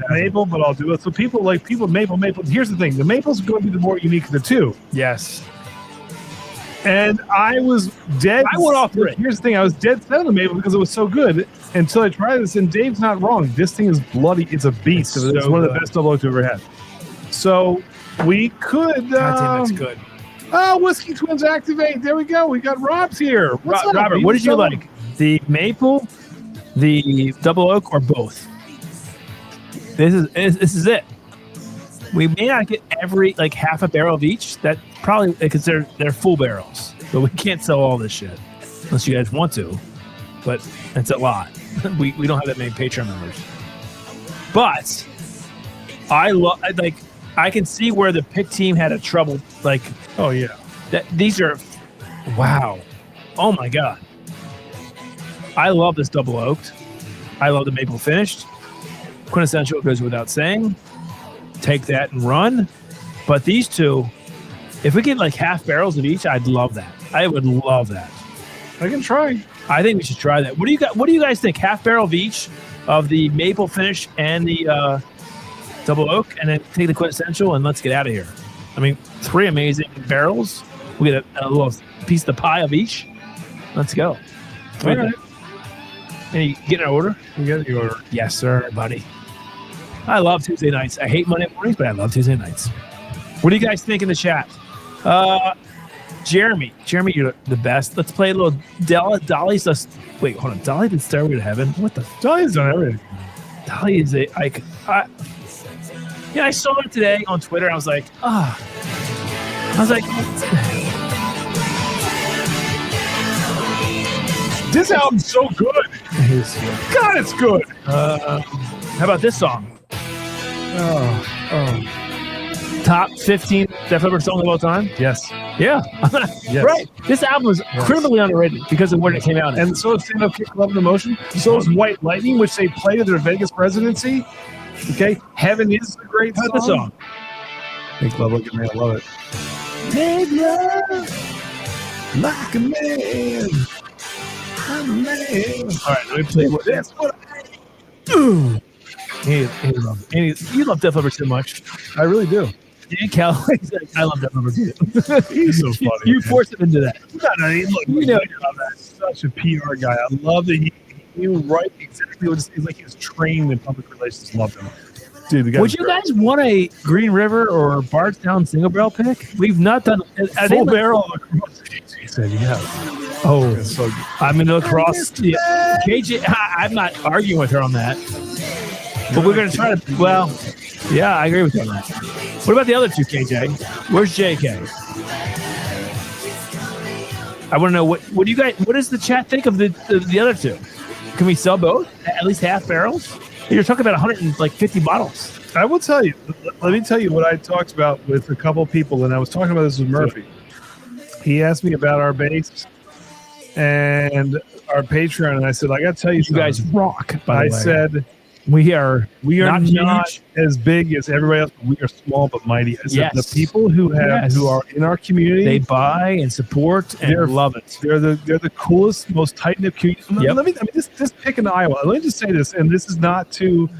Maple, but I'll do it. So people maple. Here's the thing: the maple's going to be the more unique of the two. Yes. And I was dead. I went off three. Here's the thing: I was dead set on the maple because it was so good until I tried this. And Dave's not wrong. This thing is bloody. It's a beast. It's one of the best double oaks we've ever had. So we could. God damn, that's good. Oh, Whiskey Twins activate! There we go. We got Rob's here. What's up, Robert? What did you like? The maple, the double oak, or both? This is it. We may not get every half a barrel of each. That probably because they're full barrels, but we can't sell all this shit unless you guys want to. But it's a lot. We don't have that many Patreon members. But I can see where the pick team had a trouble. Oh yeah, these are wow. Oh my god. I love this double oaked. I love the maple finished. Quintessential goes without saying. Take that and run. But these two, if we get half barrels of each, I'd love that. I would love that. I can try. I think we should try that. What do you guys think? Half barrel of each of the maple finish and the double oak, and then take the quintessential and let's get out of here. I mean, 3 amazing barrels. We get a little piece of the pie of each. Let's go. All right. And you get an order? You get the order. Yes, sir, buddy. I love Tuesday nights. I hate Monday mornings, but I love Tuesday nights. What do you guys think in the chat? Jeremy, you're the best. Let's play a little Dolly's. Wait, hold on. Dolly did Stairway to Heaven. What the? Dolly's done everything. Dolly is a. I saw it today on Twitter. I was like, I was like, this album's so good. God, it's good. how about this song? Oh. Top 15 Def Leppard songs of all time? Yes. Yeah. Yes. Right. This album was criminally underrated because of when it came out. And so is Stand Up Kick Love and Emotion. So is White Lightning, which they played at their Vegas residency. Okay. Heaven is a great song. This song. Make love like a man. I love it. Make love like a man. I'm a man. All right, let me play what that's what I do. You love Def Leppard so much. I really do. Dan Callaway said, I love Def Leppard too. He's so funny. You forced him into that. No, look, you know, that's such a PR guy. I love that he knew right exactly what it's like. He was trained in public relations. Loved him. Dude, the guy would you guys want a Green River or Bardstown single barrel pick? We've not done full barrel. He said, yeah. Oh, so I'm in the cross. Yeah. KJ, I'm not arguing with her on that. But we're going to try to, well, yeah, I agree with you on that. What about the other two, KJ? Where's JK? I want to know, what do you guys, what does the chat think of the other two? Can we sell both? At least half barrels? You're talking about 150 bottles. I will tell you, let me tell you what I talked about with a couple people, and I was talking about this with Murphy. He asked me about our base and our Patreon, and I said, I got to tell you, you guys rock, by the way. I said, we are not as big as everybody else, but we are small but mighty. I said, the people who are in our community, they buy and support and love it. They're the coolest, most tight-knit community. Yep. Let me just pick in Iowa. Let me just say this, and this is not to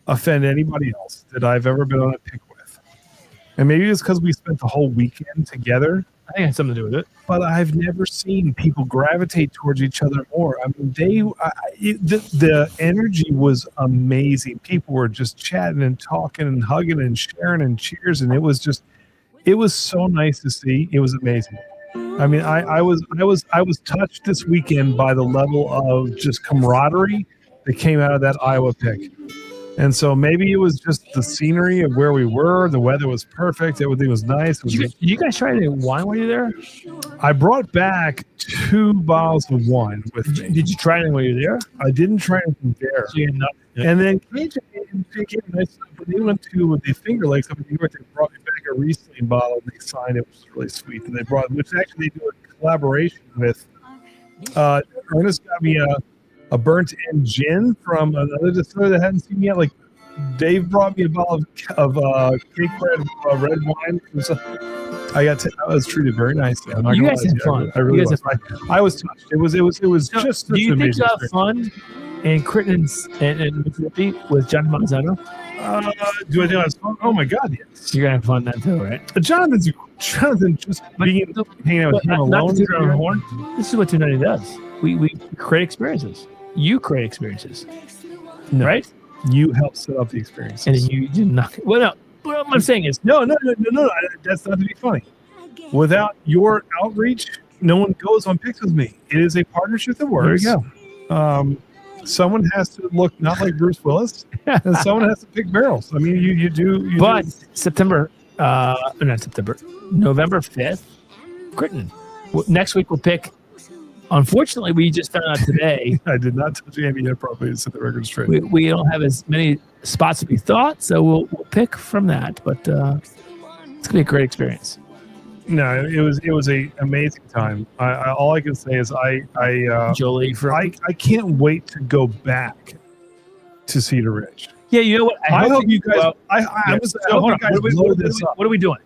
offend anybody else that I've ever been on a pick with. And maybe it's because we spent the whole weekend together. I think it has something to do with it. But I've never seen people gravitate towards each other more. I mean, the energy was amazing. People were just chatting and talking and hugging and sharing and cheers, and it was so nice to see. It was amazing. I mean, I was touched this weekend by the level of just camaraderie that came out of that Iowa pick. And so maybe it was just the scenery of where we were. The weather was perfect. Everything was nice. Did you guys try any wine while you were there? I brought back 2 bottles of wine with me. Did you try anything while you were there? I didn't try anything there. So and then KJ nice stuff. When they went to the Finger Lakes up in New York, they brought me back a Riesling bottle and they signed it, which was really sweet. And they brought, which actually they do a collaboration with. Ernest got me a burnt end gin from another distiller that hadn't seen yet. Like Dave brought me a bottle of cake red wine. I was treated very nicely. You guys had fun. I really was. I was touched. It was so just. Do you think you have fun in Critton and Mississippi with John Manzano? Do I think I have fun? Oh my God, yes. You're gonna have fun then too, right? Jonathan just hanging out with him alone. This is what 290 does. We create experiences. You create experiences, right? You help set up the experiences, and then you do not. Well, no. What I'm saying is, no. That's not to be funny. Without your outreach, no one goes on picks with me. It is a partnership that works. There you go. Someone has to look not like Bruce Willis, and someone has to pick barrels. I mean, you do. But November 5th, Critton. Next week we'll pick. Unfortunately, we just found out today. I did not tell Jamie yet properly to set the record straight. We don't have as many spots as we thought, so we'll pick from that. But it's gonna be a great experience. No, it was a amazing time. All I can say is Jolie, I can't wait to go back to Cedar Ridge. Yeah, you know what? I hope you guys. What are we doing?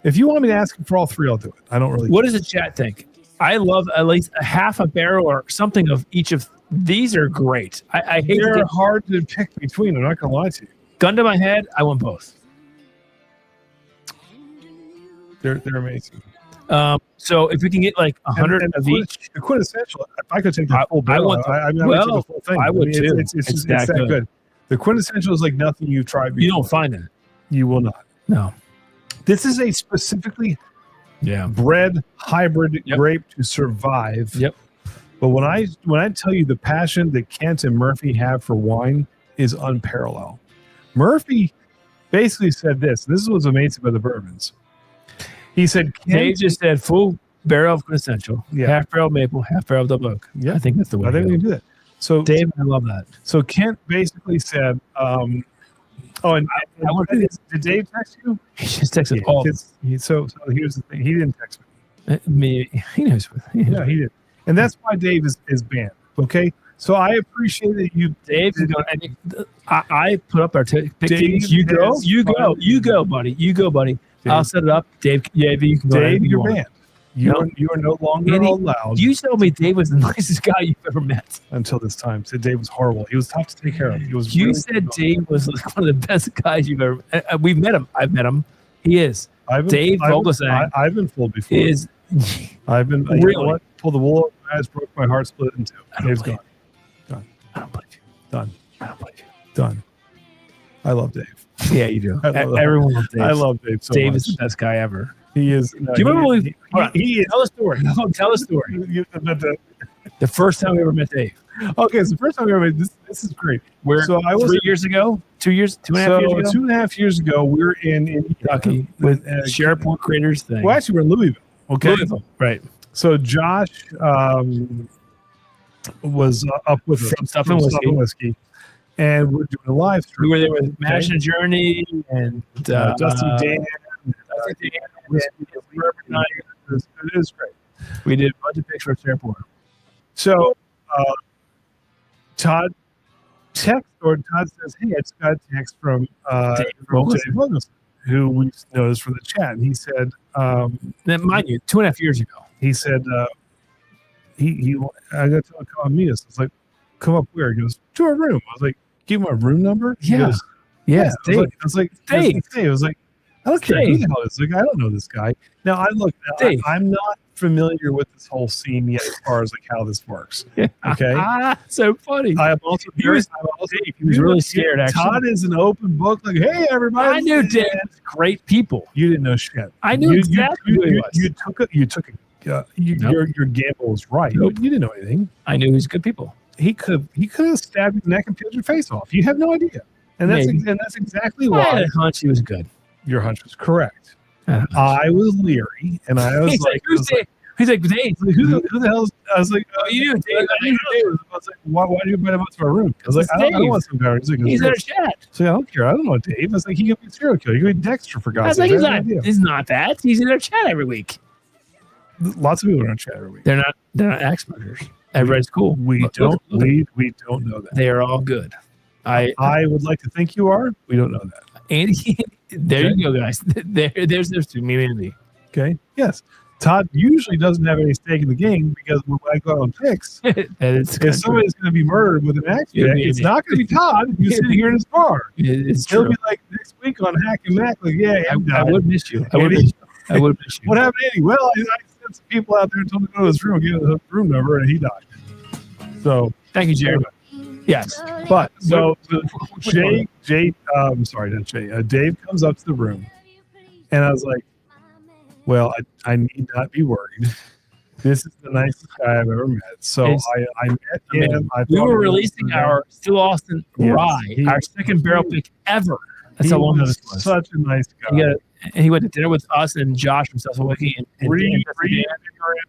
If you want me to ask for all 3, I'll do it. I don't really. What does the chat think? I love at least a half a barrel or something of each of these are great. I hate they're hard to pick between. I'm not gonna lie to you. Gun to my head, I want both. They're amazing. So if we can get like 100 of each, the quintessential. If I could take the full barrel, I would take the full thing. I would too. It's that good. The quintessential is like nothing you've tried before. You don't find that. You will not. No. This is a specifically Yeah. bred hybrid Yep. grape to survive. Yep. But when I tell you the passion that Kent and Murphy have for wine is unparalleled. Murphy basically said this. This is what's amazing about the bourbons. He said, Dave just said full barrel of quintessential, Yeah. half barrel maple, half barrel double oak. Yeah. I think that's the way. I think we can do that. So Dave, I love that. So Kent basically said, and did Dave text you? He just texted all. So here's the thing. He didn't text me. Me, he knows. Yeah, he did. And that's why Dave is banned. Okay. So I appreciate that you, Dave is going. I put up our pick. Dave You go, has you go, fun. you go, buddy. You go, buddy. Dave. I'll set it up. Dave, yeah, you can go. Dave, you're want. banned. You are no longer allowed. You told me Dave was the nicest guy you've ever met. Until this time, said Dave was horrible. He was tough to take care of. He was. You really said tough. Dave was like one of the best guys you've ever. We've met him. I've met him. He is. Dave Vogelsang I've been fooled before. is. I've been Really? You know what? Pulled the wool over my eyes, broke my heart, split it in two. Dave's gone. I don't believe you. Done. I don't believe you. Done. I love Dave. Yeah, you do. I love Everyone loves Dave. I love Dave so Dave much. is the best guy ever. He is. No, Do you remember he, he is. Tell a story. No, tell a story. The first time we ever met Dave. Okay, so the first time we ever made this is great. So I was 3 years ago, 2 years, 2.5 years ago, 2.5 years ago, we were in Kentucky with Sherport Craters thing. Well, actually, we're in Louisville. Okay, Louisville, right? So Josh was up with From Stuff and Whiskey. and we're doing a live stream. We were there with Mash and Journey and Dusty Dan. It is great. We did a bunch of pictures from Sherport. So Todd says, "Hey, I just got a text from Dave Vogelsang, who we noticed from the chat." And he said, Now, mind you, 2.5 years ago. he said, I got to come and meet us. I was like, come up where? He goes, to our room. I was like, give him our room number? He Yeah. goes, Yes, I was like, Dave. I was like, I don't care who the hell it is. Like, I don't know this guy. Now, Dave. I'm not familiar with this whole scene yet as far as like how this works. Okay. So funny. I am also He was really scared, actually. Todd is an open book. Like, hey, everybody. I knew Dave was great people. You didn't know shit. I knew exactly who he was. Your gamble was right. Nope. You didn't know anything. I knew he was good people. He could have stabbed your neck and peeled your face off. You have no idea. And that's Maybe. exactly I had why a hunch he was good. your hunch was correct. Uh, I was leery, and I was He's like, who's Dave? He's like, Dave. who the hell is, I was like, You, Dave. I knew Dave. I was like, why do you invite him up to our room? I was like, It's I don't Dave. want some guy. He's like, He's in a chat. so I don't care. I don't know Dave. I was like, he could be a serial killer. He could be Dexter for I God's was sake. like, I he's have not. no idea. He's not that. He's in their chat every week. Lots of people are on chat every week. They're not axe murderers. Everybody's cool. We Look, don't look. know that. They are all good. I would like to think you are. We don't know that. Andy, there you go, guys. There's community. Okay. Yes. Todd usually doesn't have any stake in the game because when I go out on picks, That is if somebody's going to be murdered with an axe, Yeah, it's yeah. not going to be Todd. He's sitting here in his car. It's He'll true. be like next week on Hack and Mac, like, yeah, I would miss you. I would miss you. What happened to Andy? Well, I sent some people out there and told him to go to his room, get his room number, and he died. So Thank you, Jared. Yes. But so Dave comes up to the room, and I was like, well, I need not be worried. This is the nicest guy I've ever met. So I met him. We were releasing our Still Austin Rye, our second barrel pick ever. That's how long this was. Such a nice guy. And he went to dinner with us and Josh from Stuff and Whiskey. And Reinvigorated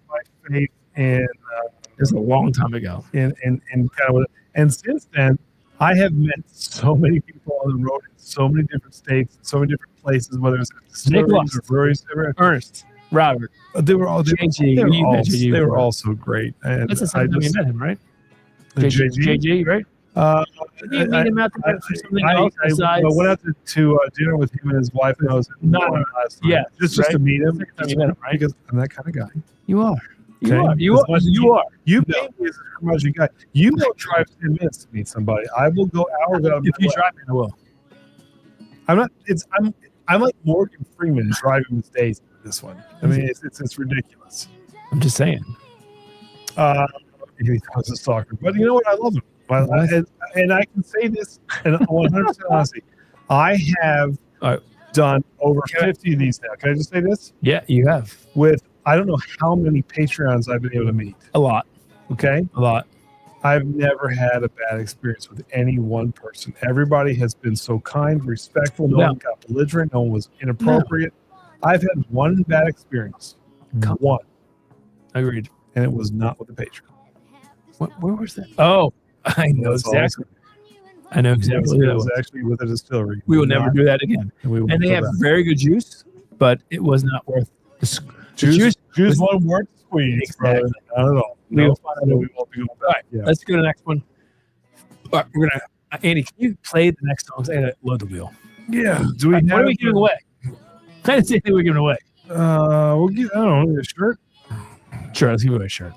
my faith in it was a long time ago. And since then, I have met so many people on the road in so many different states, so many different places, whether it's distilleries or breweries. Ernest, Robert, They were all JG. they were all so great. And That's the second time you met him, right? JG. JG, right? Did you meet him out there for something else besides? I went out to dinner with him and his wife, and I was last time. Yeah, just right? to meet him. Second time you met him, right? Because I'm that kind of guy. You are. Okay? You are. You paid me as a curmudgeon guy. You will drive 10 minutes to meet somebody. I will go hours out of If my you way. drive me, I will. I'm not. I'm like Morgan Freeman driving with Daisy with this one. I mean, it's ridiculous. I'm just saying. He was a stalker, but you know what? I love him. And I can say this, and 100% honestly, I have done over 50 of these now. Can I just say this? Yeah, you have With I don't know how many Patreons I've been able to meet. a lot. Okay. A lot. I've never had a bad experience with any one person. Everybody has been so kind, respectful. No one got belligerent. No one was inappropriate. I've had one bad experience. One. Agreed. And it was not with the Patreon. Where was that? Oh, I know exactly. I know exactly. It was actually with a distillery. We will never do that again. And they have very good juice, but it was not worth the juice wasn't worth the squeeze, exactly. Not at all. We will find out. We won't be going back. All right, let's go to the next one. All right, we're gonna Andy, can you play the next songs? I gotta load the wheel. Yeah. Do we? What are we giving away? I didn't say anything we're giving away. We'll give. I don't know. A shirt. Sure, let's give away a shirt.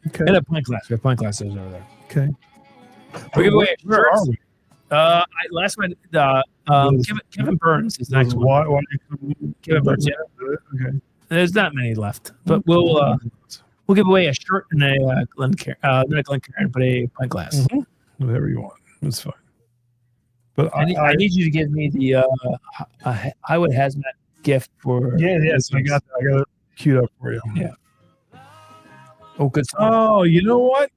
Okay. And a pint glass. We have pint glasses over there. Okay. We're giving away Where are we? Last one. Kevin Burns is next one. Why Kevin Burns. Yeah. Okay. There's not many left, but we'll give away a shirt and a Glencairn, not a Glencairn, but a pint glass. Whatever you want. It's fine. But I need you to give me the Highwood Hazmat gift for. Yes, I got it queued up for you. Yeah. Oh, good. Oh, you know what?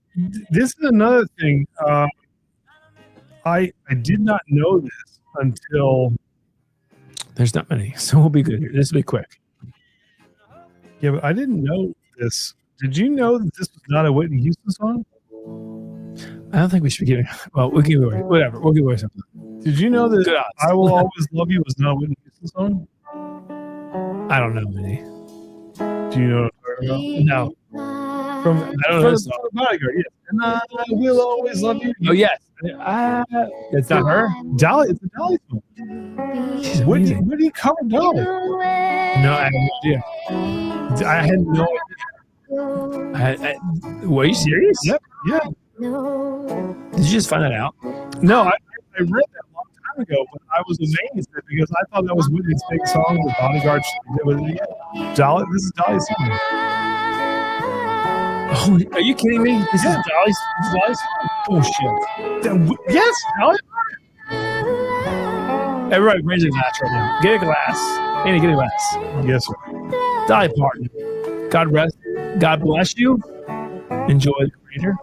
This is another thing. I did not know this until. There's not many, so we'll be good here. This will be quick. Yeah, but I didn't know this. Did you know that this was not a Whitney Houston song? I don't think we should be giving. Well, we'll give away whatever. We'll give away something. Did you know that "I Will Always Love You" was not a Whitney Houston song? I don't know, Minnie. Do you know what I'm talking about? No. I don't know this song. From the Bodyguard, yes. And I will always love you. Oh yes. It's not her. Dolly. It's a Dolly song. She's What amazing. do you cover Dolly? No, I have no idea. I had no idea. Were you serious? Yep. Yeah. Did you just find that out? No, I read that a long time ago, but I was amazed at it because I thought that was Whitney's big song, the Bodyguard. Dolly. This is Dolly's song. Oh, are you kidding me? This is Dolly's. Oh shit. Yes, Dolly. Everybody raise a glass right now. Get a glass. Andy, get a glass. Yes, sir. Dolly Parton. God bless you. Enjoy the creator.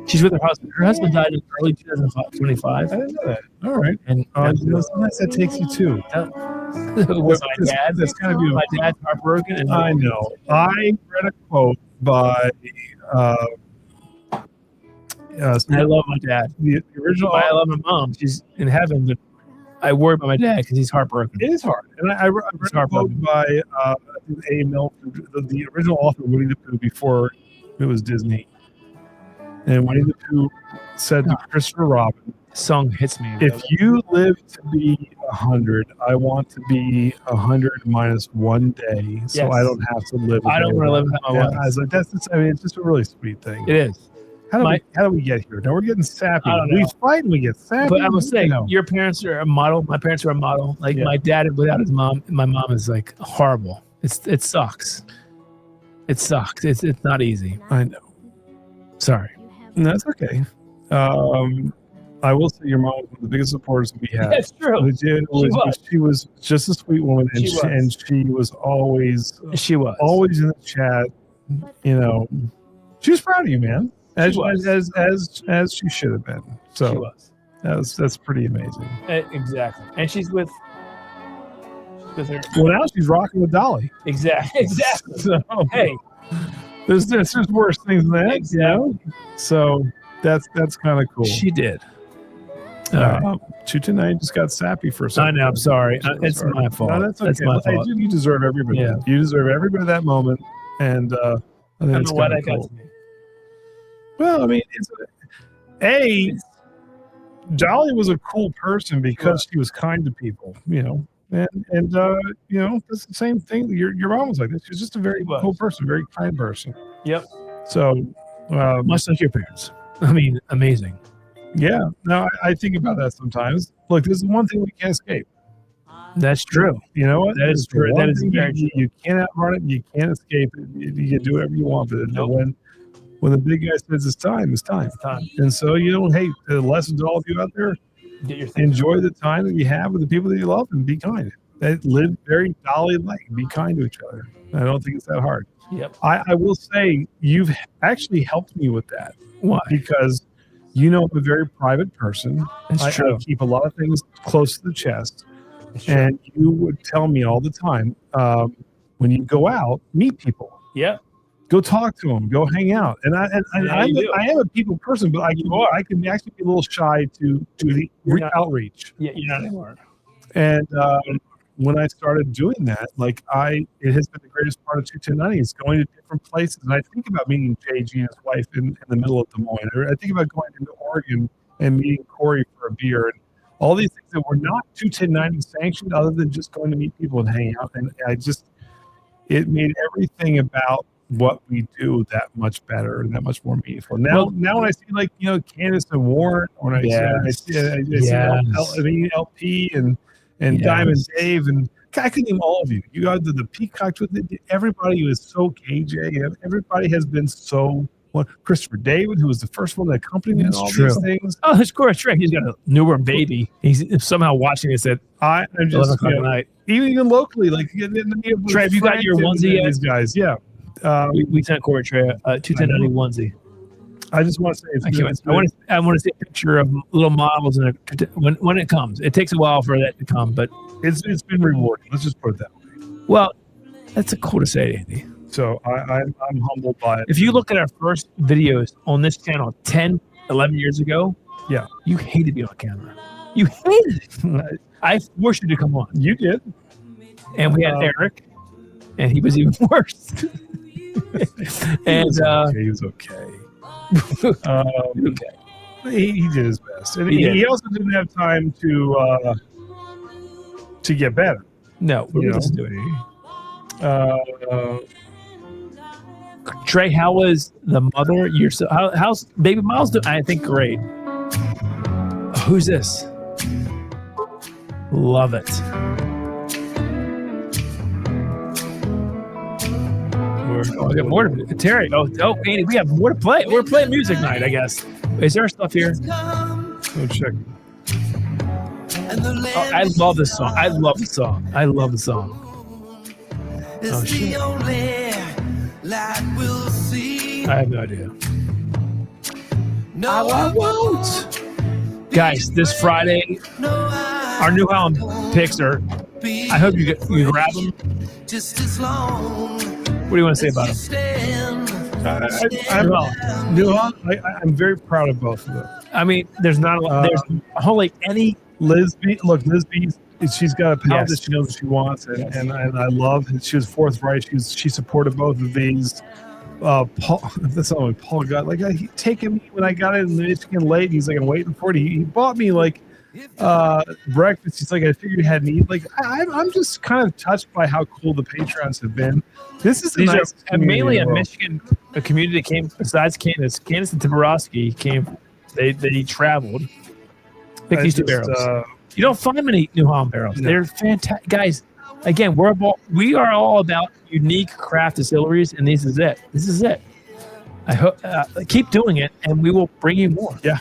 She's with her husband. Her husband died in early 2025. I didn't know that. All right. And sometimes that takes you too. with my dad. That's kind of beautiful. My dad's heartbroken. And I know. I read a quote by. I love my dad. The original. I love my mom. She's in heaven, but I worry about my dad because he's heartbroken. It is hard. And I read a quote by A. Milton, the original author of Winnie the Pooh before it was Disney. And Winnie the Pooh said to Christopher Robin, song hits me. If you live to be 100, I want to be 100 minus 1 day, so Yes. I don't have to live. I don't want to live without my wife. I was like, it's just a really sweet thing. It is. How do we get here? Now we're getting sappy. I don't know. We fight and we get sappy. But I will say, You know. your parents are a model. My parents are a model. Like Yeah. my dad without his mom, my mom is like horrible. It sucks. It sucks. It's not easy. I know. Sorry. And that's okay. I will say your mom was one of the biggest supporters we had. That's true. She was just a sweet woman, and she was always always in the chat. You know, she was proud of you, man. As she should have been. So She was. that's pretty amazing. Exactly. And she's with her. Well, now she's rocking with Dolly. Exactly. So Hey, there's worse things than that. Exactly. You know? So that's kind of cool. she did. All right. 2TEN90's just got sappy for a second. I know. I'm sorry. It's Sorry. my fault. No, that's okay. That's my fault. You deserve every bit. Yeah. You deserve every bit of that moment. And I think I don't it's know why kinda that got cool. to me. Well, I mean, Dolly was a cool person because she was kind to people, you know. And you know, that's the same thing. Your mom was like this. She was just a very cool person, very kind person. Yep. So Much like your parents. I mean, amazing. yeah. No, I think about that sometimes. Look, this is one thing we can't escape. That's true. You know what? That is It's the true. one That is thing very you, you can't outrun it. You can't escape it. You can do whatever you want with it. Nope. When the big guy says it's time, it's time. It's time. And so, you know, hey, the lesson to all of you out there, Get your thing. Enjoy the time that you have with the people that you love, and be kind. Live very Dolly-like. Be kind to each other. I don't think it's that hard. Yep. I will say you've actually helped me with that. Why? Because I'm a very private person. That's true. I keep a lot of things close to the chest. That's true. And you would tell me all the time, when you go out, meet people. Yeah. Go talk to them. Go hang out. And I am a people person, but I can actually be a little shy to do the outreach. Yeah, you're not anymore. And when I started doing that, it has been the greatest part of 21090's, going to different places. And I think about meeting JG and his wife in the middle of Des Moines. Or I think about going into Oregon and meeting Corey for a beer, and all these things that were not 21090 sanctioned, other than just going to meet people and hang out. And it made everything about what we do that much better and that much more meaningful. Now when I see Candace and Warren, when I see LP and Diamond Dave, and I can name all of you. You guys did the Peacock with it. Everybody was so KJ. Everybody has been so. Christopher David, who was the first one that accompanied me in all these things. Oh, of course, Trey. He's got a newborn baby. He's somehow watching this at I'm just night. Even locally, Trey, have you got your onesie yet? These guys, yeah. We sent Corey Trey a 21090 onesie. I just want to say I want to see a picture of little models when it comes. It takes a while for that to come, but it's been rewarding. Let's just put it that way. Well, that's cool to say, Andy. So I'm humbled by it. If you look at our first videos on this channel 10, 11 years ago, you hated being on camera. You hated it. I forced you to come on. You did. And we had Eric, and he was even worse. He was okay. He did his best, and he also didn't have time to get better. No, we didn't do it. Trey, how was the mother? How's baby Miles doing? I think great. Who's this? Love it. We got more to Terry. Oh, Andy, we have more to play. We're playing music night, I guess. Is there stuff here? Go check. Oh, I love this song. I love the song. Oh, shit. I have no idea. I won't. Guys, this Friday, our New Holland picks are. I hope you grab them. What do you want to say about them? New Holland, I'm very proud of both of them. I mean, there's not a lot. There's hardly any. Lisby, she's got a palate that she knows what she wants, and I love it. She was forthright. She supported both of these. Paul, that's not what Paul got. He taken me when I got in Michigan late. He's like, I'm waiting for it. He bought me breakfast. He's like, I figured you had to eat. I'm just kind of touched by how cool the patrons have been. This is mainly a Michigan community that came besides Candace and Tiborowski came. They traveled. Pick these two barrels. You don't find many New Holland barrels. No. They're fantastic, guys. Again, we are all about unique craft distilleries, and this is it. I hope keep doing it, and we will bring you more. Yeah,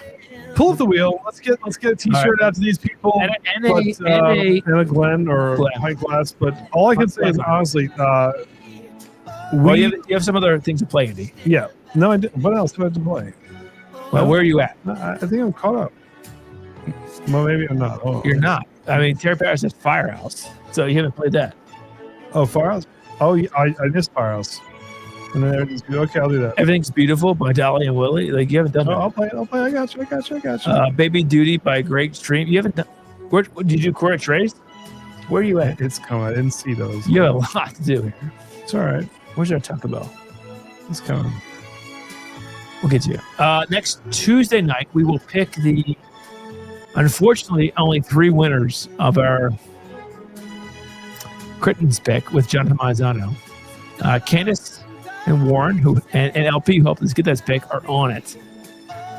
pull up the wheel. Let's get a T-shirt out to these people, and a Glen or a pint glass. But all I can say is honestly, you have some other things to play, Andy. Yeah. No, I didn't. What else do I have to play? Well, where are you at? I think I'm caught up. Well, maybe I'm not. Oh, you're not. I mean, Terry Paris says Firehouse, so you haven't played that. Oh, Firehouse. Oh, yeah, I missed Firehouse. And then everything's beautiful. Okay, I'll do that. Everything's Beautiful by Dolly and Willie. You haven't done that. I'll play. I got you. Baby Duty by Greg Stream. You haven't done. Where did you do Cora Trace? Where are you at? It's coming. I didn't see those. You have a lot to do here. It's all right. Where's our Taco Bell? It's coming. We'll get to you. Next Tuesday night, we will pick unfortunately, only 3 winners of our Critten's pick with Jonathan Maizano. Candace and Warren, and LP, who helped us get this pick, are on it.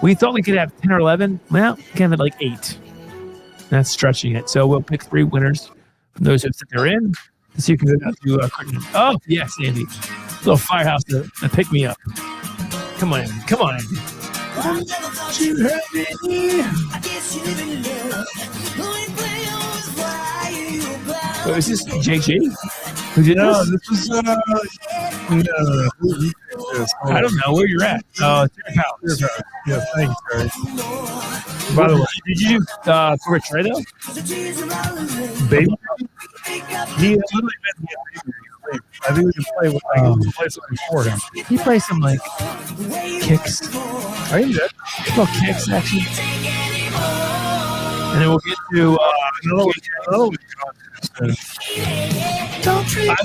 We thought we could have 10 or 11. Well, we can have 8. That's stretching it. So we'll pick 3 winners from those who said they're in to see if we can go to Critten. Oh, yes, Andy. Little Firehouse to pick me up. Come on, Andy. Oh, is this JG? Who did No, this? this was no. I don't know where you're at. Terry Powell. Yes, thanks, Terry. By the way, Did you do Portrait though? baby, he literally meant to get baby. I think we can play with play something for him. He plays some like kicks. Are you dead? Well, kicks actually. And then we'll get to I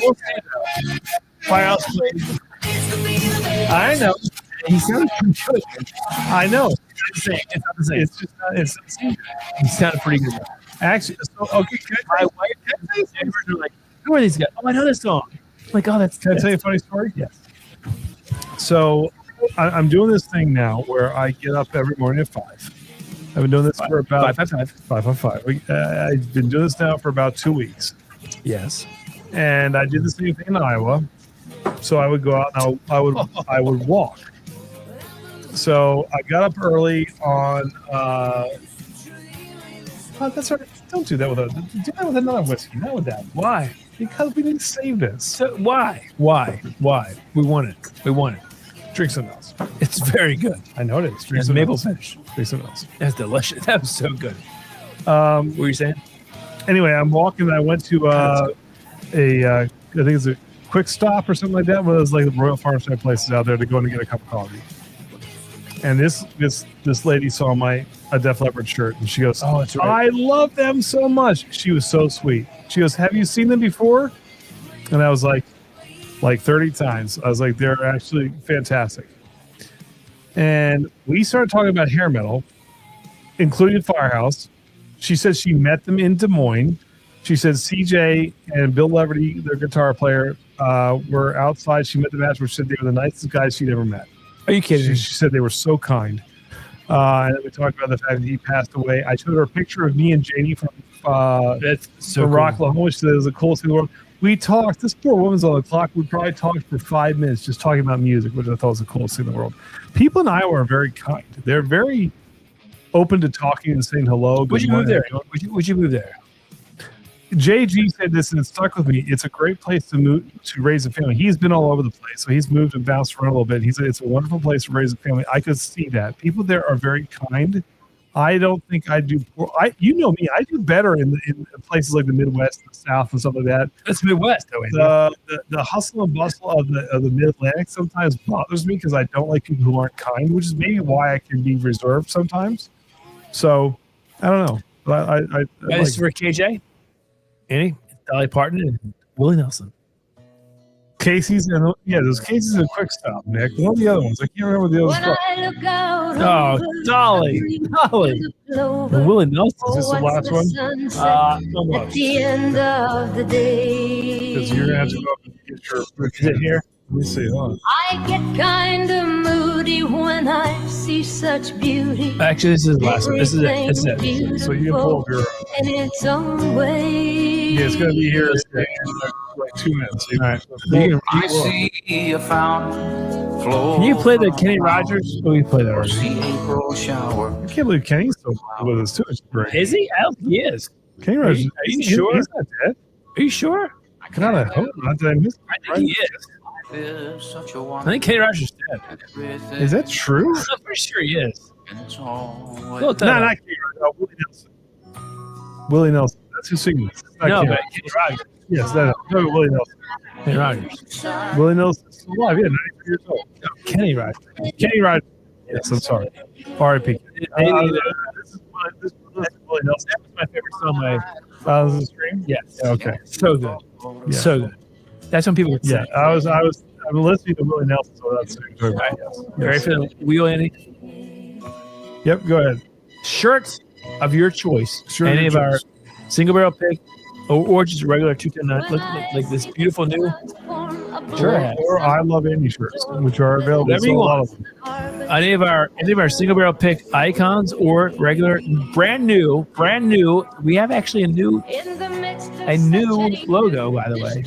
will say though, Firehouse played. I know. He sounded pretty good. I know. It's not the same. It's just not. It's the same. He sounded pretty good. Actually, so okay. My wife and are like, who are these guys? Oh, I know this song. I'm like, oh, that's. Can I tell you a funny story? Yes. So I'm doing this thing now where I get up every morning at 5. I've been doing this for about 5. I've been doing this now for about 2 weeks. Yes. And I did the same thing in Iowa. So I would go out and I would walk. So I got up early on. Oh, that's right. Don't do that with do that with another whiskey. Not with that. Why? Because we didn't save this. So why? We want it. Drink something else. It's very good. I know it is. Drink It's something maple else. finish. Drink something else. That's delicious. That was so good. What were you saying? Anyway, I'm walking. I went to I think it's a Quick Stop or something like that. One of those like the Royal Farms type places out there to go in and get a cup of coffee. And this lady saw a Def Leppard shirt and she goes, "Oh, that's right. I love them so much." She was so sweet. She goes, "Have you seen them before?" And I was like 30 times. I was like, "They're actually fantastic." And we started talking about hair metal, including Firehouse. She said she met them in Des Moines. She said CJ and Bill Leverty, their guitar player, were outside. She met them afterwards. She said they were the nicest guys she'd ever met. Are you kidding? She said they were so kind. And then we talked about the fact that he passed away. I showed her a picture of me and Janie from That's so from cool. Rocklahoma, which is the coolest thing in the world. We talked. This poor woman's on the clock. We probably talked for 5 minutes just talking about music, which I thought was the coolest thing in the world. People in Iowa are very kind. They're very open to talking and saying hello. Would you move there? Would you move there? JG said this and it stuck with me. It's a great place to move to raise a family. He's been all over the place, so he's moved and bounced around a little bit. He said it's a wonderful place to raise a family. I could see that. People there are very kind. I don't think I do. You know me. I do better in places like the Midwest, the South, and stuff like that. That's Midwest, though. The hustle and bustle of the Mid Atlantic sometimes bothers me because I don't like people who aren't kind, which is maybe why I can be reserved sometimes. So I don't know. But I This is for KJ, Annie, Dolly Parton, and Willie Nelson. Casey's and there's Casey's and Quick Stop, Nick. What are the other ones? I can't remember the other stuff. Oh, Dolly, and Willie Nelson. Is this the last one? Almost. At the end of the day, Because you're gonna have to go up and get your. Is it here? Let me see. Hold on. I get kind of moody when I see such beauty. Actually, this is the last one. This is it. This is it. So you can pull up your. In its own way. Yeah, it's gonna be here in like 2 minutes. All right. I see a fountain flow. Can you play the Kenny Rogers? Oh, we play that already. See April shower. I can't believe Kenny's still with us too. It's great. Is he? I don't think he is. Kenny Rogers. Are you sure? He's not dead. Are you sure? God, I hope not. Did I miss? I think he is. Is such a I think Kenny Rogers is dead. Is that true? I'm pretty sure he is. all No, not Kenny Rogers. No, Willie Nelson. Willie Nelson. That's who's singing this. It's not No, Kenny. but Kenny Rogers. Yes, no, Willie Nelson. Kenny Rogers. Willie Nelson's still alive. Yeah, 93 years old. No, Kenny Rogers. Kenny Rogers. Yes, I'm sorry. R.I.P. This is Willie Nelson. That was my favorite song. Silence of the Stream? Yes. Yeah, okay. So good. Yeah. So good. That's when people would Yeah, say. I'm listening to Willie Nelson, so that's Right. yes. Ready for the wheel, Andy? Yep, go ahead. Shirts of your choice. Shirt of Any your of our choice. single barrel pick or just a regular 210. Look like this beautiful new shirt hat. Or I Love Andy shirts, which are available. Whatever you So a lot want. of them. Any of our single barrel pick icons or regular brand new. We have actually a new logo, by the way,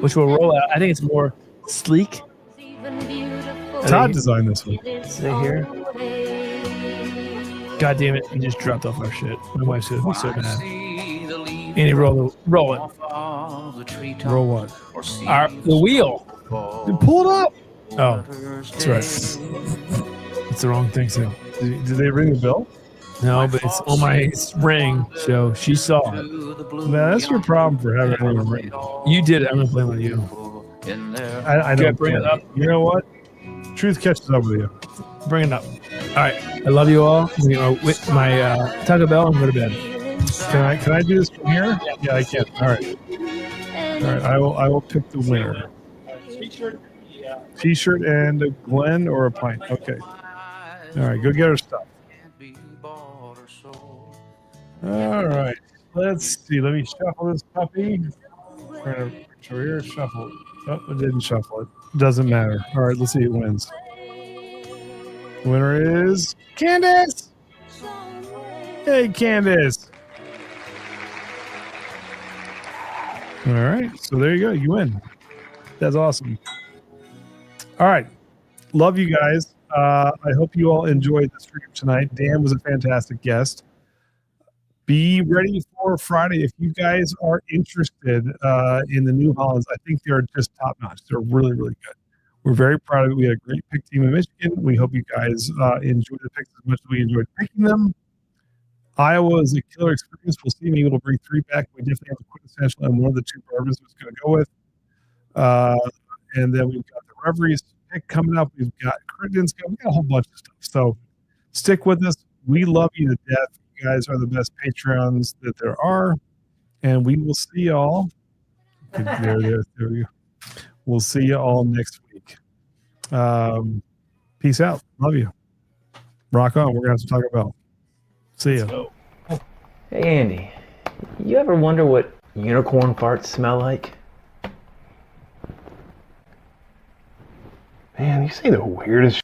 which will roll out. I think it's more sleek. Todd designed this one. See here. God damn it! You just dropped off our shit. My wife's so mad. Andy, roll it. Roll what? The wheel. Then pull it up. Oh, that's right. It's the wrong thing, too. Did they ring the bell? No, but it's on my ring, so she saw it. Man, that's your problem for having it on the ring. You did it. I'm gonna blame on you. I don't bring it up. You know what? Truth catches up with you. Bring it up. All right. I love you all. I'm gonna go with my Taco Bell and go to bed. Can I do this from here? Yeah, I can. All right. I will pick the winner. T-shirt and a Glen or a pint. Okay. All right, go get her stuff. All right. Let's see. Let me shuffle this puppy. Here, shuffle. Oh, it didn't shuffle it. Doesn't matter. All right, let's see who wins. The winner is Candace. Hey, Candace. All right, so there you go. You win. That's awesome. All right. Love you guys. I hope you all enjoyed the stream tonight. Dan was a fantastic guest. Be ready for Friday. If you guys are interested in the New Hollands, I think they're just top notch. They're really, really good. We're very proud of it. We had a great pick team in Michigan. We hope you guys enjoyed the picks as much as we enjoyed picking them. Iowa is a killer experience. We'll see. Maybe it'll bring 3 back. We definitely have the quintessential and one of the 2 bourbons was going to go with. And then we've got the Reveries pick coming up. We've got Crittenden's coming. We've got a whole bunch of stuff. So stick with us. We love you to death. You guys are the best Patreons that there are. And we will see y'all. There we go. We'll see you all next week. Peace out. Love you. Rock on. We're going to have to talk about. See ya. Hey Andy, you ever wonder what unicorn farts smell like? Man, you say the weirdest